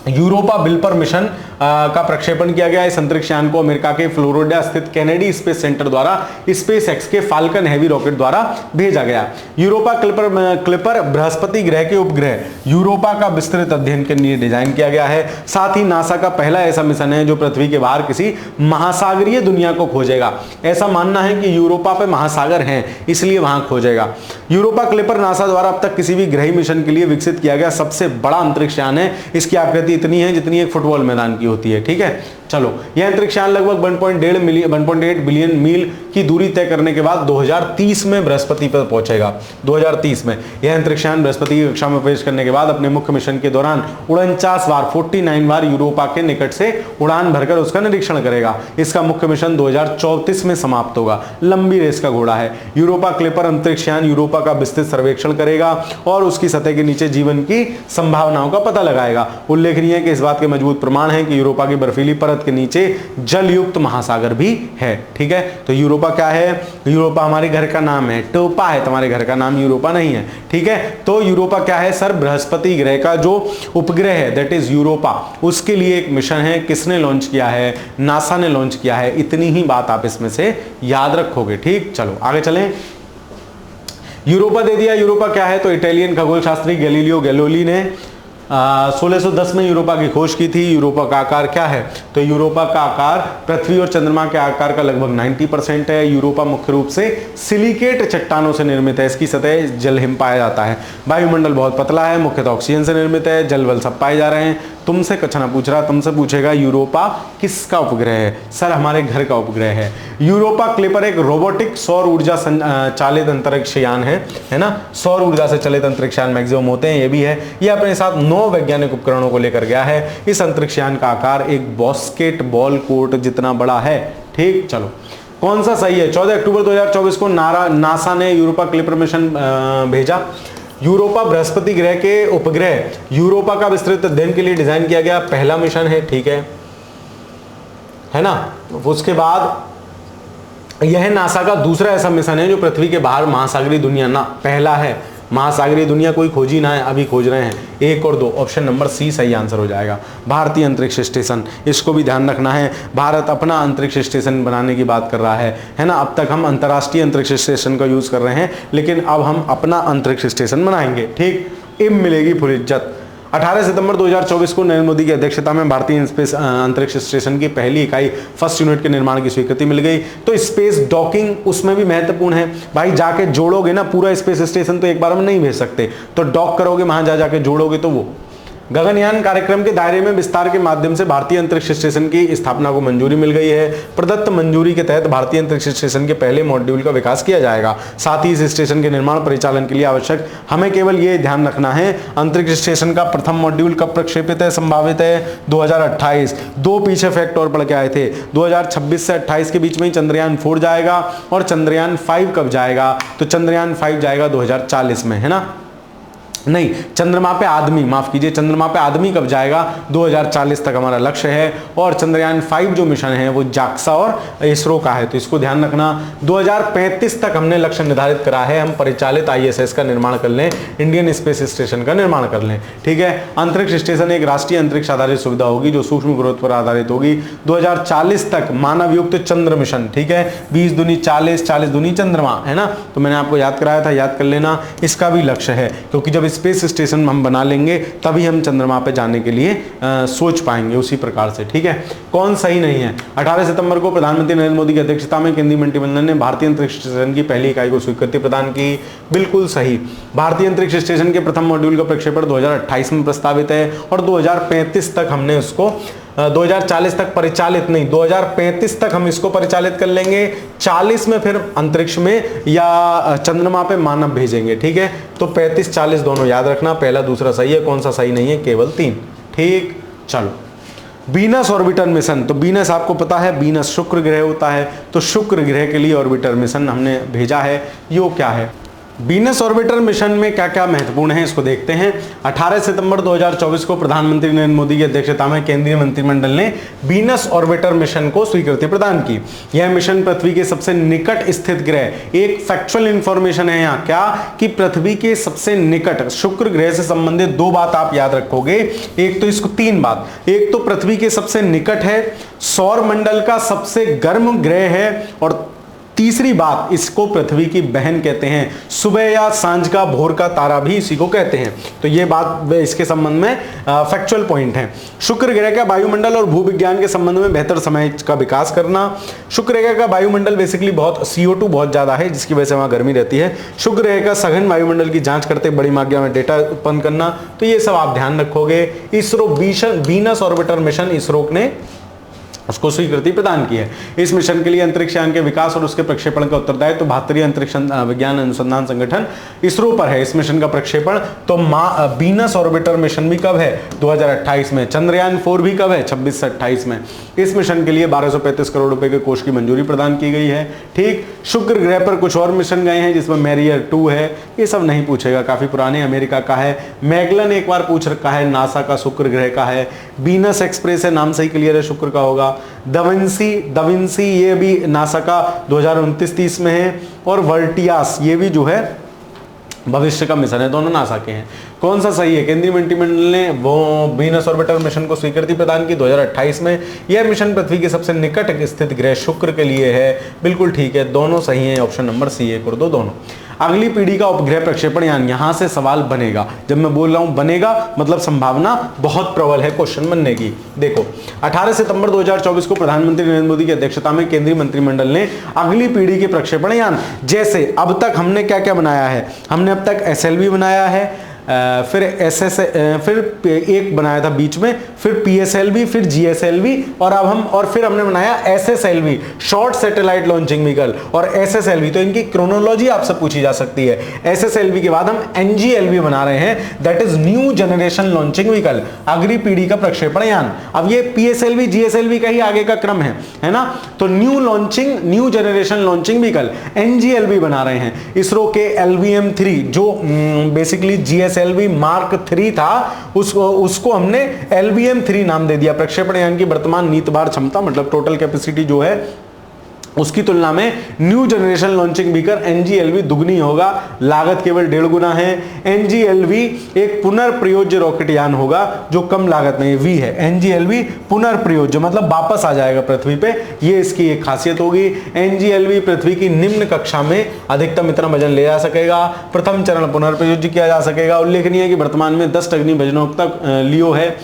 यूरोपा बिल्पर मिशन का प्रक्षेपण किया गया। इस अंतरिक्ष यान को अमेरिका के फ्लोरिडा स्थित केनेडी स्पेस सेंटर द्वारा स्पेस एक्स के फाल्कन हैवी रॉकेट द्वारा भेजा गया। यूरोपा क्लिपर बृहस्पति ग्रह के उपग्रह यूरोपा का विस्तृत अध्ययन के लिए डिजाइन किया गया है। साथ ही नासा का पहला ऐसा मिशन है जो पृथ्वी के बाहर किसी महासागरीय दुनिया को खोजेगा। ऐसा मानना है कि यूरोपा पे महासागर हैं, इसलिए वहां खोजेगा। यूरोपा क्लिपर नासा द्वारा अब तक किसी भी ग्रही मिशन के लिए विकसित किया गया सबसे बड़ा अंतरिक्ष यान है। इसकी आकृति इतनी है जितनी एक फुटबॉल मैदान की होती है। ठीक है, चलो, यह अंतरिक्ष यान लगभग 1.8 बिलियन मील की दूरी तय करने के बाद 2030 में बृहस्पति पर पहुंचेगा। 2030 में यह अंतरिक्ष यान बृहस्पति की कक्षा में प्रवेश करने के बाद अपने मुख्य मिशन के दौरान 49 बार यूरोपा के निकट से उड़ान भरकर उसका निरीक्षण करेगा। इसका मुख्य मिशन 2034 में समाप्त होगा। लंबी रेस का घोड़ा है। यूरोपा क्लिपर अंतरिक्ष यान यूरोपा का विस्तृत सर्वेक्षण करेगा और उसकी सतह के नीचे जीवन की संभावनाओं का पता लगाएगा। उल्लेखनीय है कि इस बात के मजबूत प्रमाण है कि यूरोपा की बर्फीली परत के नीचे जल युक्त महासागर भी है। ठीक है, तो यूरोपा क्या है? यूरोपा हमारे घर का नाम है, टोपा है, तुम्हारे घर का नाम यूरोपा नहीं है। ठीक है, तो यूरोपा क्या है सर? बृहस्पति ग्रह का जो उपग्रह है दैट इज यूरोपा, उसके लिए एक मिशन है। किसने लॉन्च किया है? नासा ने लॉन्च किया है। इतनी ही बात आप इसमें से याद रखोगे। ठीक, चलो आगे चलें। यूरोपा दे दिया। यूरोपा क्या है? तो इटालियन खगोल शास्त्री गैलीलियो गैलीली ने 1610 में यूरोपा की खोज की थी। यूरोपा का आकार क्या है? तो यूरोपा का आकार पृथ्वी और चंद्रमा के आकार का लगभग 90% है। यूरोपा मुख्य रूप से सिलिकेट चट्टानों से निर्मित है। इसकी सतह जल हिम पाया जाता है। वायुमंडल बहुत पतला है, मुख्यतः ऑक्सीजन से निर्मित है। जल वल सब पाए जा रहे हैं। तुमसे कुछ ना पूछ रहा, तुमसे पूछेगा यूरोपा किसका उपग्रह है? सर हमारे घर का उपग्रह है। यूरोपा क्लिपर एक रोबोटिक सौर ऊर्जा चालित अंतरिक्ष यान है ना। सौर ऊर्जा से चलित अंतरिक्ष यान मैक्सिमम होते हैं, ये भी है। ये अपने साथ 9 वैज्ञानिक उपकरणों को लेकर गया है। इस अंतरिक्ष यान का आकार एक बास्केटबॉल कोर्ट जितना बड़ा है। ठीक, चलो कौन सा सही है? 14 अक्टूबर 2024 को नासा ने यूरोपा क्लिपर मिशन भेजा। यूरोपा बृहस्पति ग्रह के उपग्रह यूरोपा का विस्तृत अध्ययन के लिए डिजाइन किया गया पहला मिशन है, ठीक है ना। उसके बाद यह नासा का दूसरा ऐसा मिशन है जो पृथ्वी के बाहर महासागरीय दुनिया, ना पहला है, महासागरीय दुनिया कोई खोजी ना है, अभी खोज रहे हैं। 1 और 2 ऑप्शन नंबर सी सही आंसर हो जाएगा। भारतीय अंतरिक्ष स्टेशन, इसको भी ध्यान रखना है, भारत अपना अंतरिक्ष स्टेशन बनाने की बात कर रहा है ना। अब तक हम अंतर्राष्ट्रीय अंतरिक्ष स्टेशन का यूज कर रहे हैं, लेकिन अब हम अपना अंतरिक्ष स्टेशन बनाएंगे, ठीक। इम मिलेगी फुल इज्जत। 18 सितंबर 2024 को नरेंद्र मोदी की अध्यक्षता में भारतीय स्पेस अंतरिक्ष स्टेशन की पहली इकाई फर्स्ट यूनिट के निर्माण की स्वीकृति मिल गई। तो स्पेस डॉकिंग उसमें भी महत्वपूर्ण है भाई, जाके जोड़ोगे ना पूरा स्पेस स्टेशन तो एक बार में नहीं भेज सकते, तो डॉक करोगे, वहां जाके जोड़ोगे तो वो। गगनयान कार्यक्रम के दायरे में विस्तार के माध्यम से भारतीय अंतरिक्ष स्टेशन की स्थापना को मंजूरी मिल गई है। प्रदत्त मंजूरी के तहत भारतीय अंतरिक्ष स्टेशन के पहले मॉड्यूल का विकास किया जाएगा। साथ ही इस स्टेशन के निर्माण परिचालन के लिए आवश्यक हमें केवल ये ध्यान रखना है, अंतरिक्ष स्टेशन का प्रथम मॉड्यूल कब प्रक्षेपित है, संभावित है 2028। 2 पीछे फैक्ट और पढ़ के आए थे, 2026 से 28 के बीच में ही चंद्रयान 4 जाएगा। और चंद्रयान 5 कब जाएगा, तो चंद्रयान 5 जाएगा 2040 में, है ना। नहीं, चंद्रमा पे आदमी, माफ कीजिए, चंद्रमा पे आदमी कब जाएगा, 2040 तक हमारा लक्ष्य है। और चंद्रयान 5 जो मिशन है वो जाक्सा और इसरो का है, तो इसको ध्यान रखना। 2035 तक हमने लक्ष्य निर्धारित करा है, हम परिचालित ISS का निर्माण कर लें, इंडियन स्पेस स्टेशन का निर्माण कर लें, ठीक है। अंतरिक्ष स्टेशन एक राष्ट्रीय अंतरिक्ष आधारित सुविधा होगी जो सूक्ष्म ग्रोथ पर आधारित होगी। 2040 तक मानव युक्त चंद्र मिशन, ठीक है। 20 दूनी 40, 40 दूनी चंद्रमा, है ना। तो मैंने आपको याद कराया था, याद कर लेना, इसका भी लक्ष्य है, क्योंकि जब स्पेस स्टेशन हम बना लेंगे तभी हम चंद्रमा पे जाने के लिए सोच पाएंगे उसी प्रकार से, ठीक है। कौन सही नहीं है। 18 सितंबर को प्रधानमंत्री नरेंद्र मोदी की अध्यक्षता में केंद्रीय मंत्रिमंडल ने भारतीय अंतरिक्ष स्टेशन की पहली इकाई को स्वीकृति प्रदान की, बिल्कुल सही। भारतीय अंतरिक्ष स्टेशन के प्रथम मॉड्यूल का प्रक्षेपण 2028 में प्रस्तावित है और 2035 तक हमने उसको 2040 तक परिचालित नहीं, 2035 तक हम इसको परिचालित कर लेंगे। 40 में फिर अंतरिक्ष में या चंद्रमा पे मानव भेजेंगे, ठीक है। तो 35-40 दोनों याद रखना, पहला दूसरा सही है, कौन सा सही नहीं है, केवल 3, ठीक। चलो, वीनस ऑर्बिटर मिशन, तो वीनस आपको पता है, वीनस शुक्र ग्रह होता है, तो शुक्र ग्रह के लिए ऑर्बिटर मिशन हमने भेजा है। यो क्या है, वीनस ऑर्बिटर मिशन में क्या क्या महत्वपूर्ण है इसको देखते हैं। 18 सितंबर 2024 को प्रधानमंत्री नरेंद्र मोदी की अध्यक्षता में केंद्रीय मंत्रिमंडल ने वीनस ऑर्बिटर मिशन को स्वीकृति प्रदान की। यह मिशन पृथ्वी के सबसे निकट स्थित ग्रह, एक फैक्चुअल इंफॉर्मेशन है यहाँ क्या, कि पृथ्वी के सबसे निकट शुक्र ग्रह से संबंधित 2 बात आप याद रखोगे। एक तो इसको 3 बात, एक तो पृथ्वी के सबसे निकट है, सौर मंडल का सबसे गर्म ग्रह है, और तीसरी बात, इसको पृथ्वी की बहन कहते हैं। सुबह या सांझ का भोर का तारा भी इसी को कहते हैं। तो ये बात इसके संबंध में फैक्चुअल पॉइंट है। शुक्र ग्रह का वायुमंडल और भूविज्ञान के संबंध में बेहतर समय का विकास करना। शुक्र ग्रह का वायुमंडल बेसिकली बहुत CO2 बहुत ज्यादा है, जिसकी वजह से वहां गर्मी रहती है। शुक्र ग्रह का सघन वायुमंडल की जांच करते बड़ी मात्रा में डेटा उत्पन्न करना, तो ये सब आप ध्यान रखोगे। ISRO Venus orbiter mission, ISRO ने उसको स्वीकृति प्रदान की है। इस मिशन के लिए अंतरिक्ष यान के विकास और उसके प्रक्षेपण का उत्तरदायित्व तो भारतीय अंतरिक्ष विज्ञान अनुसंधान संगठन इसरो पर है। इस मिशन का प्रक्षेपण तो वीनस ऑर्बिटर मिशन भी कब है, 2028 में। चंद्रयान 4 भी कब है, 26 से 28 में। इस मिशन के लिए 1235 करोड़ रुपए के कोष की मंजूरी प्रदान की गई है, ठीक। शुक्र ग्रह पर कुछ और मिशन गए हैं, जिसमें मैरियर 2 है, ये सब नहीं पूछेगा, काफी पुराने, अमेरिका का है। मैगलन एक बार पूछ रखा है, नासा का शुक्र ग्रह का है। वीनस एक्सप्रेस है, नाम सही क्लियर है, शुक्र का होगा। दविंसी ये भी नासा का 2029-30 में है। और वर्टियास ये भी जो है भविष्य का मिशन है, दोनों नासा के हैं। कौन सा सही है, केंद्रीय मंत्रिमंडल ने वो वीनस ऑर्बिटर मिशन को स्वीकृति प्रदान की 2028 में। यह मिशन पृथ्वी के सबसे निकट स्थित ग्रह शुक्र के लिए है, बिल्कुल ठीक है, दोनों सही हैं, ऑप्शन नंबर सी 1 और 2 दोनों। अगली पीढ़ी का उपग्रह प्रक्षेपण यान, यहां से सवाल बनेगा। जब मैं बोल रहा हूं बनेगा, मतलब संभावना बहुत प्रबल है क्वेश्चन बनने की। देखो, 18 सितंबर 2024 को प्रधानमंत्री नरेंद्र मोदी की अध्यक्षता में केंद्रीय मंत्रिमंडल ने अगली पीढ़ी के प्रक्षेपण यान, जैसे अब तक हमने क्या क्या बनाया है, हमने अब तक SLV बनाया है, फिर फिर एक बनाया था बीच में, फिर PSLV, फिर GSLV, और फिर हमने बनाया SSLV, short satellite launching vehicle, और SSLV। तो इनकी क्रोनोलॉजी आपसे पूछी जा सकती है। SSLV के बाद हम NGLV बना रहे हैं, that is new generation launching vehicle, अगली पीढ़ी का प्रक्षेपण यान। अब ये PSLV GSLV का ही आगे का क्रम है ना। तो new generation launching vehicle NGLV बना रहे हैं। इसरो के LVM-3 जो बेसिकली GSLV Mark 3 था, उसको हमने LVM-3 नाम दे दिया। प्रक्षेपण यान की वर्तमान नीतबार क्षमता, मतलब टोटल कैपेसिटी जो है, उसकी तुलना में new generation launching vehicle NGLV दुगनी होगा, लागत केवल 1.5 गुना है। NGLV एक पुनर्प्रयोज्य रॉकेट यान होगा जो कम लागत में, V है NGLV पुनर्प्रयोज्य, मतलब वापस आ जाएगा पृथ्वी पे, ये इसकी एक खासियत होगी। NGLV पृथ्वी की निम्न कक्षा में अधिकतम इतना वजन ले जा सकेगा। प्रथम चरण पुनर्प्रयोज्य किया जा सकेगा। उल्लेखनीय है कि वर्तमान में 10 टन वजनों तक लियो है।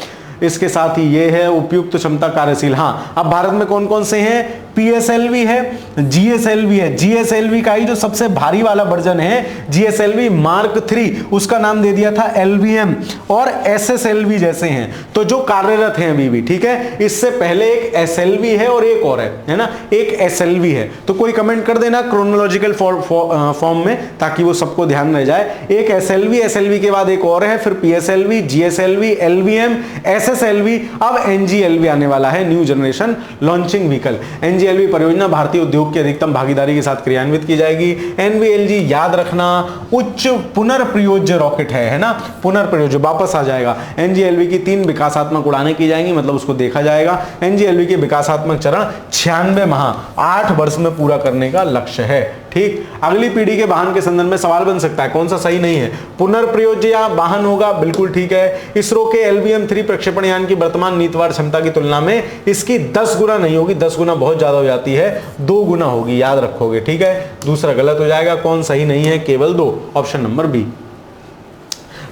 इसके साथ ही ये है उपयुक्त क्षमता कार्यशील। हाँ, अब भारत में कौन कौन से हैं? PSLV है, GSLV है। GSLV का ही जो सबसे भारी वाला वर्जन है GSLV Mark 3, उसका नाम दे दिया था LVM, और SSLV जैसे हैं तो जो कार्यरत हैं अभी भी, ठीक है। इससे पहले एक SLV है और एक और है ना, एक SLV है। तो कोई कमेंट कर देना क्रोनोलॉजिकल फॉर्म में, ताकि वो सबको ध्यान रह जाए। एक SLV के बाद एक और है, फिर PSLV, GSLV, LVM, SSLV, अब NGLV आने वाला है, new generation launching vehicle. NGLV परियोजना भारतीय उद्योग की अधिकतम भागीदारी के साथ क्रियान्वित की जाएगी। NVLG याद रखना उच्च पुनर्प्रयोज्य रॉकेट है ना, पुनर्प्रयोज्य, वापस आ जाएगा। NGLV की 3 विकासात्मक उड़ानें की जाएंगी, मतलब उसको देखा जाएगा। NGLV के विकासात्मक चरण 96 माह 8 वर्ष में पूरा करने का लक्ष्य है। ठीक, अगली पीढ़ी के वाहन के संदर्भ में सवाल बन सकता है कौन सा सही नहीं है, पुनर्प्रयोज्य या वाहन होगा, बिल्कुल ठीक है। इसरो के LVM-3 प्रक्षेपण यान की वर्तमान नीतवार क्षमता की तुलना में इसकी 10 गुना नहीं होगी, 10 गुना बहुत ज्यादा हो जाती है, 2 गुना होगी, याद रखोगे, ठीक है। दूसरा गलत हो जाएगा, कौन सही नहीं है, केवल 2, option number B.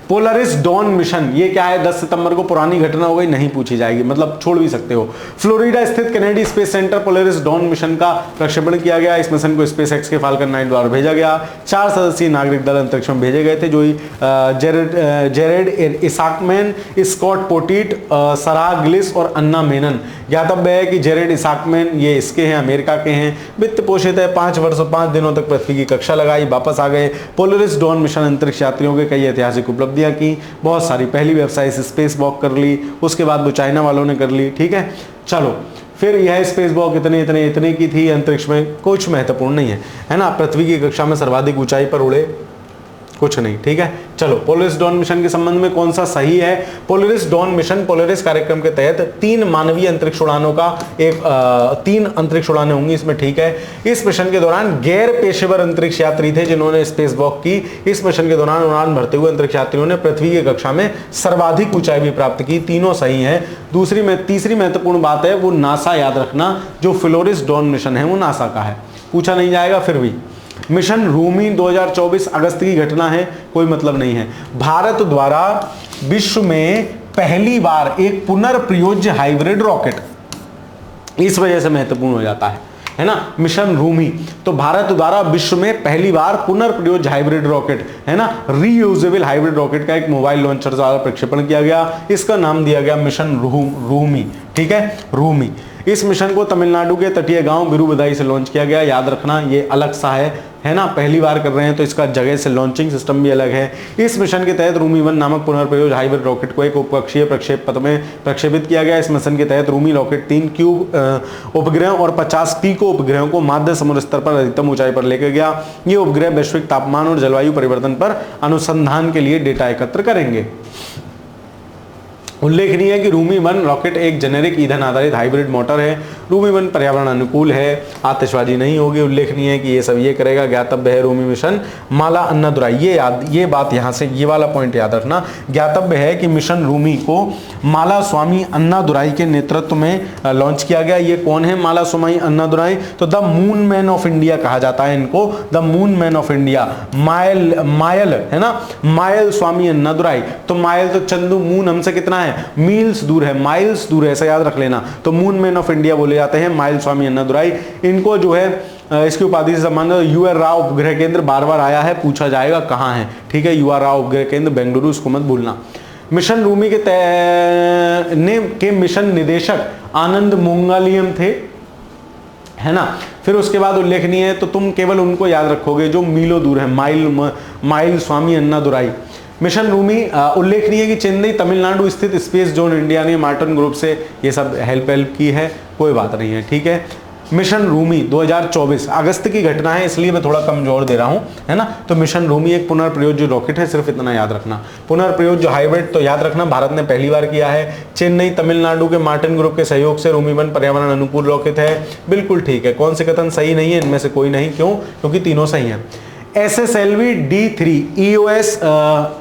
Polaris Dawn mission, ये क्या है? 10 सितंबर को पुरानी घटना हो गई, नहीं पूछी जाएगी, मतलब छोड़ भी सकते हो। फ्लोरिडा स्थित Kennedy space centre Polaris Dawn mission का प्रक्षेपण किया गया। इस मिशन को स्पेसएक्स के फाल्कन 9 द्वारा भेजा गया। 4 सदस्यीय नागरिक दल अंतरिक्ष में भेजे गए थे, जो जेरेड इसाकमैन, स्कॉट पोटीट, सराह ग्लिस और अन्ना मेनन। ज्ञातव्य है कि जेरेड इसाकमैन ये इसके हैं, अमेरिका के हैं, वित्त पोषित है। 5 वर्ष और 5 दिनों तक पृथ्वी की कक्षा लगाई, वापस आ गए। पोलरिस डॉन मिशन अंतरिक्ष यात्रियों के कई ऐतिहासिक उपलब्धियां की, बहुत सारी। पहली वेबसाइट स्पेस वॉक कर ली, उसके बाद वो चाइना वालों ने कर ली, ठीक है। चलो, फिर यह स्पेस वॉक इतने की थी, अंतरिक्ष में कुछ महत्वपूर्ण नहीं है ना। पृथ्वी की कक्षा में सर्वाधिक ऊंचाई पर उड़े, कुछ नहीं, ठीक है। चलो, पोलरिस डॉन मिशन के संबंध में कौन सा सही है? पोलरिस डॉन मिशन पोलरिस कार्यक्रम के तहत 3 मानवीय अंतरिक्ष उड़ानों का 3 अंतरिक्ष उड़ानें होंगी इसमें, ठीक है। इस मिशन के दौरान गैर पेशेवर अंतरिक्ष यात्री थे जिन्होंने स्पेस वॉक की। इस मिशन के दौरान उड़ान भरते हुए अंतरिक्ष यात्रियों ने पृथ्वी की कक्षा में सर्वाधिक ऊंचाई भी प्राप्त की, तीनों सही है। तीसरी महत्वपूर्ण बात है वो नासा, याद रखना, जो फ्लोरिस डॉन मिशन है वो नासा का है, पूछा नहीं जाएगा फिर भी। मिशन रूमी 2024 अगस्त की घटना है, कोई मतलब नहीं है। भारत द्वारा विश्व में पहली बार एक पुनर्प्रयोज्य हाइब्रिड रॉकेट, इस वजह से महत्वपूर्ण हो जाता है ना, मिशन रूमी। तो भारत द्वारा विश्व में पहली बार पुनर्प्रयोज्य हाइब्रिड रॉकेट, है ना, रीयूजेबल हाइब्रिड रॉकेट का एक मोबाइल लॉन्चर द्वारा प्रक्षेपण किया गया। इसका नाम दिया गया मिशन रूमी, ठीक है, रूमी। इस मिशन को तमिलनाडु के तटीय गांव बिरुबदाई से लॉन्च किया गया, याद रखना ये अलग सा है ना, पहली बार कर रहे हैं तो इसका जगह से लॉन्चिंग सिस्टम भी अलग है। इस मिशन के तहत रूमी 1 नामक पुनर्प्रयोज्य हाइब्रिड रॉकेट को एक उपकक्षीय प्रक्षेप पथ में प्रक्षेपित किया गया। इस मिशन के तहत रूमी रॉकेट 3 क्यूब उपग्रह और 50 पीको उपग्रहों को माध्य समुद्र स्तर पर अधिकतम ऊंचाई पर लेकर गया। ये उपग्रह वैश्विक तापमान और जलवायु परिवर्तन पर अनुसंधान के लिए डेटा एकत्र करेंगे। उल्लेखनीय है कि रूमी 1 रॉकेट एक जेनेरिक ईंधन आधारित हाइब्रिड मोटर है। रूमी 1 पर्यावरण अनुकूल है, आतिशबाजी नहीं होगी। उल्लेखनीय है कि ये सब ये करेगा। ज्ञातव्य है रूमी मिशन माला अन्नादुराई, ये बात यहाँ से ये वाला पॉइंट याद रखना। ज्ञातव्य है कि मिशन रूमी को माला स्वामी अन्नादुराई के नेतृत्व में लॉन्च किया गया। ये कौन है माला स्वामी अन्नादुराई? तो the moon man of India कहा जाता है इनको, the moon man of India. Mayil है ना, मायल स्वामी अन्नादुराई। तो मायल तो चंदू, मून हमसे कितना है, मील्स दूर है, माइल्स दूर है, ऐसा याद रख लेना। तो मून मैन ऑफ इंडिया बोले जाते हैं माइल स्वामी अन्नादुराई। इनको जो है इसकी उपाधि से संबंधित UR राव उपग्रह केंद्र बार बार आया है, पूछा जाएगा कहाँ है, ठीक है, UR राव उपग्रह केंद्र बेंगलुरु, इसको मत भूलना। मिशन रूमी के मिशन निदेशक आनंद मोंगालियम थे, है ना। फिर उसके बाद उल्लेखनीय है, तो तुम केवल उनको याद रखोगे जो मीलों दूर है, माइल स्वामी अन्नादुराई। मिशन रूमी उल्लेखनीय है कि चेन्नई तमिलनाडु स्थित स्पेस जोन इंडिया ने मार्टिन ग्रुप से ये सब हेल्प की है, कोई बात नहीं है, ठीक है। मिशन रूमी 2024 अगस्त की घटना है, इसलिए मैं थोड़ा कमजोर दे रहा हूं, है ना। तो मिशन रूमी एक पुनर्प्रयोग जो रॉकेट है, सिर्फ इतना याद रखना। पुनर्प्रयोग जो हाइब्रिड, तो याद रखना भारत ने पहली बार किया है। चेन्नई तमिलनाडु के मार्टिन ग्रुप के सहयोग से रूमी 1 पर्यावरण अनुकूल रॉकेट है, बिल्कुल ठीक है। कौन से कथन सही नहीं है, इनमें से कोई नहीं, क्यों? क्योंकि तीनों सही हैं। SSLV D3 EOS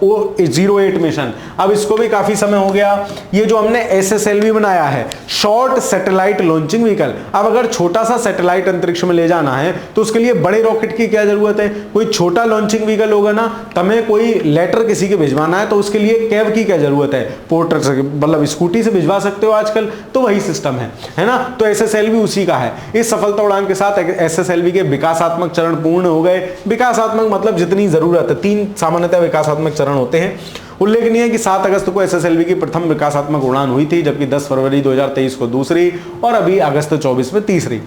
08 मिशन, अब इसको भी काफी समय हो गया। ये जो हमने SSLV बनाया है, शॉर्ट सैटेलाइट लॉन्चिंग व्हीकल, अब अगर छोटा सा सैटेलाइट अंतरिक्ष में ले जाना है तो उसके लिए बड़े रॉकेट की क्या जरूरत है? कोई छोटा लॉन्चिंग व्हीकल होगा ना, तमें कोई लेटर किसी के भिजवाना है तो उसके लिए कैब की क्या जरूरत है? पोर्टर से, मतलब स्कूटी से भिजवा सकते हो आजकल, तो वही सिस्टम है ना। तो SSLV उसी का है। इस सफलता उड़ान के साथ SSLV के विकासात्मक चरण पूर्ण हो गए। विकासात्मक मतलब जितनी जरूरत है, 3 सामान्यतः विकासात्मक चरण होते हैं। उल्लेखनीय है कि 7 अगस्त को SSLV की प्रथम विकासात्मक उड़ान हुई थी, जबकि 10 फरवरी 2023 को दूसरी, और अभी अगस्त 24 में तीसरी।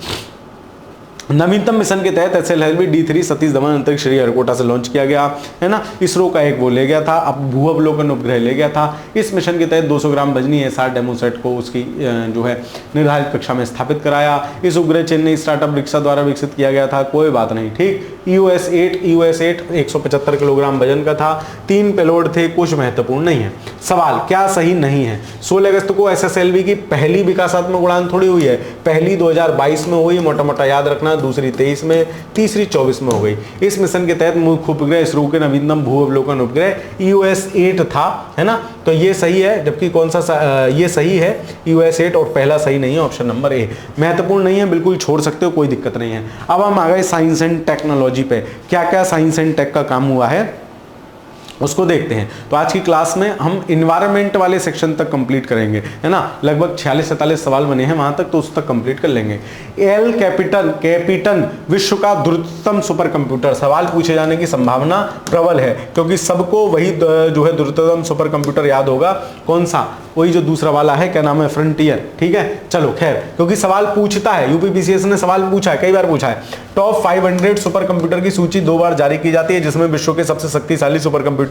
नवीनतम मिशन के तहत SSLV D3 सतीश धवन अंतरिक्ष श्रीहरिकोटा से लॉन्च किया गया, है ना। इसरो का एक वो ले गया था, अब भू-अवलोकन उपग्रह ले गया था। इस मिशन के तहत 200 ग्राम वजनी SR डेमोसेट को उसकी जो है निर्धारित कक्षा में स्थापित कराया। इस उपग्रह चेन्नई स्टार्टअप रिक्शा द्वारा विकसित किया गया था, कोई बात नहीं, ठीक। EOS 8 175 किलोग्राम वजन का था, 3 पेलोड थे, कुछ महत्वपूर्ण नहीं है। सवाल क्या सही नहीं है? 16 अगस्त को SSLV की पहली विकासात्मक उड़ान थोड़ी हुई है, पहली 2022 में हुई, मोटा मोटा याद रखना, दूसरी 23 में, तीसरी 24 में हो गई। इस मिशन के तहत मुख्य उपग्रह इसरो के नवीनतम भू अवलोकन उपग्रह EOS 8 था, है ना। तो ये सही है, जबकि कौन सा ये सही है EOS 8, और पहला सही नहीं है, ऑप्शन नंबर ए। महत्वपूर्ण नहीं है, बिल्कुल छोड़ सकते हो, कोई दिक्कत नहीं है। अब हम आ गए साइंस एंड टेक्नोलॉजी पे, क्या क्या साइंस एंड टेक का काम हुआ है उसको देखते हैं। तो आज की क्लास में हम इन्वायरमेंट वाले सेक्शन तक कंप्लीट करेंगे, है ना। लगभग 46-47 सवाल बने हैं वहां तक, तो उस तक कंप्लीट कर लेंगे। एल कैपिटन विश्व का द्रुततम सुपर कंप्यूटर, सवाल पूछे जाने की संभावना प्रबल है, क्योंकि सबको वही जो है द्रुततम सुपर कंप्यूटर याद होगा। कौन सा? वही जो दूसरा वाला है, क्या नाम है, फ्रंटियर, ठीक है। चलो खैर, क्योंकि सवाल पूछता है, यूपीपीसीएस ने सवाल पूछा है, कई बार पूछा है। टॉप 500 सुपर कंप्यूटर की सूची 2 बार जारी की जाती है, जिसमें विश्व के सबसे शक्तिशाली सुपर कंप्यूटर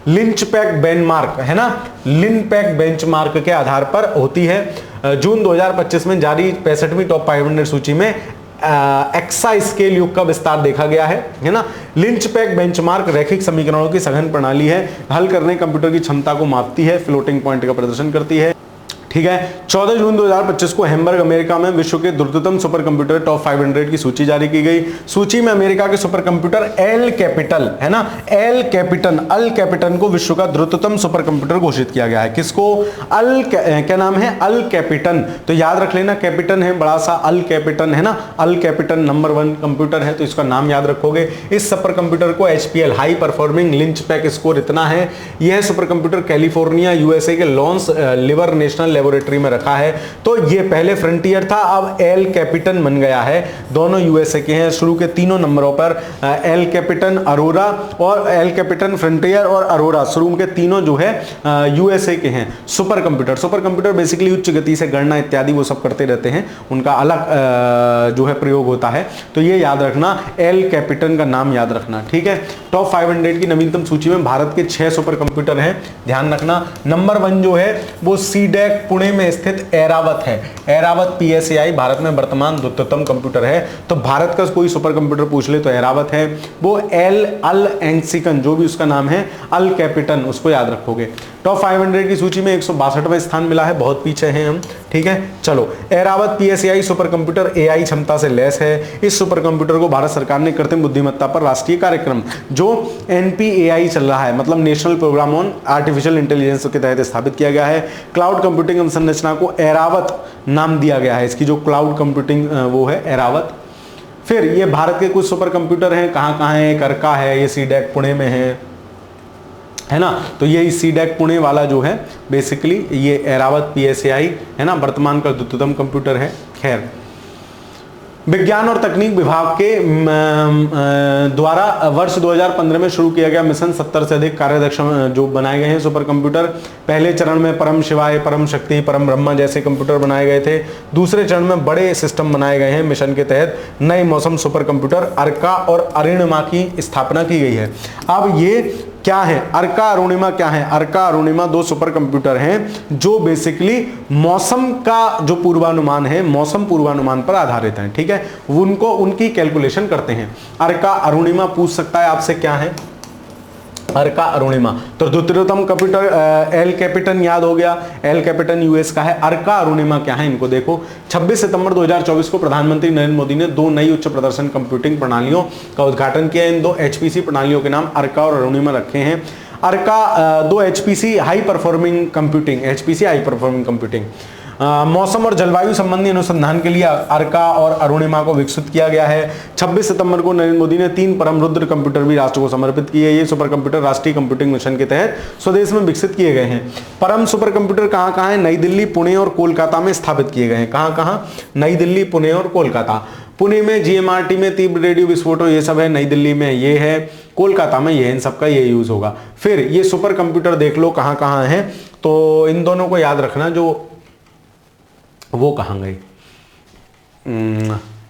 लिंचपैक बेंचमार्क, है ना, लिनपैक बेंचमार्क के आधार पर होती है। जून 2025 में जारी 65वीं टॉप 500 सूची में एक्सा स्केल युग का विस्तार देखा गया है ना। लिंचपैक बेंचमार्क रैखिक समीकरणों की सघन प्रणाली है, हल करने कंप्यूटर की क्षमता को मापती है, फ्लोटिंग पॉइंट का प्रदर्शन करती है, ठीक है। 14 जून 2025 को हैम्बर्ग अमेरिका में विश्व के द्रुततम सुपर कंप्यूटर टॉप 500 की सूची जारी की गई। सूची में अमेरिका के सुपर कंप्यूटर एल कैपिटल, है ना, अल कैपिटन को विश्व का द्रुततम सुपर कंप्यूटर घोषित किया गया है। किसको? क्या नाम है? अल कैपिटन। तो याद रख लेना, कैपिटन है बड़ा सा, अल कैपिटन, है ना। अल कैपिटन नंबर 1 कंप्यूटर है, तो इसका नाम याद रखोगे। इस सुपर कंप्यूटर को HPL हाई परफॉर्मिंग लिंचपैक स्कोर इतना है। यह सुपर कंप्यूटर कैलिफोर्निया USA के लॉन्स लिवर नेशनल लेबोरेटरी में रखा है। तो ये पहले फ्रंटियर था, अब एल कैपिटन बन गया है। दोनों USA के हैं। शुरू के तीनों नंबरों पर एल कैपिटन, अरोरा, और एल कैपिटन, फ्रंटियर और अरोरा, शुरू के तीनों जो है USA के हैं। सुपर कंप्यूटर बेसिकली उच्च गति से गणना इत्यादि वो सब करते रहते हैं, उनका अलग जो है प्रयोग होता है। तो ये याद रखना, एल कैपिटन का नाम याद रखना, ठीक है। टॉप 500 की नवीनतम सूची में भारत के 6 सुपर कंप्यूटर हैं, ध्यान रखना। नंबर 1 जो है वो सीडेक पुणे में स्थित एरावत है। एरावत PSAI भारत में वर्तमान द्रुततम कंप्यूटर है। तो भारत का कोई सुपर कंप्यूटर पूछ ले तो एरावत है। वो अल एंसिकन, जो भी उसका नाम है, अल कैपिटन, उसको याद रखोगे। टॉप 500 की सूची में 162वां स्थान मिला है, बहुत पीछे हैं हम, ठीक है। चलो, Airavat PSAI super computer AI क्षमता से लैस है। इस सुपर कंप्यूटर को भारत सरकार ने कृत्रिम बुद्धिमत्ता पर राष्ट्रीय कार्यक्रम जो NPAI चल रहा है, मतलब national programme on artificial intelligence के तहत स्थापित किया गया है। क्लाउड कंप्यूटिंग संरचना को एरावत नाम दिया गया है, इसकी जो क्लाउड कंप्यूटिंग वो है एरावत। फिर ये भारत के कुछ सुपर कंप्यूटर हैं, कहाँ है? करका है, ये सीडेक पुणे में है ना। तो ये सीडेक पुणे वाला जो है बेसिकली ये एरावत PSAI है ना, वर्तमान का द्रुततम कंप्यूटर है। खैर, विज्ञान और तकनीक विभाग के द्वारा वर्ष 2015 में शुरू किया गया मिशन 70 से अधिक कार्यदक्ष जो बनाए गए हैं सुपर कंप्यूटर। पहले चरण में परम शिवाय, परम शक्ति, परम ब्रह्मा जैसे कंप्यूटर बनाए गए थे। दूसरे चरण में बड़े सिस्टम बनाए गए हैं। मिशन के तहत नए मौसम सुपर कंप्यूटर अर्का और अरुणिमा की स्थापना की गई है। अब ये क्या है, अर्का अरुणिमा क्या है? अर्का अरुणिमा दो सुपर कंप्यूटर हैं जो बेसिकली मौसम का जो पूर्वानुमान है, मौसम पूर्वानुमान पर आधारित है। ठीक है, उनको उनकी कैलकुलेशन करते हैं। अर्का अरुणिमा पूछ सकता है आपसे क्या है अर्का अरुणिमा, तो द्वितीयतम कंप्यूटर एल कैपिटन याद हो गया, एल कैपिटन यूएस का है। अर्का अरुणिमा क्या है इनको देखो। 26 सितंबर 2024 को प्रधानमंत्री नरेंद्र मोदी ने दो नई उच्च प्रदर्शन कंप्यूटिंग प्रणालियों का उद्घाटन किया। इन दो एचपीसी प्रणालियों के नाम अर्का और अरुणिमा रखे हैं। अर्का दो एचपीसी हाई परफॉर्मिंग कंप्यूटिंग मौसम और जलवायु संबंधी अनुसंधान के लिए अर्का और अरुणिमा को विकसित किया गया है। 26 सितंबर को नरेंद्र मोदी ने 3 परम रुद्र कंप्यूटर भी राष्ट्र को समर्पित किए। ये सुपर कंप्यूटर राष्ट्रीय कंप्यूटिंग मिशन के तहत स्वदेश में विकसित किए गए हैं। परम सुपर कंप्यूटर कहाँ कहाँ है? नई दिल्ली, पुणे और कोलकाता में स्थापित किए गए हैं। कहाँ कहाँ? नई दिल्ली, पुणे और कोलकाता। पुणे में जीएमआरटी में तीव्र रेडियो विस्फोटों ये सब है, नई दिल्ली में ये है, कोलकाता में ये है, इन सबका ये यूज होगा। फिर ये सुपर कंप्यूटर देख लो कहाँ कहाँ है, तो इन दोनों को याद रखना। जो वो कहाँ गए,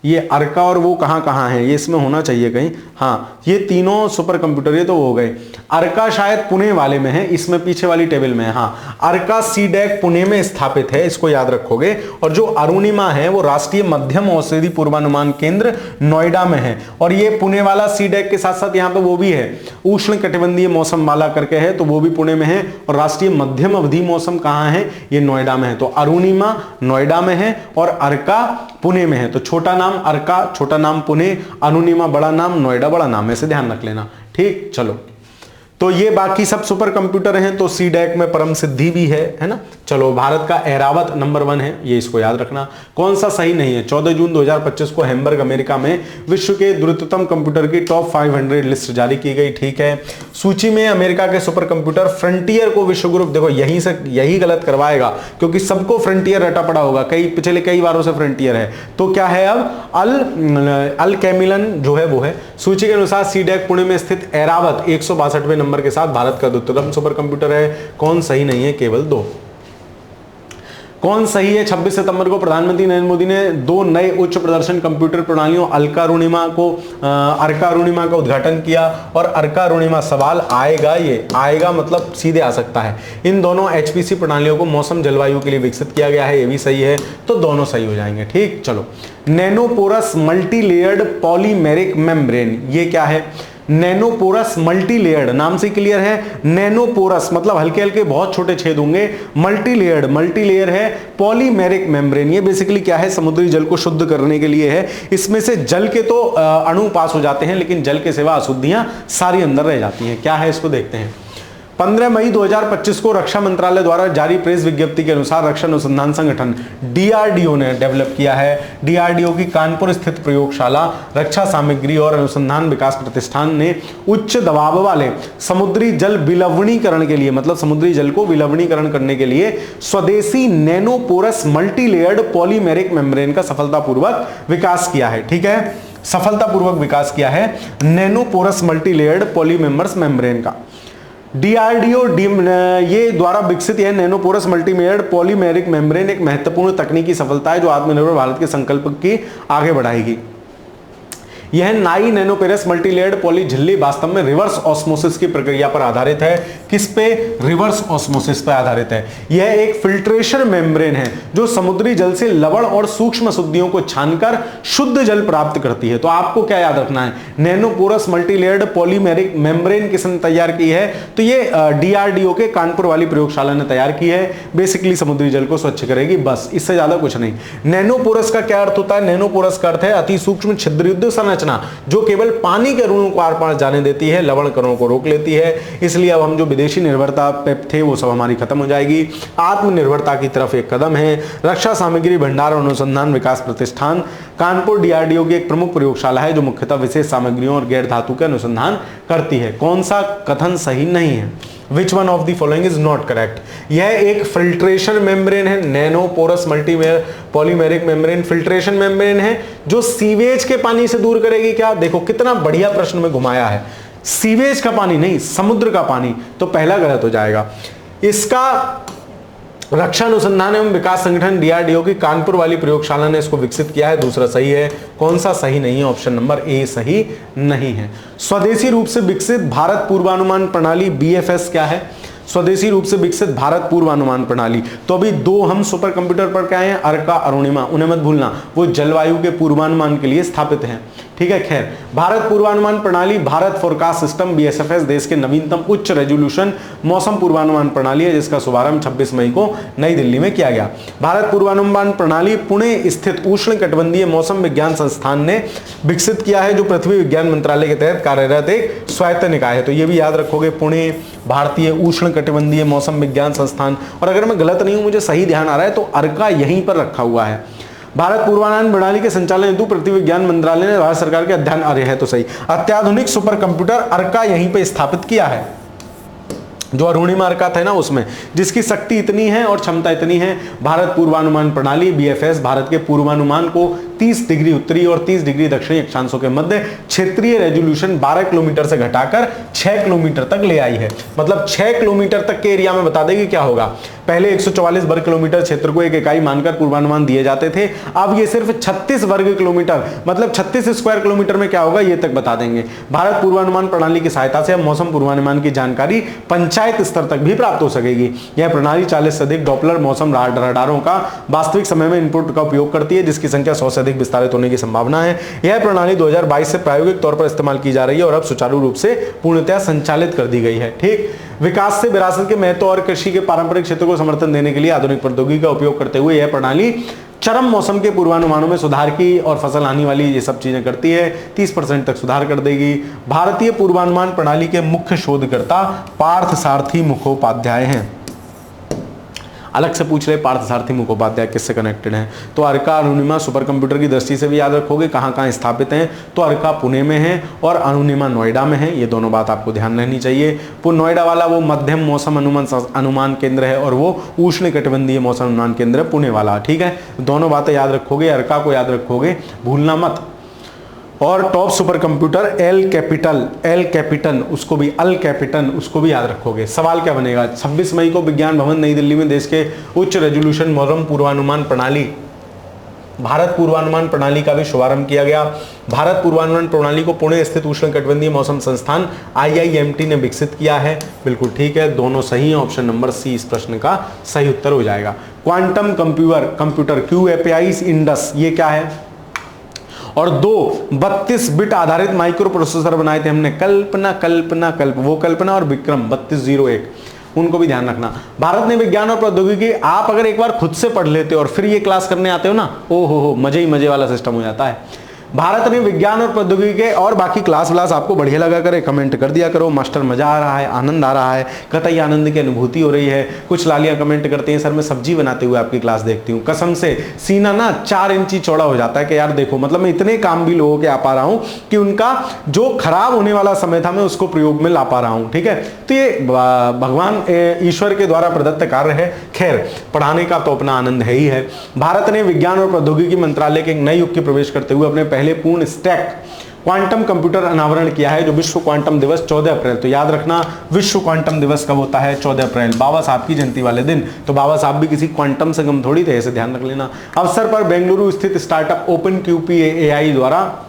ये अर्का और वो कहाँ कहाँ है, ये इसमें होना चाहिए कहीं। हाँ, ये तीनों सुपर कंप्यूटर ये तो हो गए। अर्का शायद पुणे वाले में है, इसमें पीछे वाली टेबल में है। हाँ, अर्का सीडैक पुणे में स्थापित है, इसको याद रखोगे। और जो अरुणिमा है वो राष्ट्रीय मध्यम औषधि पूर्वानुमान केंद्र नोएडा में है। और ये पुणे वाला सीडैक के साथ साथ यहाँ पे वो भी है, उष्ण कटिबंधीय मौसम वाला करके है, तो वो भी पुणे में है। और राष्ट्रीय मध्यम अवधि मौसम कहाँ है? ये नोएडा में है। तो अरुणिमा नोएडा में है और अर्का पुणे में है। तो छोटा नाम अर्का, छोटा नाम पुणे, अरुणिमा बड़ा नाम नोएडा, बड़ा नाम, ऐसे ध्यान रख लेना। ठीक, चलो, तो ये बाकी सब सुपर कंप्यूटर हैं। तो सीडैक में परम सिद्धि भी है ना। चलो, भारत का एरावत नंबर 1 है, ये इसको याद रखना। कौन सा सही नहीं है? 14 जून 2025 को हैम्बर्ग अमेरिका में विश्व के द्रुततम कंप्यूटर की टॉप 500 लिस्ट जारी की गई। ठीक है, सूची में अमेरिका के सुपर कंप्यूटर फ्रंटियर को विश्व ग्रुप, देखो यहीं से यही गलत करवाएगा क्योंकि सबको फ्रंटियर रटा पड़ा होगा, पिछले कई बारों से फ्रंटियर है। तो क्या है अब? अल कैमिलन जो है वो है। सूची के अनुसार सीडैक पुणे में स्थित एरावत 162वें नंबर के साथ भारत का द्वितीयतम सुपर कंप्यूटर है। कौन सही नहीं है? केवल 2। कौन सही है? 26 सितंबर को प्रधानमंत्री नरेंद्र मोदी ने 2 नए उच्च प्रदर्शन कंप्यूटर प्रणालियों अर्का अरुणिमा का उद्घाटन किया। और अर्का अरुणिमा सवाल आएगा, ये आएगा मतलब सीधे आ सकता है। इन दोनों एचपीसी प्रणालियों को मौसम जलवायु के लिए विकसित किया गया है, ये भी सही है, तो दोनों सही हो जाएंगे। ठीक, चलो, नैनोपोरस मल्टीलेयर्ड पॉलीमेरिक मेम्ब्रेन, ये क्या है? नैनोपोरस मल्टीलेयर्ड, नाम से क्लियर है। नैनोपोरस मतलब हल्के हल्के बहुत छोटे छेद होंगे, मल्टीलेयर है, पॉलीमेरिक मेम्ब्रेन। ये बेसिकली क्या है? समुद्री जल को शुद्ध करने के लिए है। इसमें से जल के तो अणु पास हो जाते हैं, लेकिन जल के सिवा अशुद्धियां सारी अंदर रह जाती हैं। क्या है इसको देखते हैं। 15 मई 2025 को रक्षा मंत्रालय द्वारा जारी प्रेस विज्ञप्ति के अनुसार रक्षा अनुसंधान संगठन डीआरडीओ ने डेवलप किया है। डीआरडीओ की कानपुर स्थित प्रयोगशाला रक्षा सामग्री और अनुसंधान विकास प्रतिष्ठान ने उच्च दबाव वाले समुद्री जल विलवणीकरण के लिए, मतलब समुद्री जल को विलवणीकरण करने के लिए स्वदेशी नैनोपोरस मल्टीलेयर्ड पॉलीमेरिक मेम्ब्रेन का सफलतापूर्वक विकास किया है। ठीक है, सफलतापूर्वक विकास किया है नैनोपोरस मल्टीलेयर्ड पॉलीमेमर्स मेम्ब्रेन का। डीआरडीओ ये द्वारा विकसित यह नैनोपोरस मल्टीलेयर्ड पॉलीमेरिक मेम्ब्रेन एक महत्वपूर्ण तकनीकी सफलता है जो आत्मनिर्भर भारत के संकल्प की आगे बढ़ाएगी। यह नाई नैनोपोरस मल्टीलेयर्ड पॉली झिल्ली वास्तव में रिवर्स ऑस्मोसिस की प्रक्रिया पर आधारित है। किस पे? रिवर्स ऑस्मोसिस पर आधारित है। यह एक फिल्ट्रेशन मेम्ब्रेन है जो समुद्री जल से लवण और सूक्ष्म अशुद्धियों को छानकर शुद्ध जल प्राप्त करती है। तो आपको क्या याद रखना है? नैनोपोरस मल्टीलेयर्ड पॉलीमेरिक मेम्ब्रेन किसने तैयार की है? तो ये डीआरडीओ के कानपुर वाली प्रयोगशाला ने तैयार की है। बेसिकली समुद्री जल को स्वच्छ करेगी, बस, इससे ज्यादा कुछ नहीं। नैनोपोरस का क्या अर्थ होता है? नैनोपोरस का अर्थ है अति सूक्ष्म छिद्रयुक्त संरचना जो केवल पानी के अणुओं को आर पार जाने देती है, लवण कणों को रोक लेती है। इसलिए अब हम जो विदेशी निर्भरता पे थे वो सब हमारी खत्म हो जाएगी। आत्मनिर्भरता की तरफ एक कदम है। रक्षा सामग्री भंडार और अनुसंधान विकास प्रतिष्ठान कानपुर डीआरडीओ की एक प्रमुख प्रयोगशाला है जो मुख्यतः विशेष सामग्रियों और गैर धातु के अनुसंधान करती है। कौन सा कथन सही नहीं है? Which one of the following is not correct. यह एक फिल्ट्रेशन मेम्ब्रेन है, nano porous multimer polymeric membrane filtration membrane है जो सीवेज के पानी से दूर करेगी क्या? देखो कितना बढ़िया प्रश्न में घुमाया है, सीवेज का पानी नहीं, समुद्र का पानी, तो पहला गलत हो जाएगा। इसका रक्षा अनुसंधान एवं विकास संगठन DRDO की कानपुर वाली प्रयोगशाला ने इसको विकसित किया है, दूसरा सही है। कौन सा सही नहीं है? ऑप्शन नंबर ए सही नहीं है। स्वदेशी रूप से विकसित भारत पूर्वानुमान प्रणाली BFS क्या है? स्वदेशी रूप से विकसित भारत पूर्वानुमान प्रणाली। तो अभी दो हम सुपर कंप्यूटर पर क्या हैं, अर्का अरुणिमा, उन्हें मत भूलना, वो जलवायु के पूर्वानुमान के लिए स्थापित हैं, ठीक है। खैर, भारत पूर्वानुमान प्रणाली भारत फोरकास्ट सिस्टम BSFS देश के नवीनतम उच्च रेजोल्यूशन मौसम पूर्वानुमान प्रणाली है जिसका शुभारंभ 26 मई को नई दिल्ली में किया गया। भारत पूर्वानुमान प्रणाली पुणे स्थित उष्णकटिबंधीय मौसम विज्ञान संस्थान ने विकसित किया है जो पृथ्वी विज्ञान मंत्रालय के तहत कार्यरत एक स्वायत्त निकाय है। तो ये भी याद रखोगे, पुणे भारतीय उष्णकटिबंधीय मौसम विज्ञान संस्थान। और अगर मैं गलत नहीं हूं, मुझे सही ध्यान आ रहा है, तो अर्का यहीं पर रखा हुआ है। भारत पूर्वानुमान प्रणाली के संचालन हेतु पृथ्वी विज्ञान मंत्रालय ने भारत सरकार के अध्ययन आ रहे हैं, तो सही, अत्याधुनिक सुपर कंप्यूटर अर्का यहीं पे स्थापित किया है, जो अरुणिमा अर्का था ना उसमें, जिसकी शक्ति इतनी है और क्षमता इतनी है। भारत पूर्वानुमान प्रणाली BFS भारत के पूर्वानुमान को 30 डिग्री उत्तरी और 30 डिग्री दक्षिणी अक्षांशों के मध्य क्षेत्रीय रेजोल्यूशन 12 किलोमीटर से घटाकर 6 किलोमीटर तक ले आई है। मतलब 6 किलोमीटर तक के एरिया में बता देगी क्या होगा। पहले 144 वर्ग किलोमीटर क्षेत्र को एक इकाई मानकर पूर्वानुमान दिए जाते थे, अब ये सिर्फ 36 वर्ग किलोमीटर मतलब 36 स्क्वायर किलोमीटर में क्या होगा ये तक बता देंगे। भारत पूर्वानुमान प्रणाली की सहायता से अब मौसम पूर्वानुमान की जानकारी पंचायत स्तर तक भी प्राप्त हो सकेगी। यह प्रणाली 40 से अधिक डॉपलर मौसम रडारों का वास्तविक समय में इनपुट का उपयोग करती है जिसकी संख्या 100 से अधिक विस्तारित होने की संभावना है। यह प्रणाली 2022 से प्रायोगिक तौर पर इस्तेमाल की जा रही है और अब सुचारू रूप से पूर्णतया संचालित कर दी गई है। ठीक, विकास से विरासत के महत्व और कृषि के पारंपरिक क्षेत्र को समर्थन देने के लिए आधुनिक प्रौद्योगिकी का उपयोग करते हुए यह प्रणाली चरम मौसम के पूर्वानुमानों में सुधार की और फसल हानि वाली ये सब चीजें करती है, 30% तक सुधार कर देगी। भारतीय पूर्वानुमान प्रणाली के मुख्य शोधकर्ता पार्थ सारथी मुखोपाध्याय हैं। अलग से पूछ रहे पार्थ सारथी मुखोपाध्याय किससे कनेक्टेड हैं, तो अर्का अरुणिमा सुपर कंप्यूटर की दृष्टि से भी याद रखोगे कहाँ कहाँ स्थापित हैं, तो अर्का पुणे में है और अरुणिमा नोएडा में है। ये दोनों बात आपको ध्यान रहनी चाहिए। नोएडा वाला वो मध्यम मौसम अनुमान केंद्र है और वो उष्णकटिबंधीय मौसम अनुमान केंद्र है पुणे वाला, ठीक है। दोनों बातें याद रखोगे, अर्का को याद रखोगे, भूलना मत। और टॉप सुपर कंप्यूटर एल कैपिटन उसको भी अल कैपिटन उसको भी याद रखोगे। सवाल क्या बनेगा, 26 मई को विज्ञान भवन नई दिल्ली में देश के उच्च रेजोल्यूशन मौसम पूर्वानुमान प्रणाली भारत पूर्वानुमान प्रणाली का भी शुभारंभ किया गया। भारत पूर्वानुमान प्रणाली को पुणे स्थित उष्णकटिबंधीय मौसम संस्थान IIMT ने विकसित किया है। बिल्कुल ठीक है, दोनों सही है। ऑप्शन नंबर सी इस प्रश्न का सही उत्तर हो जाएगा। क्वांटम कंप्यूटर QAPI इंडस ये क्या है, और 32 बिट आधारित माइक्रो प्रोसेसर बनाए थे हमने, कल्पना और विक्रम 3201, उनको भी ध्यान रखना। भारत ने विज्ञान और प्रौद्योगिकी, आप अगर एक बार खुद से पढ़ लेते हो और फिर ये क्लास करने आते हो ना, ओ हो मजे ही मजे वाला सिस्टम हो जाता है। भारत ने विज्ञान और प्रौद्योगिकी के और बाकी क्लास आपको बढ़िया लगा करे कमेंट कर दिया करो। मास्टर मजा आ रहा है, आनंद आ रहा है, कतई आनंद की अनुभूति हो रही है। कुछ लालियां कमेंट करते हैं सर मैं सब्जी बनाते हुए आपकी क्लास देखती हूँ, कसम से सीना ना 4 इंची चौड़ा हो जाता है कि यार देखो, मतलब मैं इतने काम भी लोगों के आ पा रहा हूँ कि उनका जो खराब होने वाला समय था मैं उसको प्रयोग में ला पा रहा हूँ, ठीक है। तो ये भगवान ईश्वर के द्वारा प्रदत्त कार्य है। खैर, पढ़ाने का तो अपना आनंद है ही है। भारत ने विज्ञान और प्रौद्योगिकी मंत्रालय के एक नए युग के प्रवेश करते हुए अपने पहले पूर्ण स्टैक क्वांटम कंप्यूटर अनावरण किया है, जो विश्व क्वांटम दिवस 14 अप्रैल, तो याद रखना विश्व क्वांटम दिवस कब होता है, 14 अप्रैल, बाबा साहब की जयंती वाले दिन। तो बाबा साहब भी किसी क्वांटम से कम थोड़ी थे, ऐसे ध्यान रख लेना। अवसर पर बेंगलुरु स्थित स्टार्टअप OpenQP AI द्वारा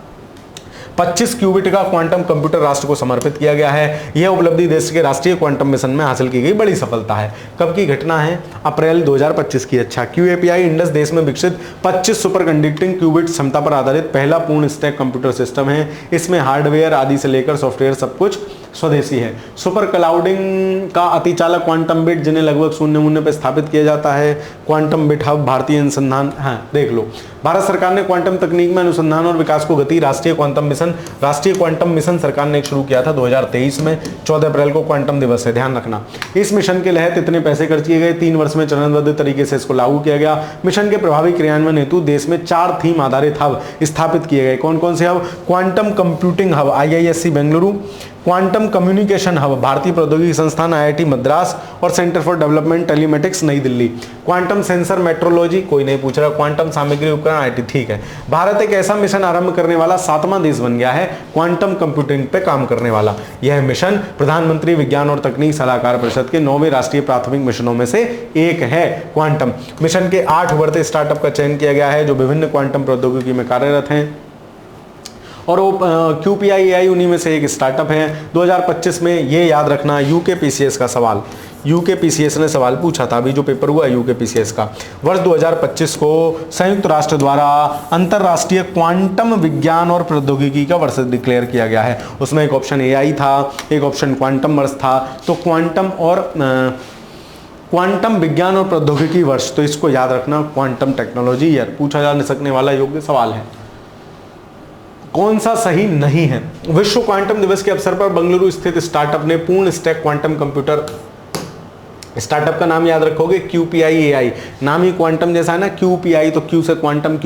25 क्यूबिट का क्वांटम कंप्यूटर राष्ट्र को समर्पित किया गया है। यह उपलब्धि देश के राष्ट्रीय क्वांटम मिशन में हासिल की गई बड़ी सफलता है। कब की घटना है, अप्रैल 2025 की। अच्छा, QAPI इंडस देश में विकसित 25 सुपर कंडक्टिंग क्यूबिट क्षमता पर आधारित पहला पूर्ण स्टैक कंप्यूटर सिस्टम है। इसमें हार्डवेयर आदि से लेकर सॉफ्टवेयर सब कुछ स्वदेशी है। सुपर क्लाउडिंग का अतिचालक क्वांटम बिट, जिन्हें लगभग 0 पर स्थापित किया जाता है। क्वांटम बिट हब भारतीय अनुसंधान, हाँ देख लो, भारत सरकार ने क्वांटम तकनीक में अनुसंधान और विकास को गति, राष्ट्रीय क्वांटम मिशन सरकार ने शुरू किया था 2023 में। 14 अप्रैल को क्वांटम दिवस है, ध्यान रखना। इस मिशन के तहत इतने पैसे खर्च किए गए, 3 वर्ष में चरणबद्ध तरीके से इसको लागू किया गया। मिशन के प्रभावी क्रियान्वयन हेतु देश में 4 थीम आधारित हब स्थापित किए गए। कौन कौन से hub, quantum computing hub IISc Bengaluru, quantum communication hub भारतीय प्रौद्योगिकी संस्थान IIT मद्रास और सेंटर फॉर डेवलपमेंट टेलीमेटिक्स नई दिल्ली। क्वांटम सेंसर मेट्रोलॉजी कोई नहीं पूछ रहा। क्वांटम सामग्री उपकरण IIT, ठीक है। भारत एक ऐसा मिशन आरंभ करने वाला 7वां देश बन गया है क्वांटम कंप्यूटिंग पे काम करने वाला। यह मिशन प्रधानमंत्री विज्ञान और तकनीक सलाहकार परिषद के 9वें राष्ट्रीय प्राथमिक मिशनों में से एक है। क्वांटम मिशन के 8 उभरते स्टार्टअप का चयन किया गया है जो विभिन्न क्वांटम प्रौद्योगिकी में कार्यरत हैं और वो QPIAI उन्हीं में से एक स्टार्टअप है। 2025 में ये याद रखना UKPCS का सवाल, UKPCS ने सवाल पूछा था, अभी जो पेपर हुआ UKPCS का। वर्ष 2025 को संयुक्त राष्ट्र द्वारा अंतरराष्ट्रीय क्वांटम विज्ञान और प्रौद्योगिकी का वर्ष डिक्लेयर किया गया है। उसमें एक ऑप्शन AI था, एक ऑप्शन क्वांटम वर्ष था। तो क्वांटम विज्ञान और प्रौद्योगिकी वर्ष, तो इसको याद रखना क्वांटम टेक्नोलॉजी ईयर, पूछा जा सकने वाला योग्य सवाल है। कौन सा सही नहीं है? विश्व क्वांटम दिवस के अवसर पर बेंगलुरु स्थित स्टार्टअप ने पूर्ण स्टैक क्वांटम कंप्यूटर, स्टार्टअप का नाम याद रखोगे QPIAI, नाम ही क्वांटम जैसा है ना, QPI तो Q से क्वांटम,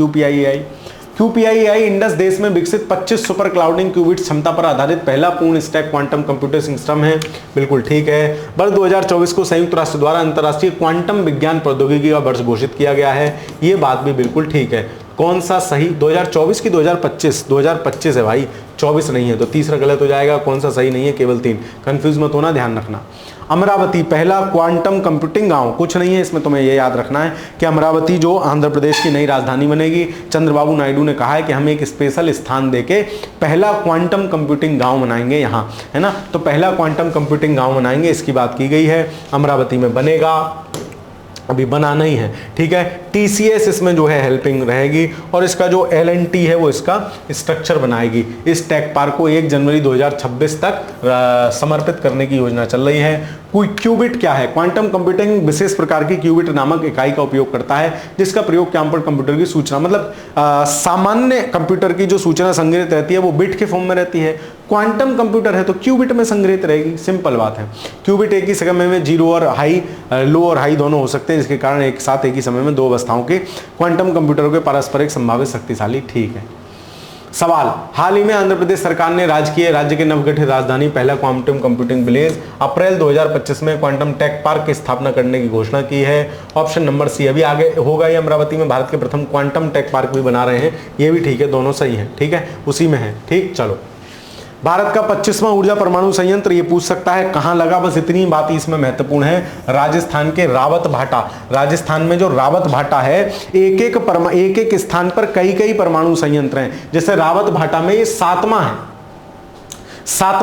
QPIAI इंडस देश में विकसित 25 सुपर क्लाउडिंग क्यूबिट क्षमता पर आधारित पहला पूर्ण स्टैक क्वांटम कंप्यूटर सिस्टम है। बिल्कुल ठीक है। वर्ष 2024 को संयुक्त राष्ट्र द्वारा अंतर्राष्ट्रीय क्वांटम विज्ञान प्रौद्योगिकी का वर्ष घोषित किया गया है। ये बात भी बिल्कुल ठीक है। कौन सा सही? 2024 की 2025 है भाई, 24 नहीं है, तो तीसरा गलत हो जाएगा। कौन सा सही नहीं है? केवल 3। कंफ्यूज मत होना, ध्यान रखना। अमरावती पहला क्वांटम कंप्यूटिंग गांव, कुछ नहीं है इसमें, तुम्हें ये याद रखना है कि अमरावती जो आंध्र प्रदेश की नई राजधानी बनेगी। चंद्रबाबू नायडू ने कहा है कि हम एक स्पेशल स्थान देके पहला क्वांटम कंप्यूटिंग गांव बनाएंगे यहाँ, है ना। तो पहला क्वांटम कंप्यूटिंग गांव बनाएंगे, इसकी बात की गई है। अमरावती में बनेगा, अभी बनाना ही है, ठीक है। TCS इसमें जो है हेल्पिंग रहेगी और इसका जो LNT है वो इसका स्ट्रक्चर बनाएगी। इस टेक पार्क को 1 जनवरी 2026 तक समर्पित करने की योजना चल रही है। कोई क्यूबिट क्या है? क्वांटम कंप्यूटिंग विशेष प्रकार की क्यूबिट नामक इकाई का उपयोग करता है जिसका प्रयोग क्वांटम कंप्यूटर की सूचना, मतलब सामान्य कंप्यूटर की जो सूचना संग्रहित रहती है वो बिट के फॉर्म में रहती है। क्वांटम कंप्यूटर है तो क्यूबिट में संग्रहित रहेगी, सिंपल बात है। क्यूबिट एक ही समय में जीरो और हाई, लो और हाई दोनों हो सकते हैं, जिसके कारण एक साथ एक ही समय में 2 अवस्थाओं के क्वांटम कंप्यूटरों के पारस्परिक संभावित शक्तिशाली, ठीक है। सवाल, हाल ही में आंध्र प्रदेश सरकार ने राज्य के नवगठित राजधानी पहला क्वांटम कंप्यूटिंग विलेज अप्रैल 2025 में क्वांटम टेक पार्क की स्थापना करने की घोषणा की है। ऑप्शन नंबर सी, अभी आगे होगा ये अमरावती में भारत के प्रथम क्वांटम टेक पार्क भी बना रहे हैं, ये भी ठीक है, दोनों सही है, ठीक है, उसी में है, ठीक। चलो, भारत का 25वां ऊर्जा परमाणु संयंत्र, ये पूछ सकता है कहां लगा, बस इतनी बात इसमें महत्वपूर्ण है। राजस्थान के रावत भाटा, राजस्थान में जो रावत भाटा है, एक एक स्थान पर कई परमाणु संयंत्र हैं। जैसे रावत भाटा में ये 7वां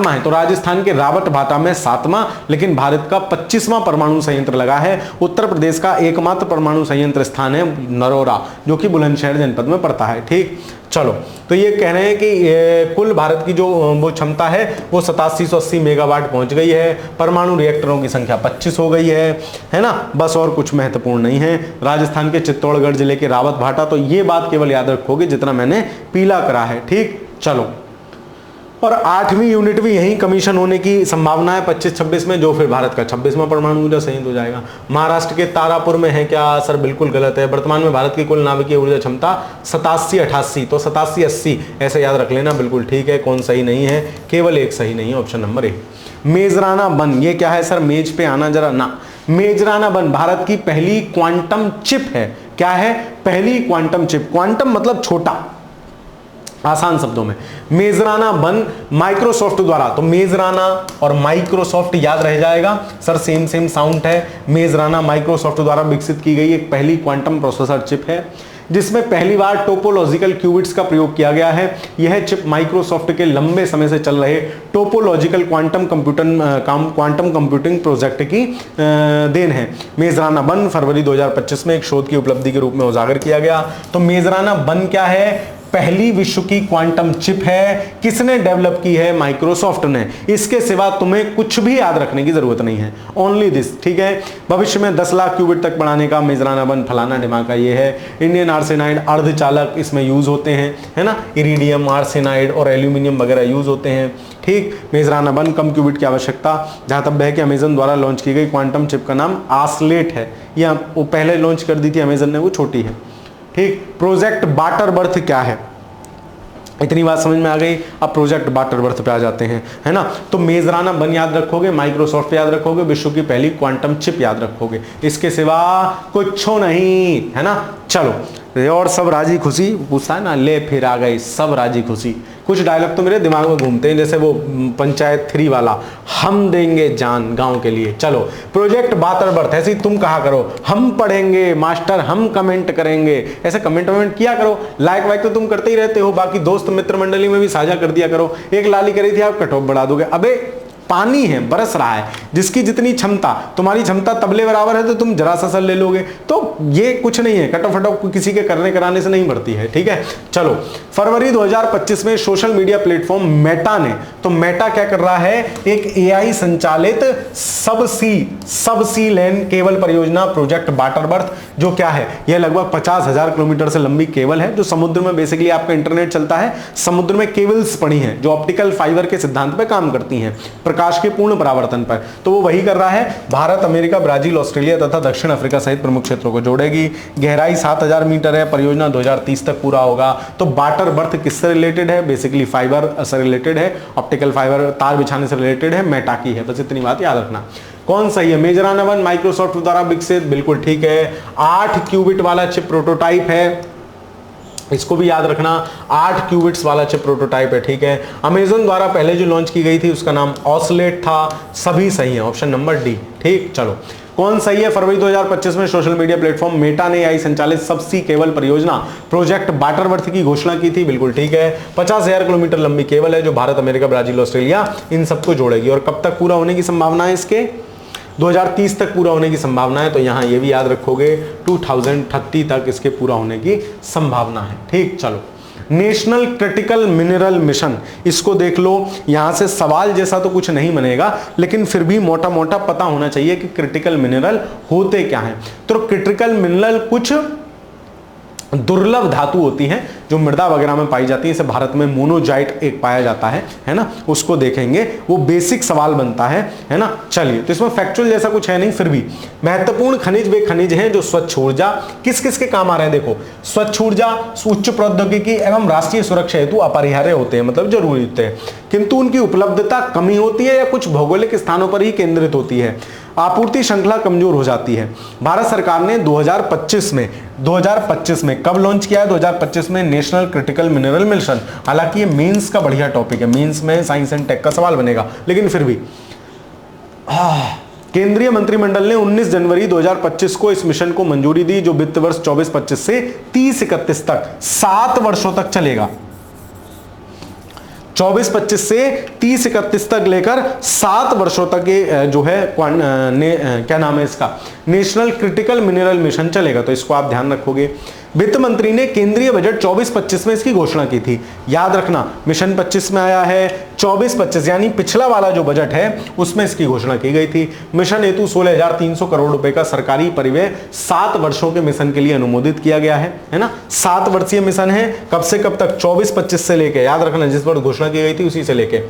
है, तो राजस्थान के रावत भाटा में 7वां, लेकिन भारत का 25वां परमाणु संयंत्र लगा है। उत्तर प्रदेश का एकमात्र परमाणु संयंत्र स्थान है नरोरा, जो कि बुलंदशहर जनपद में पड़ता है, ठीक। चलो, तो ये कह रहे हैं कि कुल भारत की जो वो क्षमता है वो 8780 मेगावाट पहुंच गई है। परमाणु रिएक्टरों की संख्या 25 हो गई है ना। बस और कुछ महत्वपूर्ण नहीं है। राजस्थान के चित्तौड़गढ़ जिले के रावत भाटा, तो ये बात केवल याद रखोगे जितना मैंने पीला करा है, ठीक। चलो, और 8वीं यूनिट भी यहीं कमीशन होने की संभावना है 25-26 में, जो फिर भारत का 26वां परमाणु ऊर्जा संयंत्र हो जाएगा। महाराष्ट्र के तारापुर में है क्या? सर बिल्कुल गलत है। वर्तमान में भारत की कुल नाभिकीय ऊर्जा क्षमता 8788, तो 8780 ऐसे याद रख लेना, बिल्कुल ठीक है। कौन सही नहीं है? केवल एक सही नहीं है, ऑप्शन नंबर ए। मेजराना बन, ये क्या है सर? मेज पे आना जरा ना। मेजराना बन भारत की पहली क्वांटम चिप है। क्या है? पहली क्वांटम चिप। क्वांटम मतलब छोटा, आसान शब्दों में। मेजराना बन माइक्रोसॉफ्ट द्वारा, तो मेजराना और माइक्रोसॉफ्ट याद रह जाएगा सर, सेम साउंड है। मेजराना माइक्रोसॉफ्ट द्वारा विकसित की गई एक पहली क्वांटम प्रोसेसर चिप है जिसमें पहली बार टोपोलॉजिकल क्यूबिट्स का प्रयोग किया गया है। यह चिप माइक्रोसॉफ्ट के लंबे समय से चल रहे टोपोलॉजिकल क्वांटम कंप्यूटिंग प्रोजेक्ट की देन है। मेजराना बन फरवरी 2025 में एक शोध की उपलब्धि के रूप में उजागर किया गया। तो मेजराना बन क्या है? पहली विश्व की क्वांटम चिप है। किसने डेवलप की है? माइक्रोसॉफ्ट ने। इसके सिवा तुम्हें कुछ भी याद रखने की जरूरत नहीं है, ओनली दिस, ठीक है। भविष्य में 10 लाख क्यूबिट तक बढ़ाने का मेजराना बन फलाना ढिमाका ये है। इंडियन आर्सेनाइड अर्धचालक इसमें यूज होते हैं, है ना। इरिडियम, आर्सेनाइड और एल्यूमिनियम वगैरह यूज होते हैं, ठीक। मेजराना बन कम क्यूबिट की आवश्यकता। जहां तक है कि अमेजन द्वारा लॉन्च की गई क्वांटम चिप का नाम आसलेट है, या वो पहले लॉन्च कर दी थी अमेजन ने, वो छोटी है, ठीक। प्रोजेक्ट बाटर बर्थ क्या है? इतनी बात समझ में आ गई। अब प्रोजेक्ट बटरवर्थ पे आ जाते हैं, है ना। तो मेजराना बन याद रखोगे, माइक्रोसॉफ्ट याद रखोगे, विश्व की पहली क्वांटम चिप याद रखोगे, इसके सिवा कुछ नहीं, है ना। चलो, और सब राजी खुशी पूछता है ना, ले फिर आ गई सब राजी खुशी। कुछ डायलॉग तो मेरे दिमाग में घूमते हैं, जैसे वो पंचायत 3 वाला, हम देंगे जान गांव के लिए। चलो, प्रोजेक्ट बटरवर्थ, ऐसे तुम कहा करो, हम पढ़ेंगे मास्टर, हम कमेंट करेंगे, ऐसे कमेंट किया करो। लाइक वाइक तो तुम करते ही रहते हो, बाकी दोस्त मित्र मंडली में भी साझा कर दिया करो। एक लाली करी थी, आप कट ऑफ बढ़ा दोगे। अबे पानी है, बरस रहा है, जिसकी जितनी क्षमता, तुम्हारी क्षमता तबले बराबर है तो तुम जरा सा ले लोगे। तो ये कुछ नहीं है, कटो फटो किसी के करने कराने से नहीं बढ़ती है, ठीक है। चलो, फरवरी 2025 में सोशल मीडिया प्लेटफॉर्म मेटा ने, तो मेटा क्या कर रहा है, एक एआई संचालित सबसी लेन केबल परियोजना प्रोजेक्ट बटरवर्थ, जो क्या है, यह लगभग 50,000 किलोमीटर से लंबी केबल है, जो समुद्र में बेसिकली आपका इंटरनेट चलता है, समुद्र में केबल्स पड़ी हैं जो ऑप्टिकल फाइबर के सिद्धांत पर काम करती हैं, प्रकाश के पूर्ण परावर्तन पर। तो वो वही कर रहा है। भारत, अमेरिका, ब्राजील, ऑस्ट्रेलिया तथा दक्षिण अफ्रीका सहित प्रमुख क्षेत्रों को जोड़ेगी। गहराई 7,000 मीटर है। परियोजना 2030 तक पूरा होगा। तो बटरवर्थ किससे रिलेटेड है, बेसिकली फाइबर से रिलेटेड है, ऑप्टिकल फाइबर तार बिछाने से रिलेटेड है, मेटा की है। बस इतनी बात याद रखना। कौन सही है, मेजराना 1 माइक्रोसॉफ्ट द्वारा विकसित, बिल्कुल ठीक है। 8 क्यूबिट वाला चिप प्रोटोटाइप है, इसको भी याद रखना, 8 क्यूबिट्स वाला चिप प्रोटोटाइप है, ठीक है। अमेज़न द्वारा पहले जो लॉन्च की गई थी उसका नाम ऑसलेट था। सभी सही है, ऑप्शन नंबर डी, ठीक। चलो, कौन सही है, फरवरी 2025 में सोशल मीडिया प्लेटफॉर्म मेटा ने एआई संचालित सबसी केबल परियोजना प्रोजेक्ट बटरवर्थ की घोषणा की थी, बिल्कुल ठीक है। 50,000 किलोमीटर लंबी केबल है जो भारत, अमेरिका, ब्राजील, ऑस्ट्रेलिया इन सबको जोड़ेगी। और कब तक पूरा होने की संभावना है इसके, 2030 तक पूरा होने की संभावना है। तो यहां ये भी याद रखोगे, 2030 तक इसके पूरा होने की संभावना है, ठीक। चलो, नेशनल क्रिटिकल मिनरल मिशन, इसको देख लो। यहां से सवाल जैसा तो कुछ नहीं बनेगा, लेकिन फिर भी मोटा मोटा पता होना चाहिए कि क्रिटिकल मिनरल होते क्या हैं। तो क्रिटिकल मिनरल कुछ दुर्लभ धातु होती हैं जो मृदा वगैरह में पाई जाती है। इसे भारत में मोनोजाइट एक पाया जाता है ना, उसको देखेंगे, वो बेसिक सवाल बनता है ना। चलिए, तो इसमें फैक्चुअल जैसा कुछ है नहीं, फिर भी महत्वपूर्ण खनिज वे खनिज हैं जो स्वच्छ ऊर्जा, किस किस के काम आ रहे हैं, देखो, स्वच्छ ऊर्जा, उच्च प्रौद्योगिकी एवं राष्ट्रीय सुरक्षा हेतु अपरिहार्य होते हैं, मतलब जरूरी होते हैं, किंतु उनकी उपलब्धता कमी होती है या कुछ भौगोलिक स्थानों पर ही केंद्रित होती है। आपूर्ति श्रृंखला कमजोर हो जाती है। भारत सरकार ने 2025 में कब लॉन्च किया है, 2025 में नेशनल क्रिटिकल मिनरल मिशन। हालांकि ये मेंस का बढ़िया टॉपिक है, मेंस में साइंस एंड टेक का सवाल बनेगा, लेकिन फिर भी केंद्रीय मंत्रिमंडल ने 19 जनवरी 2025 को इस मिशन को मंजूरी दी, जो वित्त वर्ष 24-25 से 30-31 तक 7 वर्षों तक चलेगा। 24-25 से 30-31 तक लेकर 7 वर्षों तक ये जो है क्या नाम है इसका, नेशनल क्रिटिकल मिनरल मिशन चलेगा। तो इसको आप ध्यान रखोगे। वित्त मंत्री ने केंद्रीय बजट 24-25 में इसकी घोषणा की थी। याद रखना, मिशन 25 में आया है, 24-25 यानी पिछला वाला जो बजट है उसमें इसकी घोषणा की गई थी। मिशन हेतु 16,300 करोड़ रुपए का सरकारी परिव्यय 7 वर्षों के मिशन के लिए अनुमोदित किया गया है ना। 7 वर्षीय मिशन है, कब से कब तक, 24-25 से लेके, याद रखना जिस पर घोषणा की गई थी उसी से लेके।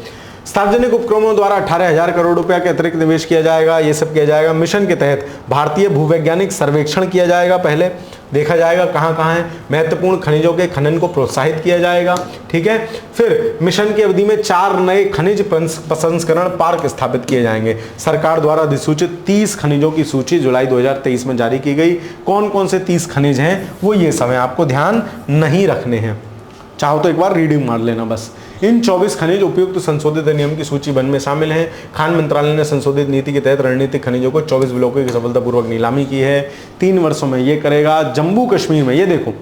सार्वजनिक उपक्रमों द्वारा 18,000 करोड़ रुपया के अतिरिक्त निवेश किया जाएगा, ये सब किया जाएगा। मिशन के तहत भारतीय भूवैज्ञानिक सर्वेक्षण किया जाएगा, पहले देखा जाएगा कहां कहां है, महत्वपूर्ण खनिजों के खनन को प्रोत्साहित किया जाएगा, ठीक है। फिर मिशन की अवधि में 4 नए खनिज प्रसंस्करण पार्क स्थापित किए जाएंगे। सरकार द्वारा अधिसूचित 30 खनिजों की सूची जुलाई 2023 में जारी की गई। कौन कौन से 30 खनिज हैं वो ये सब है, आपको ध्यान नहीं रखने हैं, चाहो तो एक बार रीडिंग मार लेना बस। इन 24 खनिज उपयुक्त संशोधित नियम की सूची वन में शामिल हैं। खान मंत्रालय ने संशोधित नीति के तहत रणनीतिक खनिजों को 24 ब्लॉकों की सफलतापूर्वक नीलामी की है। 3 वर्षों में ये करेगा। जम्मू कश्मीर में, ये देखो,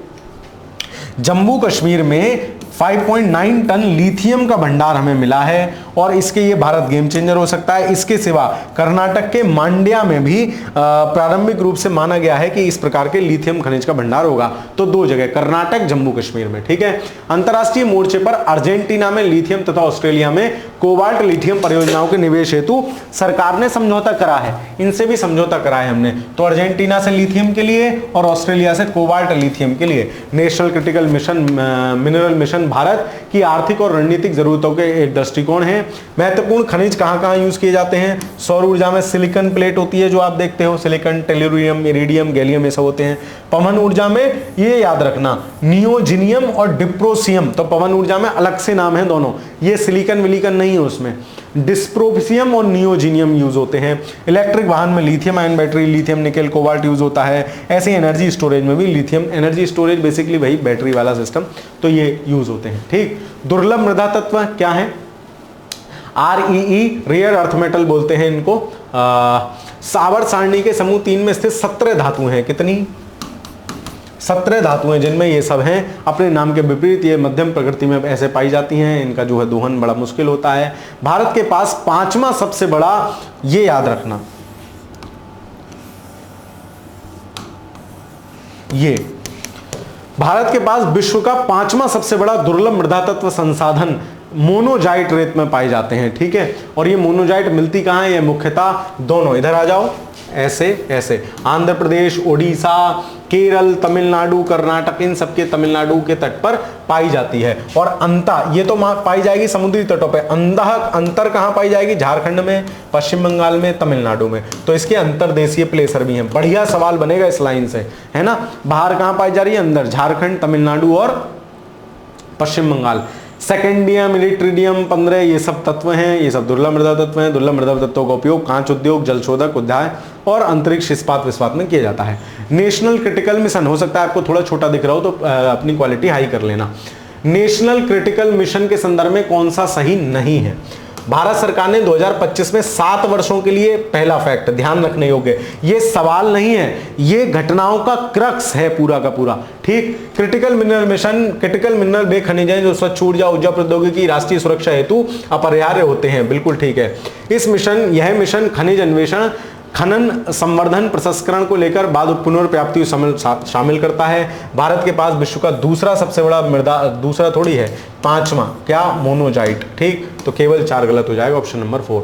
जम्मू कश्मीर में 5.9 टन लिथियम का भंडार हमें मिला है और इसके ये भारत गेम चेंजर हो सकता है। इसके सिवा कर्नाटक के मांड्या में भी प्रारंभिक रूप से माना गया है कि इस प्रकार के लिथियम खनिज का भंडार होगा। तो 2 जगह, कर्नाटक, जम्मू कश्मीर में, ठीक है। अंतरराष्ट्रीय मोर्चे पर अर्जेंटीना में लिथियम तथा ऑस्ट्रेलिया में कोबाल्ट लिथियम परियोजनाओं के निवेश हेतु सरकार ने समझौता करा है, इनसे भी समझौता करा है हमने। तो अर्जेंटीना से लिथियम के लिए और ऑस्ट्रेलिया से कोबाल्ट लिथियम के लिए। National critical mission mineral mission Bharat की आर्थिक और रणनीतिक जरूरतों के एक दृष्टिकोण है। महत्वपूर्ण खनिज कहाँ यूज किए जाते हैं? सौर ऊर्जा में सिलिकॉन प्लेट होती है जो आप देखते हो, सिलिकॉन, टेलुरियम, इरिडियम, गैलियम, ये सब होते हैं। पवन ऊर्जा में ये याद रखना, नियोजिनियम और डिप्रोसियम, तो पवन ऊर्जा में अलग से नाम है दोनों, ये सिलिकॉन विलिकॉन नहीं है उसमें, डिस्प्रोसियम और नियोजिनियम यूज होते हैं। इलेक्ट्रिक वाहन में lithium ion battery, lithium nickel cobalt use होता है। ऐसे एनर्जी स्टोरेज में भी लिथियम, एनर्जी स्टोरेज बेसिकली वही बैटरी वाला सिस्टम, तो ये यूज होते हैं। ठीक, दुर्लभ मृदा तत्व क्या है? REE, रेयर अर्थ मेटल बोलते हैं इनको। सावर सारणी के समूह 3 में स्थित 17 धातु हैं। कितनी? 17 धातुएं, जिनमें ये सब हैं। अपने नाम के विपरीत ये मध्यम प्रकृति में ऐसे पाई जाती हैं, इनका जो है दोहन बड़ा मुश्किल होता है। भारत के पास 5वां सबसे बड़ा, ये याद रखना, ये भारत के पास विश्व का 5वां सबसे बड़ा दुर्लभ मृदा तत्व संसाधन मोनोजाइट रेत में पाए जाते हैं। ठीक है, और ये मोनोजाइट मिलती कहां है? ये मुख्यतः दोनों, इधर आ जाओ, ऐसे ऐसे, आंध्र प्रदेश, ओडिशा, केरल, तमिलनाडु, कर्नाटक, इन सबके तमिलनाडु के तट पर पाई जाती है। और अंता, ये तो पाई जाएगी समुद्री तटों पे, अंतर कहां पाई जाएगी? झारखंड में, पश्चिम बंगाल में, तमिलनाडु में। तो इसके अंतरदेशीय प्लेसर भी हैं। बढ़िया सवाल बनेगा इस लाइन से, है ना। बाहर कहां पाई जा रही है? अंदर, झारखंड, तमिलनाडु और पश्चिम बंगाल। सेकेंडियम, इरिट्रिडियम 15, ये सब तत्व हैं, ये सब दुर्लभ मृदा तत्व हैं। दुर्लभ मृदा तत्वों का उपयोग कांच उद्योग, जलशोधक उद्योग और अंतरिक्ष इस्पात विस्पात में किया जाता है। नेशनल क्रिटिकल मिशन, हो सकता है आपको थोड़ा छोटा दिख रहा हो तो अपनी क्वालिटी हाई कर लेना। नेशनल क्रिटिकल मिशन के संदर्भ में कौन सा सही नहीं है? भारत सरकार ने 2025 में 7 वर्षों के लिए, पहला फैक्ट ध्यान रखने योग्य, ये सवाल नहीं है, ये घटनाओं का क्रक्स है पूरा का पूरा। ठीक, critical mineral mission, critical mineral वे खनिज हैं जो स्वच्छ ऊर्जा, ऊर्जा प्रौद्योगिकी, राष्ट्रीय सुरक्षा हेतु अपरिहार्य होते हैं। बिल्कुल ठीक है। यह मिशन खनिज अन्वेषण, खनन, संवर्धन, प्रसंस्करण को लेकर बाद पुनर्प्राप्ति शामिल करता है। भारत के पास विश्व का दूसरा सबसे बड़ा मृदा, दूसरा थोड़ी है, 5वां, क्या? मोनोजाइट। ठीक, तो केवल 4 गलत हो जाएगा, ऑप्शन नंबर 4।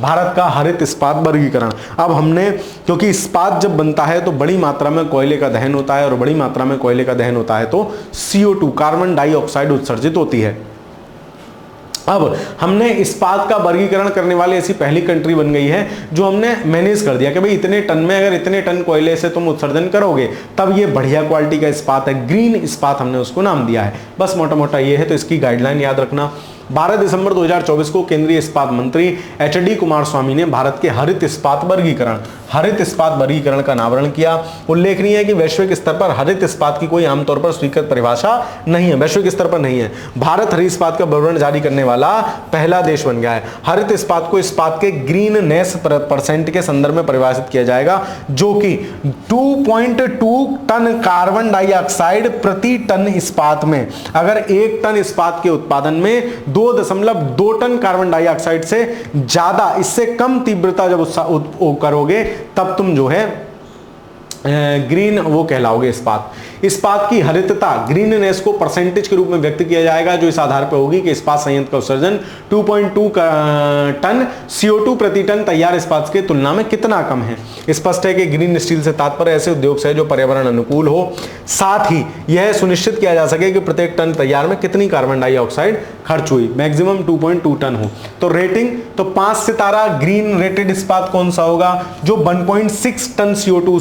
भारत का हरित इस्पात वर्गीकरण, अब हमने, क्योंकि इस्पात जब बनता है तो बड़ी मात्रा में कोयले का दहन होता है, और बड़ी मात्रा में कोयले का दहन होता है तो CO2, कार्बन डाइऑक्साइड उत्सर्जित होती है। अब हमने इस्पात का वर्गीकरण करने वाली ऐसी पहली कंट्री बन गई है जो हमने मैनेज कर दिया कि भाई इतने टन में, अगर इतने टन कोयले से तुम उत्सर्जन करोगे तब ये बढ़िया क्वालिटी का इस्पात है, ग्रीन इस्पात हमने उसको नाम दिया है। बस मोटा मोटा ये है, तो इसकी गाइडलाइन याद रखना। 12 दिसंबर 2024 को केंद्रीय इस्पात मंत्री HD कुमारस्वामी ने भारत के हरित इस्पात वर्गीकरण का अनावरण किया। उल्लेखनीय है कि वैश्विक स्तर पर हरित इस्पात की कोई आमतौर पर स्वीकृत परिभाषा नहीं है, वैश्विक स्तर पर नहीं है। भारत हरित इस्पात का विवरण जारी करने वाला पहला देश बन गया है। हरित इस्पात को इस्पात के ग्रीननेस % के संदर्भ में परिभाषित किया जाएगा, जो कि 2.2 टन कार्बन डाइऑक्साइड प्रति टन इस्पात में, अगर 1 टन इस्पात के उत्पादन में 2.2 टन कार्बन डाइऑक्साइड से ज्यादा, इससे कम तीव्रता जब करोगे तब तुम जो है ग्रीन वो कहलाओगे इस्पात की हरितता, ग्रीननेस को परसेंटेज के रूप में व्यक्त किया जाएगा, जो इस आधार पर होगी कि इस्पात संयंत्र का उत्सर्जन 2.2 टन CO2 प्रति टन तैयार इस्पात की तुलना में कितना कम है। स्पष्ट है कि ग्रीन स्टील से तात्पर्य ऐसे उद्योग से जो पर्यावरण अनुकूल हो, साथ ही यह सुनिश्चित किया जा सके कि प्रत्येक टन तैयार में कितनी कार्बन डाइऑक्साइड खर्च हुई, मैक्सिमम 2.2 टन हो। तो रेटिंग, तो 5 सितारा ग्रीन रेटेड इस्पात कौन सा होगा? जो 1.6 टन CO2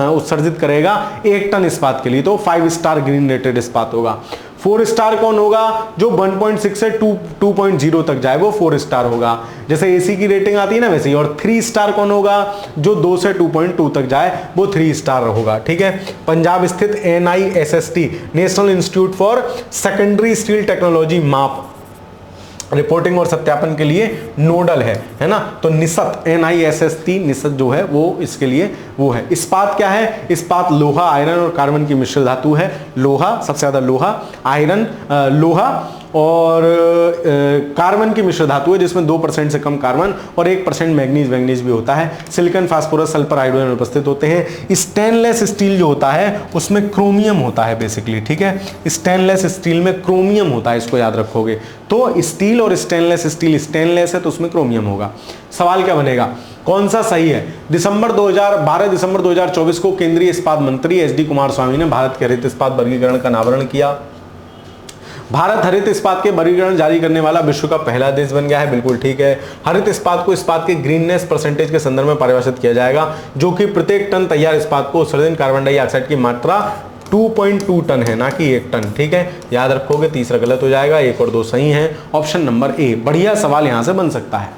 उत्सर्जित करेगा 1 टन इस्पात के लिए, तो 5 स्टार ग्रीन रेटेड इस्पात होगा। 4 स्टार कौन होगा? जो 1.6 से 2.0 तक जाए वो 4 स्टार होगा, जैसे एसी की रेटिंग आती है ना वैसे ही। और 3 स्टार कौन होगा? जो 2 से 2.2 तक जाए वो 3 स्टार होगा। ठीक है। पंजाब स्थित NISST, national institute for secondary steel technology, माप, रिपोर्टिंग और सत्यापन के लिए नोडल है ना। तो निसत, NISST निसत जो है वो इसके लिए वो है। इस्पात क्या है? इस्पात लोहा, आयरन और कार्बन की मिश्र धातु है। लोहा सबसे ज्यादा, लोहा, आयरन, लोहा और कार्बन की मिश्र धातु है जिसमें 2% से कम कार्बन और 1% मैग्नीज भी होता है। सिलिकॉन, फास्फोरस, सल्फर, हाइड्रोजन उपस्थित होते हैं। स्टेनलेस स्टील जो होता है उसमें क्रोमियम होता है बेसिकली, ठीक है। स्टेनलेस स्टील में क्रोमियम होता है, इसको याद रखोगे। तो स्टील और स्टेनलेस स्टील, स्टेनलेस है तो उसमें क्रोमियम होगा। सवाल क्या बनेगा, कौन सा सही है? 12 दिसंबर 2024 को केंद्रीय इस्पात मंत्री एस डी कुमारस्वामी ने भारत के हरित इस्पात वर्गीकरण का अनावरण किया। भारत हरित इस्पात के वर्गीकरण जारी करने वाला विश्व का पहला देश बन गया है, बिल्कुल ठीक है। हरित इस्पात को इस्पात के ग्रीननेस परसेंटेज के संदर्भ में परिभाषित किया जाएगा, जो कि प्रत्येक टन तैयार इस्पात को उत्सर्जन कार्बन डाइऑक्साइड की मात्रा 2.2 टन है, ना कि 1 टन, ठीक है। याद रखोगे, तीसरा गलत हो जाएगा, 1 और 2 सही हैं। ऑप्शन नंबर ए बढ़िया सवाल यहां से बन सकता है।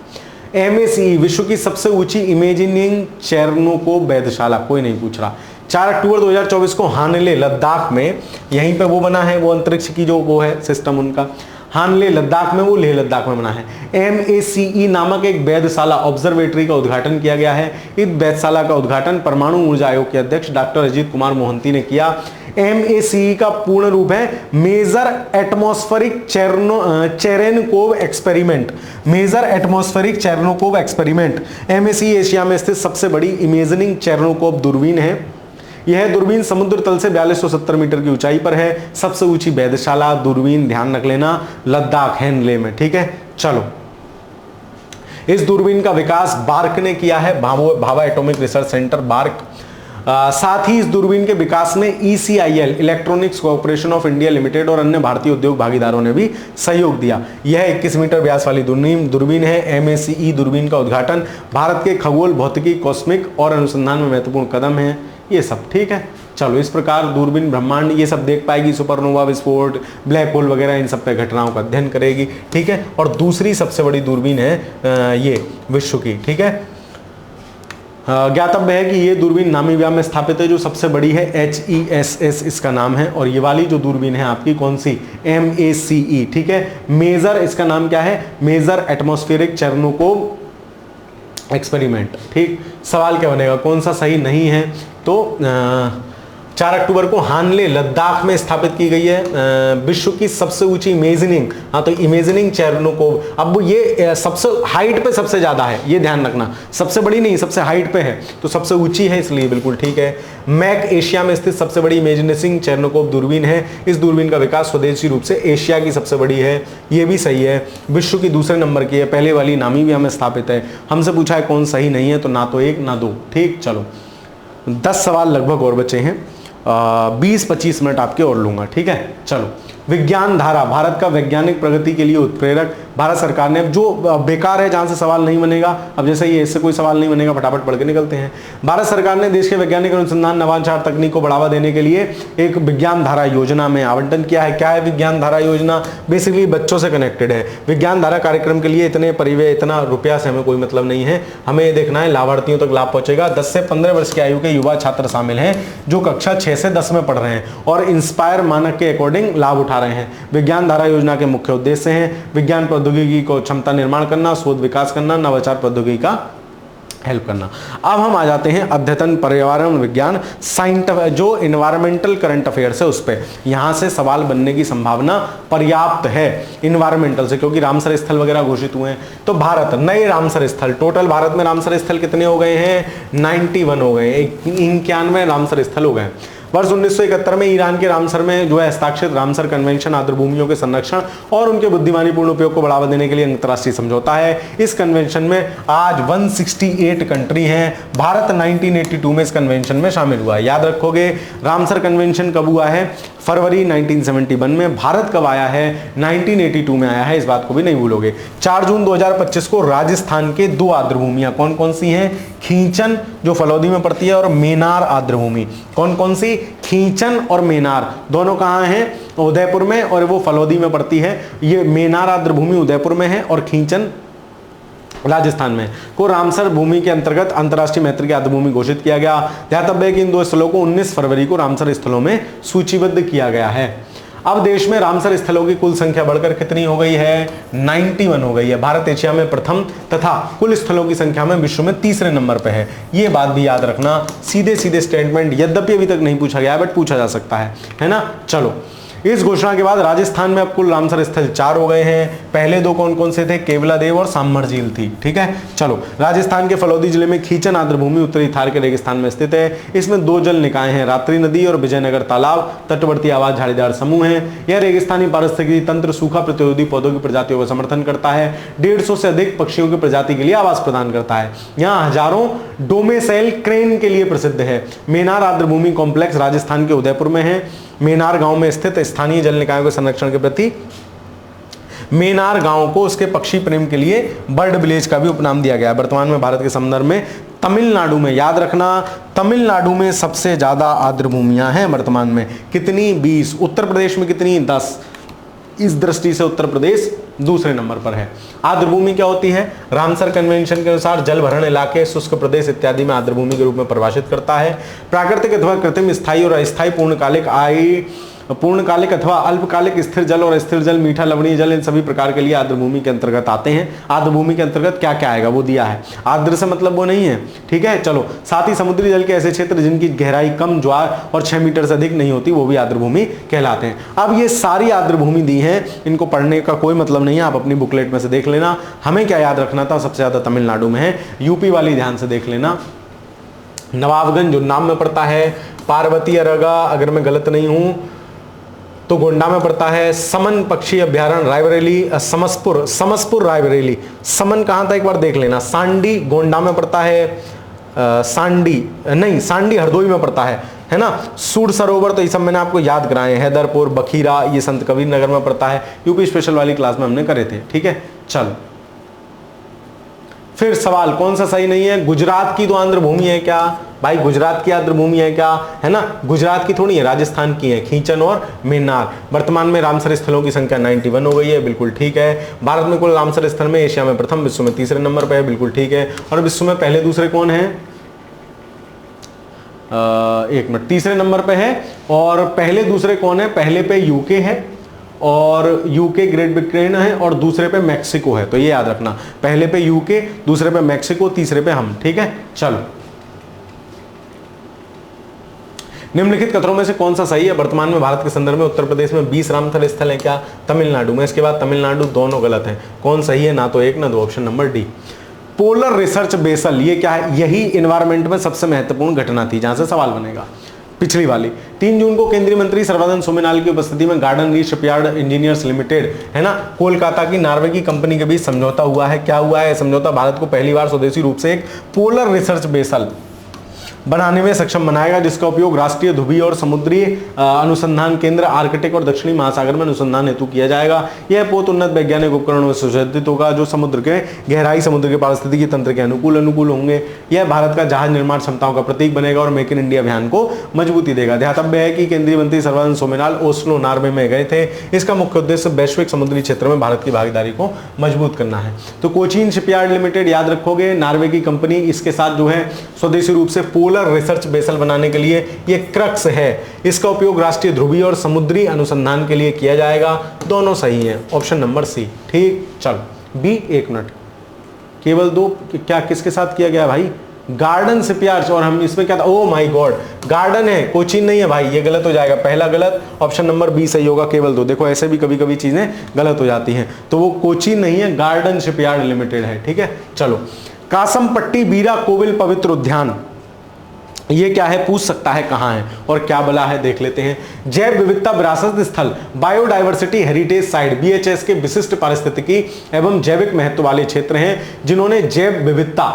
MACE विश्व की सबसे ऊंची इमेजिंग चेरनोकोव वेधशाला, कोई नहीं पूछ रहा। 4 अक्टूबर 2024 को हानले लद्दाख में, यहीं पे वो बना है, वो अंतरिक्ष की जो वो है सिस्टम उनका, हानले लद्दाख में, वो लेह लद्दाख में बना है। MACE नामक एक वेधशाला ऑब्जर्वेटरी का उद्घाटन किया गया है। इस वेधशाला का उद्घाटन परमाणु ऊर्जा आयोग के अध्यक्ष डॉक्टर अजीत कुमार मोहंती ने किया। MACE का पूर्ण रूप है major atmospheric Cherenkov experiment. Major atmospheric Cherenkov experiment. MACE Asia में स्थित सबसे बड़ी इमेजिंग चेरेनकोव दूरबीन है। यह दूरबीन समुद्र तल से 4270 मीटर की ऊंचाई पर है। सबसे ऊंची वेधशाला दूरबीन, ध्यान रख लेना, लद्दाख हैनले में, ठीक है। चलो, इस दूरबीन का विकास बार्क ने किया है, Bhabha atomic research centre, BARC. साथ ही इस दूरबीन के विकास में ECIL electronics corporation of India limited और अन्य भारतीय उद्योग भागीदारों ने भी सहयोग दिया। यह 21 मीटर व्यास वाली दूरबीन है। MACE दूरबीन का उद्घाटन भारत के खगोल, भौतिकी, कॉस्मिक और अनुसंधान में महत्वपूर्ण कदम है। ये सब ठीक है। चलो, इस प्रकार दूरबीन ब्रह्मांड ये सब देख पाएगी, सुपरनोवा विस्फोट, ब्लैक होल वगैरह, इन सब पे घटनाओं का अध्ययन करेगी, ठीक है। और दूसरी सबसे बड़ी दूरबीन है ये विश्व की, ठीक है। ज्ञातव्य है कि ये दूरबीन नामीबिया में स्थापित है, जो सबसे बड़ी है, HESS इसका नाम है। और ये वाली जो दूरबीन है आपकी कौन सी, MACE, ठीक है। मेजर, इसका नाम क्या है, मेजर एटमॉस्फेरिक चेरेनकोव एक्सपेरिमेंट, ठीक। सवाल क्या बनेगा, कौन सा सही नहीं है? तो 4 अक्टूबर को हानले लद्दाख में स्थापित की गई है विश्व की सबसे ऊंची इमेजिंग, हाँ तो इमेजिंग चेरेनकोव। अब ये सबसे हाइट पे सबसे ज्यादा है, ये ध्यान रखना, सबसे बड़ी नहीं, सबसे हाइट पे है, तो सबसे ऊंची है, इसलिए बिल्कुल ठीक है। मैक एशिया में स्थित सबसे बड़ी इमेजिंग चेरेनकोव दूरबीन है। इस दूरबीन का विकास स्वदेशी रूप से एशिया की सबसे बड़ी है, ये भी सही है। विश्व की दूसरे नंबर की है, पहले वाली नामीबिया में स्थापित है। हमसे पूछा है कौन सही नहीं है, तो ना तो 1 ना 2, ठीक। चलो, 10 सवाल लगभग और बचे हैं, 20-25 मिनट आपके और लूंगा, ठीक है। चलो, विज्ञान धारा भारत का वैज्ञानिक प्रगति के लिए उत्प्रेरक। भारत सरकार ने, अब जो बेकार है जहां से सवाल नहीं बनेगा, अब जैसे ये इससे कोई सवाल नहीं बनेगा, फटाफट पढ़ के निकलते हैं। भारत सरकार ने देश के वैज्ञानिक अनुसंधान, नवाचार, तकनीक को बढ़ावा देने के लिए एक विज्ञान धारा योजना में आवंटन किया है। क्या है विज्ञान धारा योजना? बेसिकली बच्चों से कनेक्टेड है। विज्ञान धारा कार्यक्रम के लिए इतने परिव्यय, इतना रुपया से हमें कोई मतलब नहीं है, हमें ये देखना है लाभार्थियों तक लाभ पहुंचेगा। 10 से 15 वर्ष की आयु के युवा छात्र शामिल हैं जो कक्षा 6 से 10 में पढ़ रहे हैं और इंस्पायर मानक के अकॉर्डिंग लाभ उठा रहे हैं। विज्ञान धारा योजना के मुख्य उद्देश्य हैं विज्ञान प्रौद्योगिकी को क्षमता निर्माण करना, शोध विकास करना, नवाचार प्रौद्योगिकी का हेल्प करना। अब हम आ जाते हैं अद्यतन पर्यावरण विज्ञान, जो इन्वायरमेंटल करंट अफेयर्स है उस पर। यहां से सवाल बनने की संभावना पर्याप्त है इन्वायरमेंटल से, क्योंकि रामसर स्थल वगैरह घोषित हुए हैं। तो भारत, नए रामसर स्थल, टोटल भारत में रामसर स्थल कितने हो गए हैं? 91 हो गए, 91 रामसर स्थल हो गए। वर्ष 1971 में ईरान के रामसर में जो है हस्ताक्षरित रामसर कन्वेंशन आर्द्रभूमियों के संरक्षण और उनके बुद्धिमानीपूर्ण उपयोग को बढ़ावा देने के लिए अंतर्राष्ट्रीय समझौता है। इस कन्वेंशन में आज 168 कंट्री हैं। भारत 1982 में इस कन्वेंशन में शामिल हुआ है। याद रखोगे, रामसर कन्वेंशन कब हुआ है? फरवरी 1971 में। भारत कब आया है? 1982 में आया है, इस बात को भी नहीं भूलोगे। 4 जून 2025 को राजस्थान के 2 आर्द्रभूमियां कौन कौन सी हैं? खींचन जो फलौदी में पड़ती है और मेनार आर्द्रभूमि। कौन कौन सी? खींचन और मेनार, दोनों कहां हैं? उदयपुर में, और वो फलौदी में पड़ती है। ये मेनार आर्द्रभूमि उदयपुर में है और खींचन राजस्थान में को रामसर भूमि के अंतर्गत अंतर्राष्ट्रीय महत्व की आर्द्रभूमि घोषित किया गया। ध्यातव्य है कि इन 2 स्थलों को 19 फरवरी को रामसर स्थलों में सूचीबद्ध किया गया है। अब देश में रामसर स्थलों की कुल संख्या बढ़कर कितनी हो गई है? 91 हो गई है। भारत एशिया में प्रथम तथा कुल स्थलों की संख्या में विश्व में तीसरे नंबर पर है। ये बात भी याद रखना, सीधे सीधे स्टेटमेंट, यद्यपि अभी तक नहीं पूछा गया है बट पूछा जा सकता है ना। चलो, इस घोषणा के बाद राजस्थान में अब कुल रामसर स्थल 4 हो गए हैं। पहले 2 कौन कौन से थे? केवलादेव और सांभर झील थी। ठीक है, चलो राजस्थान के फलौदी जिले में खींचन आर्द्रभूमि उत्तरी थार के रेगिस्तान में स्थित है। इसमें 2 जल निकाय हैं, रात्रि नदी और विजयनगर तालाब। तटवर्ती आवास झाड़ीदार समूह है। यह रेगिस्तानी पारिस्थितिकी तंत्र सूखा प्रतिरोधी पौधों की प्रजातियों का समर्थन करता है। 150 से अधिक पक्षियों की प्रजाति के लिए आवास प्रदान करता है। यहाँ हजारों डोमेसेल क्रेन के लिए प्रसिद्ध है। मेनार आर्द्रभूमि कॉम्प्लेक्स राजस्थान के उदयपुर में है। मेनार गांव में स्थित स्थानीय जल निकायों के संरक्षण के प्रति मेनार गांव को उसके पक्षी प्रेम के लिए बर्ड विलेज का भी उपनाम दिया गया। वर्तमान में भारत के संदर्भ में तमिलनाडु में, याद रखना, तमिलनाडु में सबसे ज्यादा आर्द्रभूमियां हैं वर्तमान में। कितनी? 20। उत्तर प्रदेश में कितनी? 10। इस दृष्टि से उत्तर प्रदेश दूसरे नंबर पर है। आर्द्रभूमि क्या होती है? रामसर कन्वेंशन के अनुसार जल भरण इलाके, शुष्क प्रदेश इत्यादि में आर्द्रभूमि के रूप में परिभाषित करता है। प्राकृतिक अथवा कृत्रिम, स्थायी और अस्थायी, पूर्णकालिक अथवा अल्पकालिक स्थिर जल और स्थिर जल, मीठा लवणीय जल, इन सभी प्रकार के लिए आर्द्रभूमि के अंतर्गत आते हैं। आर्द्रभूमि के अंतर्गत क्या क्या आएगा वो दिया है। आर्द्र से मतलब वो नहीं है, ठीक है। चलो, साथ ही समुद्री जल के ऐसे क्षेत्र जिनकी गहराई कम, ज्वार और 6 मीटर से अधिक नहीं होती, वो भी आर्द्रभूमि कहलाते हैं। अब ये सारी आर्द्रभूमि दी है, इनको पढ़ने का कोई मतलब नहीं है, आप अपनी बुकलेट में से देख लेना। हमें क्या याद रखना था? सबसे ज्यादा तमिलनाडु में है। यूपी वाली ध्यान से देख लेना। नवाबगंज उन्नाव में पड़ता है। पार्वती अरगा, अगर मैं गलत नहीं हूं तो गोंडा में पड़ता है। समन पक्षी अभ्यारण्य रायबरेली, समसपुर रायबरेली। समन कहां था एक बार देख लेना। सांडी गोंडा में पड़ता है। सांडी हरदोई में पड़ता है ना। सूर सरोवर तो ये सब मैंने आपको याद कराए। हैदरपुर, बखीरा, ये संत कबीर नगर में पड़ता है। यूपी स्पेशल वाली क्लास में हमने करे थे। ठीक है, चलो फिर सवाल कौन सा सही नहीं है? गुजरात की तो आर्द्रभूमि है क्या? भाई गुजरात की आर्द्रभूमि है क्या? है ना, गुजरात की थोड़ी है, राजस्थान की है, खींचन और मेनार। वर्तमान में रामसर स्थलों की संख्या 91 हो गई है, बिल्कुल ठीक है। भारत में कुल रामसर स्थल में एशिया में प्रथम, विश्व में तीसरे नंबर पर है, बिल्कुल ठीक है। और विश्व में पहले दूसरे कौन है? एक मिनट, तीसरे नंबर पे है। और पहले दूसरे कौन है? पहले पे यूके है और यूके ग्रेट ब्रिटेन है और दूसरे पे मैक्सिको है। तो ये याद रखना, पहले पे यूके, दूसरे पे मैक्सिको, तीसरे पे हम। ठीक है, चलो निम्नलिखित कथनों में से कौन सा सही है? वर्तमान में भारत के संदर्भ में उत्तर प्रदेश में 20 रामसर स्थल है क्या? तमिलनाडु में। इसके बाद तमिलनाडु, दोनों गलत हैं। कौन सही है? ना तो एक ना दो, option number D. Polar research vessel, ये क्या है? यही एनवायरमेंट में सबसे महत्वपूर्ण घटना थी जहां से सवाल बनेगा, पिछली वाली। 3 जून को केंद्रीय मंत्री सर्बानंद सोनोवाल की उपस्थिति में garden reach shipyard engineers limited, है ना, कोलकाता की नार्वे की कंपनी के बीच समझौता हुआ है। क्या हुआ है समझौता? भारत को पहली बार स्वदेशी रूप से एक पोलर रिसर्च बेसल बनाने में सक्षम बनाएगा, जिसका उपयोग राष्ट्रीय ध्रुवीय और समुद्री अनुसंधान केंद्र आर्कटिक और दक्षिणी महासागर में अनुसंधान हेतु किया जाएगा। यह पोत उन्नत वैज्ञानिक उपकरणों में सुसज्जित होगा जो समुद्र के गहराई, समुद्र के पारिस्थितिकी तंत्र के अनुकूल होंगे। यह भारत का जहाज निर्माण क्षमताओं का प्रतीक बनेगा और मेक इन इंडिया अभियान को मजबूती देगा। ध्यातव्य है कि केंद्रीय मंत्री सर्बानंद सोनोवाल ओस्लो, नार्वे में गए थे। इसका मुख्य उद्देश्य वैश्विक समुद्री क्षेत्र में भारत की भागीदारी को मजबूत करना है। तो कोचीन शिपयार्ड लिमिटेड याद रखोगे, नार्वे की कंपनी, इसके साथ जो है स्वदेशी रूप से पोलर रिसर्च बेसल बनाने के लिए ये क्रक्स है। इसका उपयोग राष्ट्रीय ध्रुवीय और समुद्री अनुसंधान के लिए किया जाएगा। दोनों सही हैं, ऑप्शन नंबर सी। ठीक, चलो बी, 1 मिनट, केवल 2 क्या किसके साथ किया गया भाई? Garden shipyards. और हम इसमें क्या था? ओ माय गॉड, गार्डन है, कोचीन नहीं है भाई, ये गलत हो जाएगा। पहला गलत, ऑप्शन नंबर बी सही होगा, केवल 2। देखो ऐसे भी कभी कभी चीजें गलत हो जाती हैं। तो वो कोचीन नहीं है, गार्डन शिपयार्ड लिमिटेड है। ठीक है, चलो कासमपट्टी बीरा कोविल पवित्र उद्यान, ये क्या है? पूछ सकता है कहां है और क्या बला है, देख लेते हैं। जैव विविधता विरासत स्थल, बायोडाइवर्सिटी हेरिटेज साइट, बीएचएस के विशिष्ट पारिस्थितिकी एवं जैविक महत्व वाले क्षेत्र हैं जिन्होंने जैव विविधता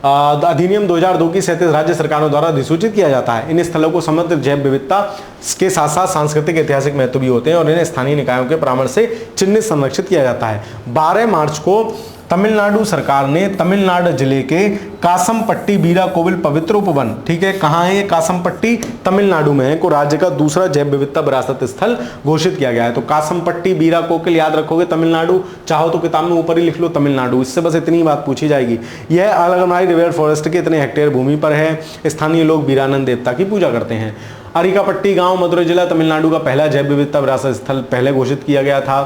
अधिनियम 2002 की 37 राज्य सरकारों द्वारा अधिसूचित किया जाता है। इन स्थलों को समग्र जैव विविधता के साथ साथ सांस्कृतिक ऐतिहासिक महत्व भी होते हैं और इन्हें स्थानीय निकायों के परामर्श से चिन्हित संरक्षित किया जाता है। 12 मार्च को तमिलनाडु सरकार ने तमिलनाडु जिले के कासमपट्टी बीरा कोविल पवित्र उपवन, ठीक है, कहाँ है ये? कासमपट्टी तमिलनाडु में है, को राज्य का दूसरा जैव विविधता विरासत स्थल घोषित किया गया है। तो कासमपट्टी बीरा कोकिल याद रखोगे तमिलनाडु, चाहो तो किताब में ऊपर ही लिख लो तमिलनाडु, इससे बस इतनी बात पूछी जाएगी। यह अलगनाई रिवर फॉरेस्ट के इतने हेक्टेयर भूमि पर है। स्थानीय लोग बीरानंद देवता की पूजा करते हैं। अरिकापट्टी गांव मदुरै जिला तमिलनाडु का पहला जैव विविधता विरासत स्थल पहले घोषित किया गया था।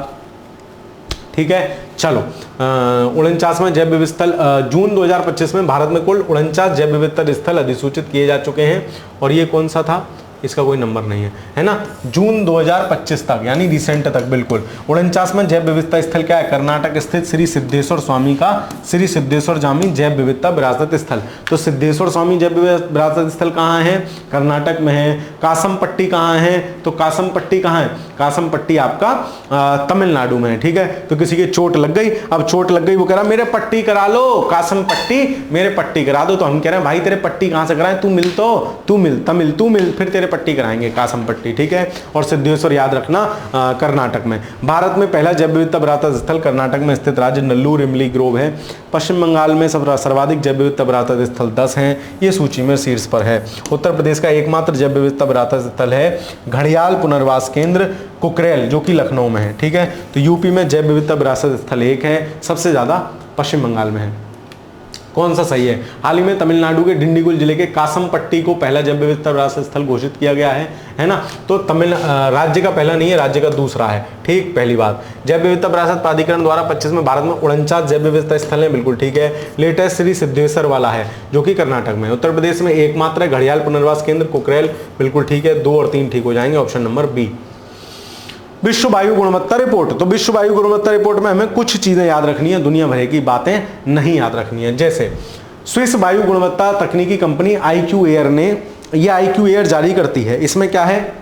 ठीक है, चलो 49वां जैव विविधता स्थल जून 2025 में भारत में कुल 49 जैव विविधता स्थल अधिसूचित किए जा चुके हैं। और ये कौन सा था? इसका कोई नंबर नहीं है ना। जून 2025 तक यानी रिसेंट तक बिल्कुल। 49वां जैव विविधता स्थल क्या है? कर्नाटक स्थित श्री सिद्धेश्वर स्वामी का श्री सिद्धेश्वर स्वामी जैव विविधता विरासत स्थल। तो सिद्धेश्वर स्वामी जैव विरासत स्थल कहाँ है? कर्नाटक में है। कासम पट्टी कहाँ है? तो कासम पट्टी कहाँ है? कासम पट्टी आपका तमिलनाडु में है। ठीक है, तो किसी की चोट लग गई, अब चोट लग गई, वो कह रहा मेरे पट्टी करा लो, कासम पट्टी मेरे पट्टी करा दो। तो हम कह रहे हैं भाई तेरे पट्टी कहां से कराएं? तू मिल तो तू मिल तमिल तू मिल, फिर तेरे पट्टी कराएंगे कासम पट्टी। ठीक है, और सिद्धेश्वर याद रखना कर्नाटक में। भारत में पहला जैव विविधता विरासत स्थल कर्नाटक में स्थित राज्य नल्लूर इमली ग्रोव है। पश्चिम बंगाल में सर्वाधिक जैव विविधता विरासत स्थल 10 हैं, ये सूची में शीर्ष पर है। उत्तर प्रदेश का एकमात्र जैव विविधता विरासत स्थल है घड़ियाल पुनर्वास केंद्र कुकरेल, जो कि लखनऊ में है। ठीक है, तो यूपी में जैव विविधता विरासत स्थल 1 है, सबसे ज्यादा पश्चिम बंगाल में है। कौन सा सही है? हाल ही में तमिलनाडु के डिंडीगुल जिले के कासम पट्टी को पहला जैव विविधता विरासत स्थल घोषित किया गया है ना। तो तमिल राज्य का पहला नहीं है, राज्य का दूसरा है। ठीक, पहली बात। जैव विविधता विरासत प्राधिकरण द्वारा 25 में भारत में 49 जैव विविधता स्थल है, बिल्कुल ठीक है। लेटेस्ट श्री सिद्धेश्वर वाला है जो कि कर्नाटक में। उत्तर प्रदेश में एकमात्र है घड़ियाल पुनर्वास केंद्र कुकरेल, बिल्कुल ठीक है। 2 और 3 ठीक हो जाएंगे, ऑप्शन नंबर बी। विश्व वायु गुणवत्ता रिपोर्ट। तो विश्व वायु गुणवत्ता रिपोर्ट में हमें कुछ चीजें याद रखनी है, दुनिया भर की बातें नहीं याद रखनी है। जैसे स्विस वायु गुणवत्ता तकनीकी कंपनी IQ एयर ने, यह IQ एयर जारी करती है, इसमें क्या है?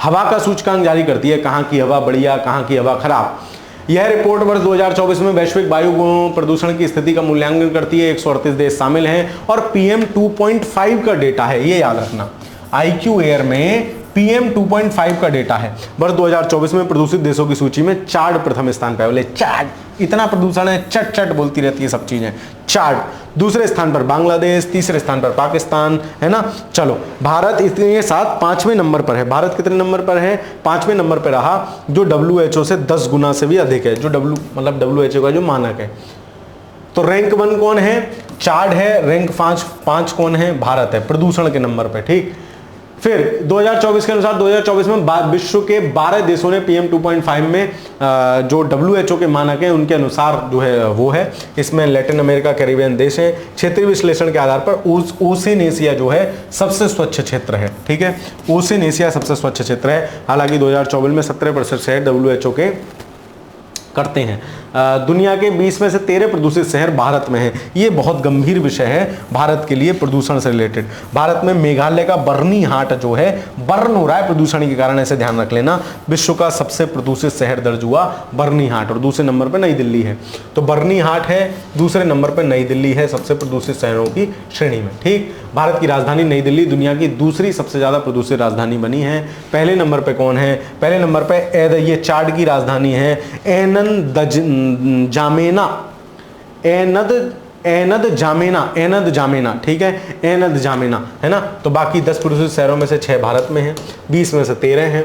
हवा का सूचकांक जारी करती है, कहां की हवा बढ़िया, कहां की हवा खराब। यह रिपोर्ट वर्ष 2024 में वैश्विक वायु प्रदूषण की स्थिति का मूल्यांकन करती है। 138 देश शामिल हैं और PM 2.5 का डेटा है, ये याद रखना। IQ एयर में PM 2.5 का डेटा है। वर्ष 2024 में प्रदूषित देशों की सूची में चाड प्रथम स्थान पर। बोले चाड, इतना प्रदूषण है, चट चट बोलती रहती है सब चीजें, चाड। दूसरे स्थान पर बांग्लादेश, तीसरे स्थान पर पाकिस्तान, है ना। चलो, भारत इसके साथ 5वें नंबर पर है। भारत कितने नंबर पर है? 5वें नंबर पर रहा, जो WHO से 10 गुना से भी अधिक है, जो WHO का जो मानक है। तो रैंक 1 कौन है? चाड है। रैंक 5 कौन है? भारत है, प्रदूषण के नंबर पर। ठीक, फिर 2024 के अनुसार 2024 में विश्व के 12 देशों ने PM 2.5 में जो WHO के मानक हैं उनके अनुसार जो है वो है। इसमें लैटिन अमेरिका, कैरिबियन देश हैं। क्षेत्रीय विश्लेषण के आधार पर ओशिनिया जो है सबसे स्वच्छ क्षेत्र है। ठीक है, ओशिनिया सबसे स्वच्छ क्षेत्र है। हालांकि 2024 में 17% शहर WHO के करते हैं। दुनिया के 20 में से 13 प्रदूषित शहर भारत में हैं। ये बहुत गंभीर विषय है भारत के लिए प्रदूषण से रिलेटेड। भारत में मेघालय का बर्नी हाट जो है बर्न हो रहा है प्रदूषण के कारण, ऐसे ध्यान रख लेना। विश्व का सबसे प्रदूषित शहर दर्ज हुआ बर्नी हाट, और दूसरे नंबर पर नई दिल्ली है। तो बर्नी हाट है, दूसरे नंबर पर नई दिल्ली है सबसे प्रदूषित शहरों की श्रेणी में। ठीक, भारत की राजधानी नई दिल्ली दुनिया की दूसरी सबसे ज्यादा प्रदूषित राजधानी बनी है। पहले नंबर पे कौन है? पहले नंबर पे ये चाड की राजधानी है एनद जामेना। ठीक है, एनद जामेना, है ना। तो बाकी 10 प्रदूषित शहरों में से 6 भारत में हैं, 20 में से 13 हैं,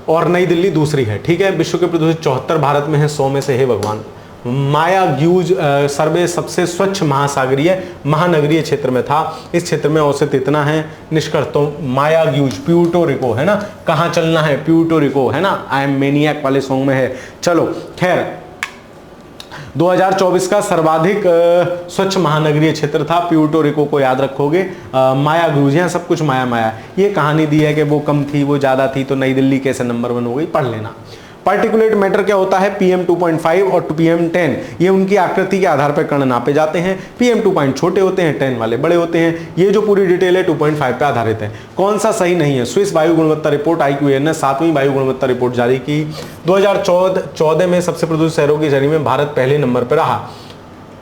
और नई दिल्ली दूसरी है। ठीक है, विश्व के प्रदूषित 74 भारत में है, 100 में से है भगवान। मायाग्यूज सर्वे सबसे स्वच्छ महानगरीय क्षेत्र में था। इस क्षेत्र में औसत इतना है। निष्कर्ष तो मायाग्यूज प्यूर्टो रिको, है ना। कहाँ चलना है? प्यूर्टो रिको, है ना। आई एम मैनियक वाले सॉन्ग में है। चलो खैर, 2024 का सर्वाधिक स्वच्छ महानगरीय क्षेत्र था प्यूर्टो रिको को याद रखोगे। मायाग्यूज, यहाँ सब कुछ माया। ये कहानी दी है कि वो कम थी, वो ज्यादा थी, तो नई दिल्ली कैसे नंबर 1 हो गई, पढ़ लेना। पार्टिकुलेट मैटर क्या होता है? PM 2.5 और PM 10, ये उनकी आकृति के आधार पर कण नापे जाते हैं। PM 2 छोटे होते हैं, 10 वाले बड़े होते हैं। ये जो पूरी डिटेल है 2.5 पे आधारित है। कौन सा सही नहीं है? स्विस वायु गुणवत्ता रिपोर्ट IQ एयर ने 7वीं वायु गुणवत्ता रिपोर्ट जारी की। 2014 में सबसे प्रदूषित शहरों की श्रेणी में भारत पहले नंबर पर रहा,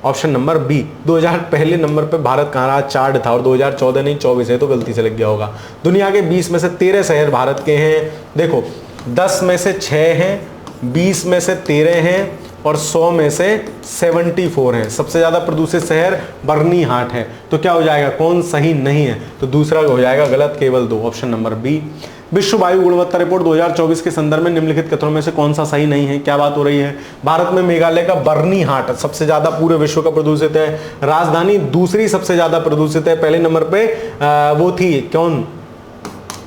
ऑप्शन नंबर बी। 2000 पहले नंबर पर भारत कहाँ रहा? चाड था, और 2014 नहीं 24 है, तो गलती से लग गया होगा। दुनिया के 20 में से 13 शहर भारत के हैं। देखो, 10 में से 6 हैं, 20 में से 13 हैं, और 100 में से 74 हैं। सबसे ज्यादा प्रदूषित शहर बर्नी हाट है। तो क्या हो जाएगा? कौन सही नहीं है? तो दूसरा हो जाएगा गलत, केवल 2, ऑप्शन नंबर बी। विश्व वायु गुणवत्ता रिपोर्ट 2024 के संदर्भ में निम्नलिखित कथनों में से कौन सा सही नहीं है? क्या बात हो रही है? भारत में मेघालय का बर्नी हाट सबसे ज्यादा पूरे विश्व का प्रदूषित है। राजधानी दूसरी सबसे ज्यादा प्रदूषित है। पहले नंबर पे वो थी कौन?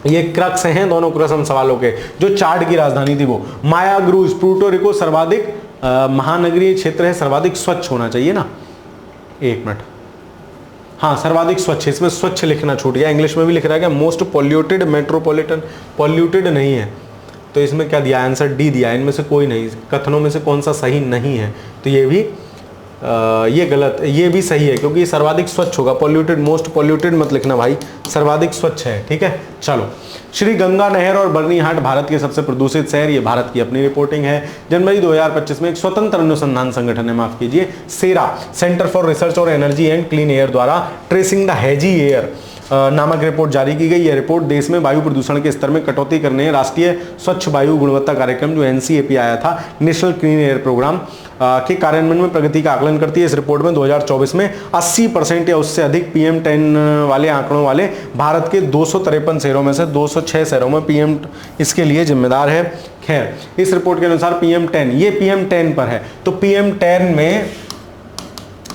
ये क्रक्स हैं दोनों क्रक्स सवालों के। जो चाड की राजधानी थी वो मायाग्यूज। प्यूर्टो रिको सर्वाधिक महानगरीय क्षेत्र है, सर्वाधिक स्वच्छ होना चाहिए ना। 1 मिनट, हाँ सर्वाधिक स्वच्छ, इसमें स्वच्छ लिखना छूट गया, इंग्लिश में भी लिख रहा है क्या मोस्ट पॉल्यूटेड मेट्रोपॉलिटन, पॉल्यूटेड नहीं है तो इसमें क्या दिया, आंसर डी दिया, इनमें से कोई नहीं, कथनों में से कौन सा सही नहीं है, तो ये भी ये गलत, ये भी सही है क्योंकि सर्वाधिक स्वच्छ होगा, पॉल्यूटेड मोस्ट पॉल्यूटेड मत लिखना भाई, सर्वाधिक स्वच्छ है, ठीक है। चलो, श्री गंगा नहर और बर्नीहाट भारत के सबसे प्रदूषित शहर, ये भारत की अपनी रिपोर्टिंग है। जनवरी 2025 में एक स्वतंत्र अनुसंधान संगठन है, माफ कीजिए, सेरा, सेंटर फॉर रिसर्च और एनर्जी एंड क्लीन एयर द्वारा ट्रेसिंग द हैजी एयर नामक रिपोर्ट जारी की गई। यह रिपोर्ट देश में वायु प्रदूषण के स्तर में कटौती करने राष्ट्रीय स्वच्छ वायु गुणवत्ता कार्यक्रम जो एनसीएपी आया था, नेशनल क्लीन एयर प्रोग्राम के कार्यान्वयन में प्रगति का आकलन करती है। इस रिपोर्ट में 2024 में 80% या उससे अधिक PM10 वाले आंकड़ों वाले भारत के 253 शहरों में से 206 शहरों में PM इसके लिए जिम्मेदार है। खैर, इस रिपोर्ट के अनुसार PM10, ये PM10 पर है, तो PM10 में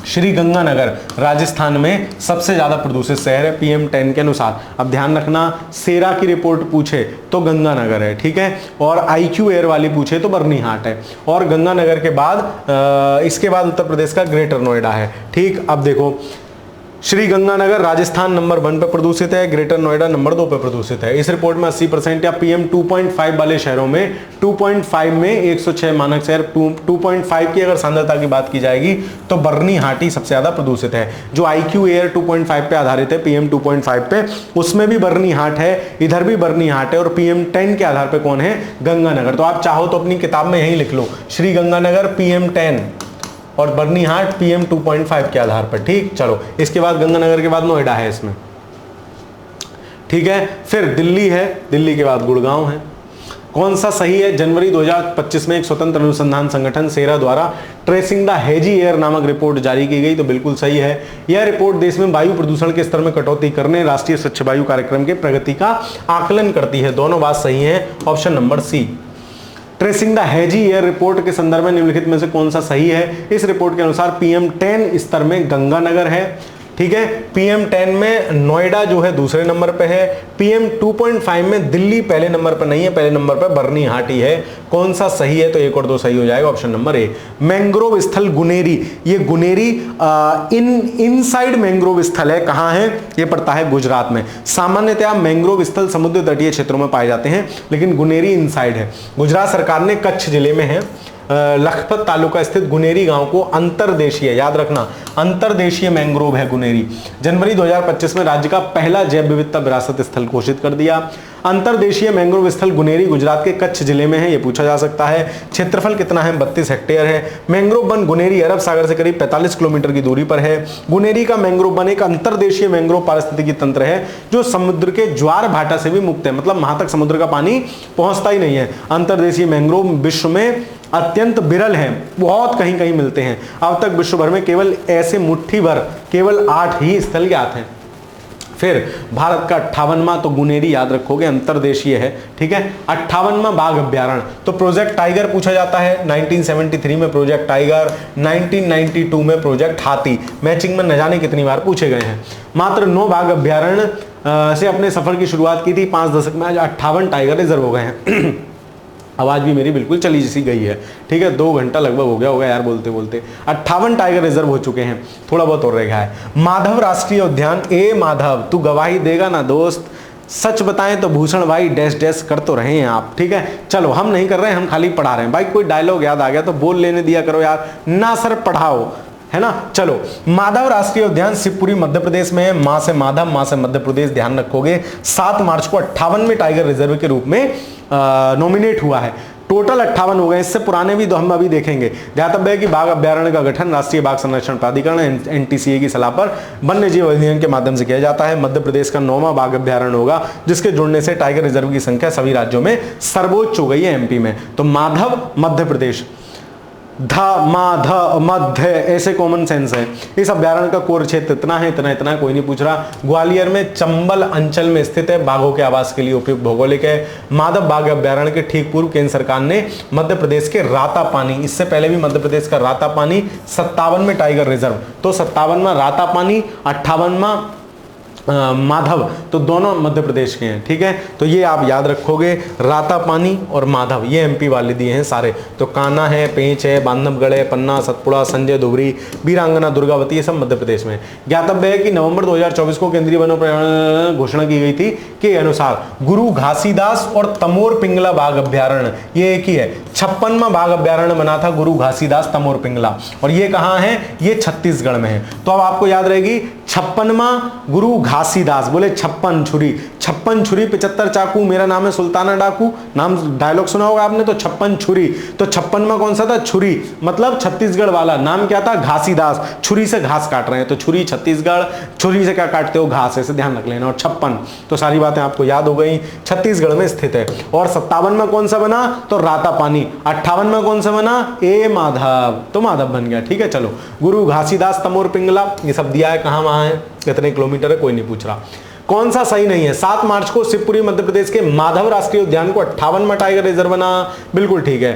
श्री गंगानगर राजस्थान में सबसे ज्यादा प्रदूषित शहर है PM10 के अनुसार। अब ध्यान रखना, सेरा की रिपोर्ट पूछे तो गंगानगर है, ठीक है, और IQ एयर वाली पूछे तो बर्नीहाट है, और गंगानगर के बाद इसके बाद उत्तर प्रदेश का ग्रेटर नोएडा है, ठीक। अब देखो, श्री गंगानगर राजस्थान नंबर 1 पे प्रदूषित है, ग्रेटर नोएडा नंबर 2 पे प्रदूषित है। इस रिपोर्ट में 80% या PM 2.5 वाले शहरों में 2.5 में 106 मानक शहर, 2.5 की अगर सांद्रता की बात की जाएगी तो बर्नीहाट ही सबसे ज्यादा प्रदूषित है। जो IQ एयर 2.5 पे आधारित है, PM 2.5 पे, उसमें भी बर्नीहाट है, इधर भी बर्नीहाट है, और PM10 के आधार पर कौन है, गंगानगर। तो आप चाहो तो अपनी किताब में यही लिख लो, श्री गंगानगर PM10 और बर्नीहाट PM 2.5 के आधार पर, ठीक। चलो, इसके बाद गंगानगर के बाद नोएडा है इसमें, ठीक है। फिर दिल्ली है, दिल्ली के बाद गुड़गांव है। कौन सा सही है? जनवरी 2025 में एक स्वतंत्र अनुसंधान संगठन सेरा द्वारा ट्रेसिंग द हेजी एयर नामक रिपोर्ट जारी की गई, तो बिल्कुल सही है। यह रिपोर्ट देश में वायु प्रदूषण के स्तर में कटौती करने राष्ट्रीय स्वच्छ वायु कार्यक्रम के प्रगति का आकलन करती है। दोनों बात सही है, option number C. Tracing the hazy air report के संदर्भ में निम्नलिखित में से कौन सा सही है? इस रिपोर्ट के अनुसार PM10 स्तर में गंगानगर है, ठीक है। PM10 में नोएडा जो है दूसरे नंबर पे है। PM 2.5 में दिल्ली पहले नंबर पर नहीं है, पहले नंबर पर बर्नीहाट ही है। कौन सा सही है? तो एक और दो सही हो जाएगा, ऑप्शन नंबर ए। मैंग्रोव स्थल गुनेरी, ये गुनेरी इनसाइड मैंग्रोव स्थल है, कहां है? ये पड़ता है गुजरात में। सामान्यतः मैंग्रोव स्थल समुद्र तटीय क्षेत्रों में पाए जाते हैं, लेकिन गुनेरी इनसाइड है। गुजरात सरकार ने कच्छ जिले में है लखपत तालुका स्थित गुनेरी गांव को अंतरदेशीय, याद रखना, अंतरदेशीय मैंग्रोव है गुनेरी, जनवरी 2025 में राज्य का पहला जैव विविधता विरासत स्थल घोषित कर दिया। अंतरदेशीय मैंग्रोव स्थल गुनेरी गुजरात के कच्छ जिले में है, यह पूछा जा सकता है। क्षेत्रफल कितना है? 32 हेक्टेयर है। मैंग्रोव वन गुनेरी अरब सागर से करीब 45 किलोमीटर की दूरी पर है। गुनेरी का मैंग्रोव वन एक अंतरदेशीय मैंग्रोव पारिस्थितिकी तंत्र है जो समुद्र के ज्वार भाटा से भी मुक्त है, मतलब वहां तक समुद्र का पानी पहुंचता ही नहीं है। अंतरदेशीय मैंग्रोव विश्व में अत्यंत विरल हैं, बहुत कहीं कहीं मिलते हैं। अब तक विश्व भर में केवल ऐसे मुट्ठी भर केवल 8 ही स्थल ज्ञात हैं। फिर भारत का 58वां, तो गुनेरी याद रखोगे अंतरदेशीय है, ठीक है। 58वां बाघ अभ्यारण्य, तो प्रोजेक्ट टाइगर पूछा जाता है। 1973 में प्रोजेक्ट टाइगर, 1992 में प्रोजेक्ट हाथी, मैचिंग में न जाने कितनी बार पूछे गए हैं। मात्र 9 बाघ अभ्यारण्य से अपने सफर की शुरुआत की थी 5 दशक में, आज 58 टाइगर रिजर्व हो गए हैं। आवाज भी मेरी बिल्कुल चली जैसी गई है, ठीक है। 2 घंटा लगभग हो गया होगा यार बोलते बोलते। 58 टाइगर रिजर्व हो चुके हैं, थोड़ा बहुत और रह गया है। माधव राष्ट्रीय उद्यान, ए माधव तू गवाही देगा ना दोस्त? सच बताएं तो भूषण भाई डैश डैश कर तो रहे हैं आप, ठीक है। चलो हम नहीं कर रहे हैं, हम खाली पढ़ा रहे हैं। भाई कोई डायलॉग याद आ गया तो बोल लेने दिया करो यार, ना सर पढ़ाओ, है ना। चलो, माधव राष्ट्रीय उद्यान शिवपुरी मध्य प्रदेश में है। मां से माधव, मां से मध्य प्रदेश, ध्यान रखोगे। 7 मार्च को 58वें टाइगर रिजर्व के रूप में नॉमिनेट हुआ है। टोटल 58 हो गए, इससे पुराने भी तो हम अभी देखेंगे। ध्यातव्य है कि बाघ अभ्यारण्य का गठन राष्ट्रीय बाघ संरक्षण प्राधिकरण NTCA की सलाह पर वन्य जीव अधिनियम के माध्यम से किया जाता है। मध्य प्रदेश का 9वां बाघ अभ्यारण्य होगा, जिसके जुड़ने से टाइगर रिजर्व की संख्या सभी राज्यों में सर्वोच्च हो गई है MP में। तो माधव मध्य प्रदेश, ध माध मध्य, ऐसे कॉमन सेंस है। इस अभ्यारण्य का कोर क्षेत्र इतना है, इतना कोई नहीं पूछ रहा। ग्वालियर में चंबल अंचल में स्थित है, बाघों के आवास के लिए उपयुक्त भौगोलिक है। माधव बाघ अभ्यारण्य के ठीक पूर्व केंद्र सरकार ने मध्य प्रदेश के रातापानी, इससे पहले भी मध्य प्रदेश का रातापानी 57 में टाइगर रिजर्व, तो 57वां रातापानी, 58वां माधव, तो दोनों मध्य प्रदेश के हैं, ठीक है। तो ये आप याद रखोगे, रातापानी और माधव ये एमपी वाले दिए हैं सारे। तो कान्हा है, पेंच है, बांधवगढ़ है, पन्ना, सतपुड़ा, संजय धुबरी, वीरांगना, दुर्गावती, ये सब मध्य प्रदेश में। ज्ञातव्य है कि नवंबर 2024 को केंद्रीय वन पर्यावरण घोषणा की गई थी के अनुसार गुरु घासीदास और तमोर पिंगला बाघ अभ्यारण्य ये एक ही है। 56वां बाघ अभ्यारण्य बना था गुरु घासीदास तमोर पिंगला, और ये कहां है? ये छत्तीसगढ़ में है। तो अब आपको याद रहेगी 56वां गुरु घासीदास, बोले 56 छुरी, 56 छुरी 75 चाकू, मेरा नाम है सुल्ताना डाकू, नाम डायलॉग सुना होगा आपने। तो 56 छुरी, तो 56वां कौन सा था? छुरी, मतलब छत्तीसगढ़ वाला। नाम क्या था? घासीदास, छुरी से घास काट रहे हैं, तो छुरी छत्तीसगढ़, छुरी से क्या काटते हो? घास, ऐसे ध्यान रख लेना। और 56, तो सारी बातें आपको याद हो गई, छत्तीसगढ़ में स्थित है। और 57 में कौन सा बना? तो रातापानी। 58 में कौन सा बना? ए माधव, तो माधव बन गया, ठीक है। चलो, गुरु घासीदास तमोर पिंगला, ये सब दिया है, कहां वहां है, कितने किलोमीटर है, कोई नहीं पूछ रहा। कौन सा सही नहीं है? 7 मार्च को शिवपुरी मध्य प्रदेश के माधव राष्ट्रीय उद्यान को 58वां टाइगर रिजर्व बना, बिल्कुल ठीक है।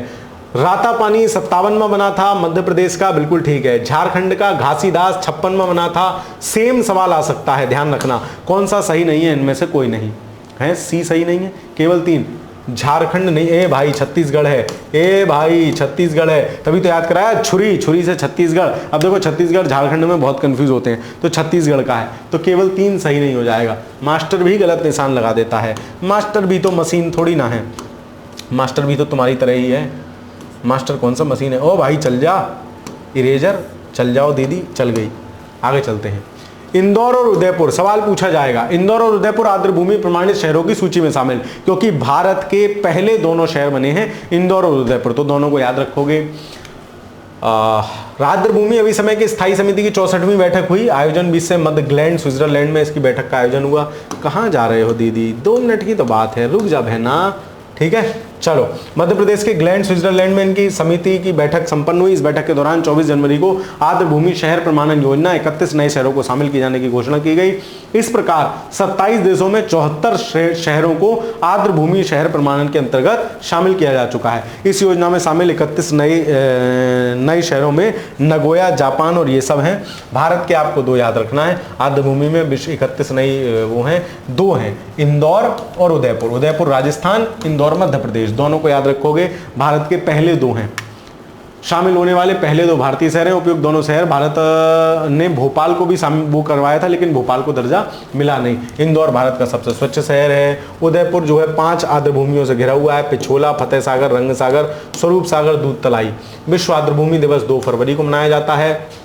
रातापानी 57वां बना था मध्य प्रदेश का, बिल्कुल ठीक है। झारखंड का घासीदास 56वां बना था। सेम सवाल आ सकता है, ध्यान रखना। कौन सा सही नहीं है? इनमें से कोई नहीं है। सी सही नहीं है, केवल 3। झारखंड नहीं, ए भाई छत्तीसगढ़ है, ए भाई छत्तीसगढ़ है, तभी तो याद कराया छुरी, छुरी से छत्तीसगढ़। अब देखो छत्तीसगढ़ झारखंड में बहुत कंफ्यूज होते हैं, तो छत्तीसगढ़ का है, तो केवल 3 सही नहीं हो जाएगा। मास्टर भी गलत निशान लगा देता है, मास्टर भी तो मशीन थोड़ी ना है, मास्टर भी तो तुम्हारी तरह ही है। मास्टर कौन सा मशीन है? ओ भाई चल जा, इरेजर चल जाओ दीदी, चल गई। आगे चलते हैं। इंदौर और उदयपुर, सवाल पूछा जाएगा। इंदौर और उदयपुर आर्द्रभूमि प्रमाणित शहरों की सूची में शामिल, क्योंकि भारत के पहले दोनों शहर बने हैं इंदौर और उदयपुर, तो दोनों को याद रखोगे। आर्द्रभूमि अभी समय की स्थायी समिति की 64वीं बैठक हुई। आयोजन 20 से मध्य ग्लैंड स्विट्जरलैंड में इसकी बैठक का आयोजन हुआ। कहां जा रहे हो दीदी? 2 मिनट की तो बात है, रुक जा बहना, ठीक है। चलो, मध्य प्रदेश के ग्लैंड स्विट्जरलैंड में इनकी समिति की बैठक संपन्न हुई। इस बैठक के दौरान 24 जनवरी को आर्द्रभूमि शहर प्रमाणन योजना 31 नए शहरों को शामिल किए जाने की घोषणा की गई। इस प्रकार 27 देशों में 74 शहरों को आर्द्रभूमि शहर प्रमाणन के अंतर्गत शामिल किया जा चुका है। इस योजना में शामिल 31 नए शहरों में नगोया, जापान और ये सब हैं। भारत के आपको 2 याद रखना है। आर्द्रभूमि में 31 नई वो हैं, 2 हैं, इंदौर और उदयपुर। उदयपुर राजस्थान, इंदौर मध्य प्रदेश, दोनों को याद रखोगे। भारत के पहले 2 हैं, शामिल होने वाले पहले 2 भारतीय शहर हैं। उपयुक्त दोनों शहर, भारत ने भोपाल को भी वो करवाया था, लेकिन भोपाल को दर्जा मिला नहीं। इंदौर भारत का सबसे स्वच्छ शहर है। उदयपुर जो है 5 आर्द्रभूमियों से घिरा हुआ है, पिछोला, फतेह सागर, रंग सागर, स्वरूप सागर, दूध तलाई। विश्व आर्द्रभूमि दिवस 2 फरवरी को मनाया जाता है।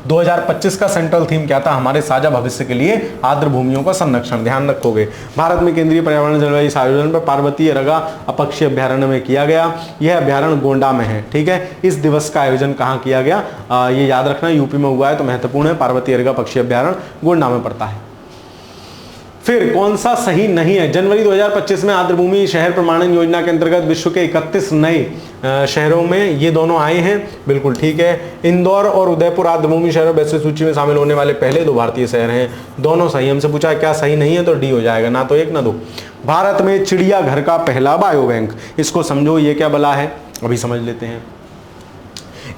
2025 का सेंट्रल थीम क्या था? हमारे साझा भविष्य के लिए आर्द्रभूमियों का संरक्षण, ध्यान रखोगे। भारत में केंद्रीय पर्यावरण जलवायु आयोजन पर पार्वतीय रगा अपक्षी अभ्यारण्य में किया गया। यह अभ्यारण्य गोंडा में है, ठीक है। इस दिवस का आयोजन कहाँ किया गया? ये याद रखना, यूपी में हुआ है, तो महत्वपूर्ण है। पार्वतीय रगा पक्षी अभ्यारण्य गोंडा में पड़ता है। फिर कौन सा सही नहीं है? जनवरी 2025 में आर्द्रभूमि शहर प्रमाणन योजना के अंतर्गत विश्व के 31 नए शहरों में ये दोनों आए हैं, बिल्कुल ठीक है। इंदौर और उदयपुर आर्द्रभूमि शहरों वैश्विक सूची में शामिल होने वाले पहले 2 भारतीय शहर हैं, दोनों सही। हमसे पूछा है क्या सही नहीं है, तो डी हो जाएगा, ना तो 1 ना 2। भारत में चिड़ियाघर का पहला बायो बैंक, इसको समझो, ये क्या बला है, अभी समझ लेते हैं।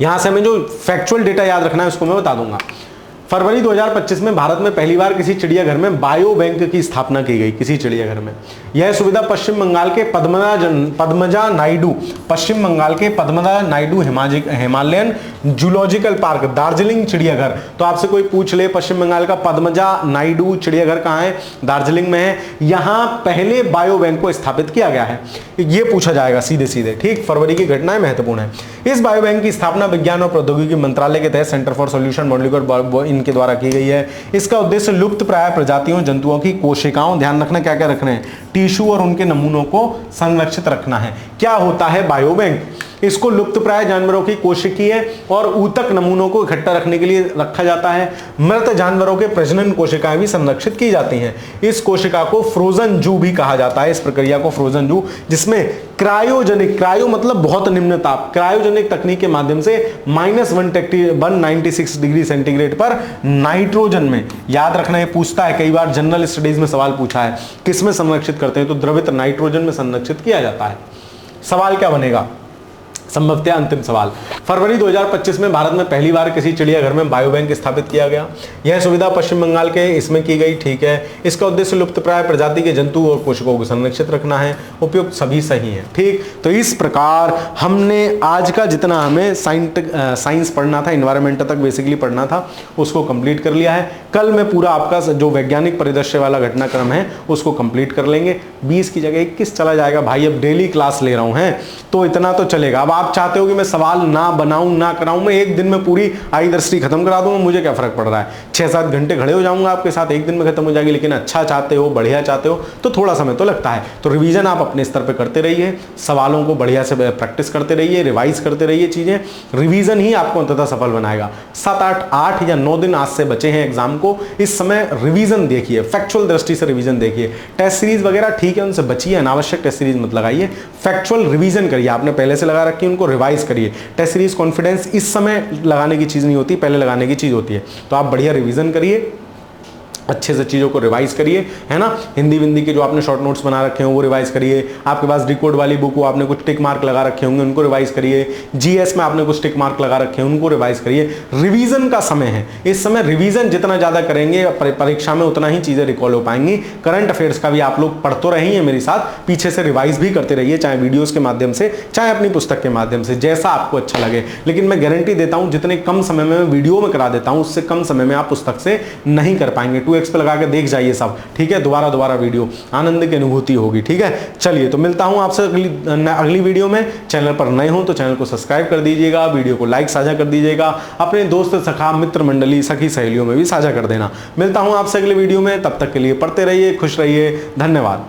यहां से हमें जो फैक्चुअल डेटा याद रखना है उसको मैं बता दूंगा। फरवरी 2025 में भारत में पहली बार किसी चिड़ियाघर में बायो बैंक की स्थापना की गई, किसी चिड़ियाघर में। यह सुविधा पश्चिम बंगाल के पद्मजा नायडू, पश्चिम बंगाल के Padmaja Naidu Himalayan zoological park, Darjeeling चिड़ियाघर। तो आपसे कोई पूछ ले पश्चिम बंगाल का पद्मजा नायडू चिड़ियाघर कहाँ है? दार्जिलिंग में है। यहां पहले बायो बैंक को स्थापित किया गया है, ये पूछा जाएगा सीधे सीधे, ठीक। फरवरी की घटनाएं महत्वपूर्ण है। इस बायो बैंक की स्थापना विज्ञान और प्रौद्योगिकी मंत्रालय के तहत सेंटर फॉर सॉल्यूशन मॉलिक्यूलर इनके द्वारा की गई है। इसका उद्देश्य लुप्त प्राय प्रजातियों, जंतुओं की कोशिकाओं, ध्यान रखना क्या क्या रखना है, टिश्यू और उनके नमूनों को संरक्षित रखना है। क्या होता है बायो बैंक? इसको लुप्त प्राय जानवरों की कोशिकीय और ऊतक नमूनों को इकट्ठा रखने के लिए रखा जाता है। मृत जानवरों के प्रजनन कोशिकाएं भी संरक्षित की जाती हैं। इस कोशिका को फ्रोजन जू भी कहा जाता है, इस प्रक्रिया को फ्रोजन जू, जिसमें क्रायोजेनिक, क्रायो मतलब बहुत निम्न ताप, क्रायोजेनिक तकनीक के माध्यम से -196 डिग्री सेंटीग्रेड पर नाइट्रोजन में, याद रखना ये पूछता है कई बार, जनरल स्टडीज में सवाल पूछा है, किस में संरक्षित करते हैं? तो द्रवित नाइट्रोजन में संरक्षित किया जाता है। सवाल क्या बनेगा? संभवतः अंतिम सवाल, फरवरी 2025 में भारत में पहली बार किसी चिड़ियाघर में बायो बैंक स्थापित किया गया। यह सुविधा पश्चिम बंगाल के इसमें की गई, ठीक है। इसका उद्देश्य लुप्तप्राय प्रजाति के जंतु और पोषकों को संरक्षित रखना है। उपयुक्त सभी सही है, ठीक। तो इस प्रकार हमने आज का जितना हमें साइंस पढ़ना था, इन्वायरमेंट तक बेसिकली पढ़ना था, उसको कंप्लीट कर लिया है। कल मैं पूरा आपका जो वैज्ञानिक परिदृश्य वाला घटनाक्रम है उसको कंप्लीट कर लेंगे। 20 की जगह 21 चला जाएगा भाई, अब डेली क्लास ले रहा हूं है तो इतना तो चलेगा। अब आप चाहते हो कि मैं सवाल ना बनाऊं ना कराऊं, मैं एक दिन में पूरी आई दृष्टि खत्म करा दूंगा, मुझे क्या फर्क पड़ रहा है। 6-7 घंटे खड़े हो जाऊंगा आपके साथ, एक दिन में खत्म हो जाएगी। लेकिन अच्छा चाहते हो, बढ़िया चाहते हो तो थोड़ा समय तो लगता है। तो रिवीजन आप अपने स्तर पे करते रहिए, सवालों को बढ़िया से प्रैक्टिस करते रहिए, रिवाइज करते रहिए चीजें। रिवीजन ही आपको अंततः सफल बनाएगा। 7-8 या 9 दिन आज से बचे हैं एग्जाम को। इस समय रिवीजन देखिए, फैक्चुअल दृष्टि से रिवीजन देखिए। टेस्ट सीरीज वगैरह ठीक है, उनसे बचिए, अनावश्यक टेस्ट सीरीज मत लगाइए। फैक्चुअल रिवीजन करिए, आपने पहले से लगा रखी है उनको रिवाइज करिए। टेस्ट सीरीज कॉन्फिडेंस इस समय लगाने की चीज नहीं होती, पहले लगाने की चीज होती है। तो आप बढ़िया रिवीजन करिए, अच्छे से चीज़ों को रिवाइज करिए, है ना। हिंदी विंदी के जो आपने शॉर्ट नोट्स बना रखे हैं वो रिवाइज करिए। आपके पास डिकोड वाली बुक, वो आपने कुछ टिक मार्क लगा रखे होंगे, उनको रिवाइज करिए। जीएस में आपने कुछ टिक मार्क लगा रखे हैं, उनको रिवाइज करिए। रिवीजन का समय है, इस समय रिवीजन जितना ज़्यादा करेंगे परीक्षा में उतना ही चीज़ें रिकॉल हो पाएंगी। करंट अफेयर्स का भी आप लोग पढ़ तो रही हैं मेरे साथ, पीछे से रिवाइज भी करते रहिए, चाहे वीडियोज़ के माध्यम से, चाहे अपनी पुस्तक के माध्यम से, जैसा आपको अच्छा लगे। लेकिन मैं गारंटी देता हूँ जितने कम समय में मैं वीडियो में करा देता हूँ, उससे कम समय में आप पुस्तक से नहीं कर पाएंगे। 2x पे लगा के देख जाइए सब, ठीक है। दोबारा वीडियो, आनंद की अनुभूति होगी, ठीक है। चलिए तो मिलता हूं आपसे अगली वीडियो में। चैनल पर नए हो तो चैनल को सब्सक्राइब कर दीजिएगा, वीडियो को लाइक साझा कर दीजिएगा, अपने दोस्त सखा मित्र मंडली सखी सहेलियों में भी साझा कर देना। मिलता हूं आपसे अगले वीडियो में, तब तक के लिए पढ़ते रहिए, खुश रहिए, धन्यवाद।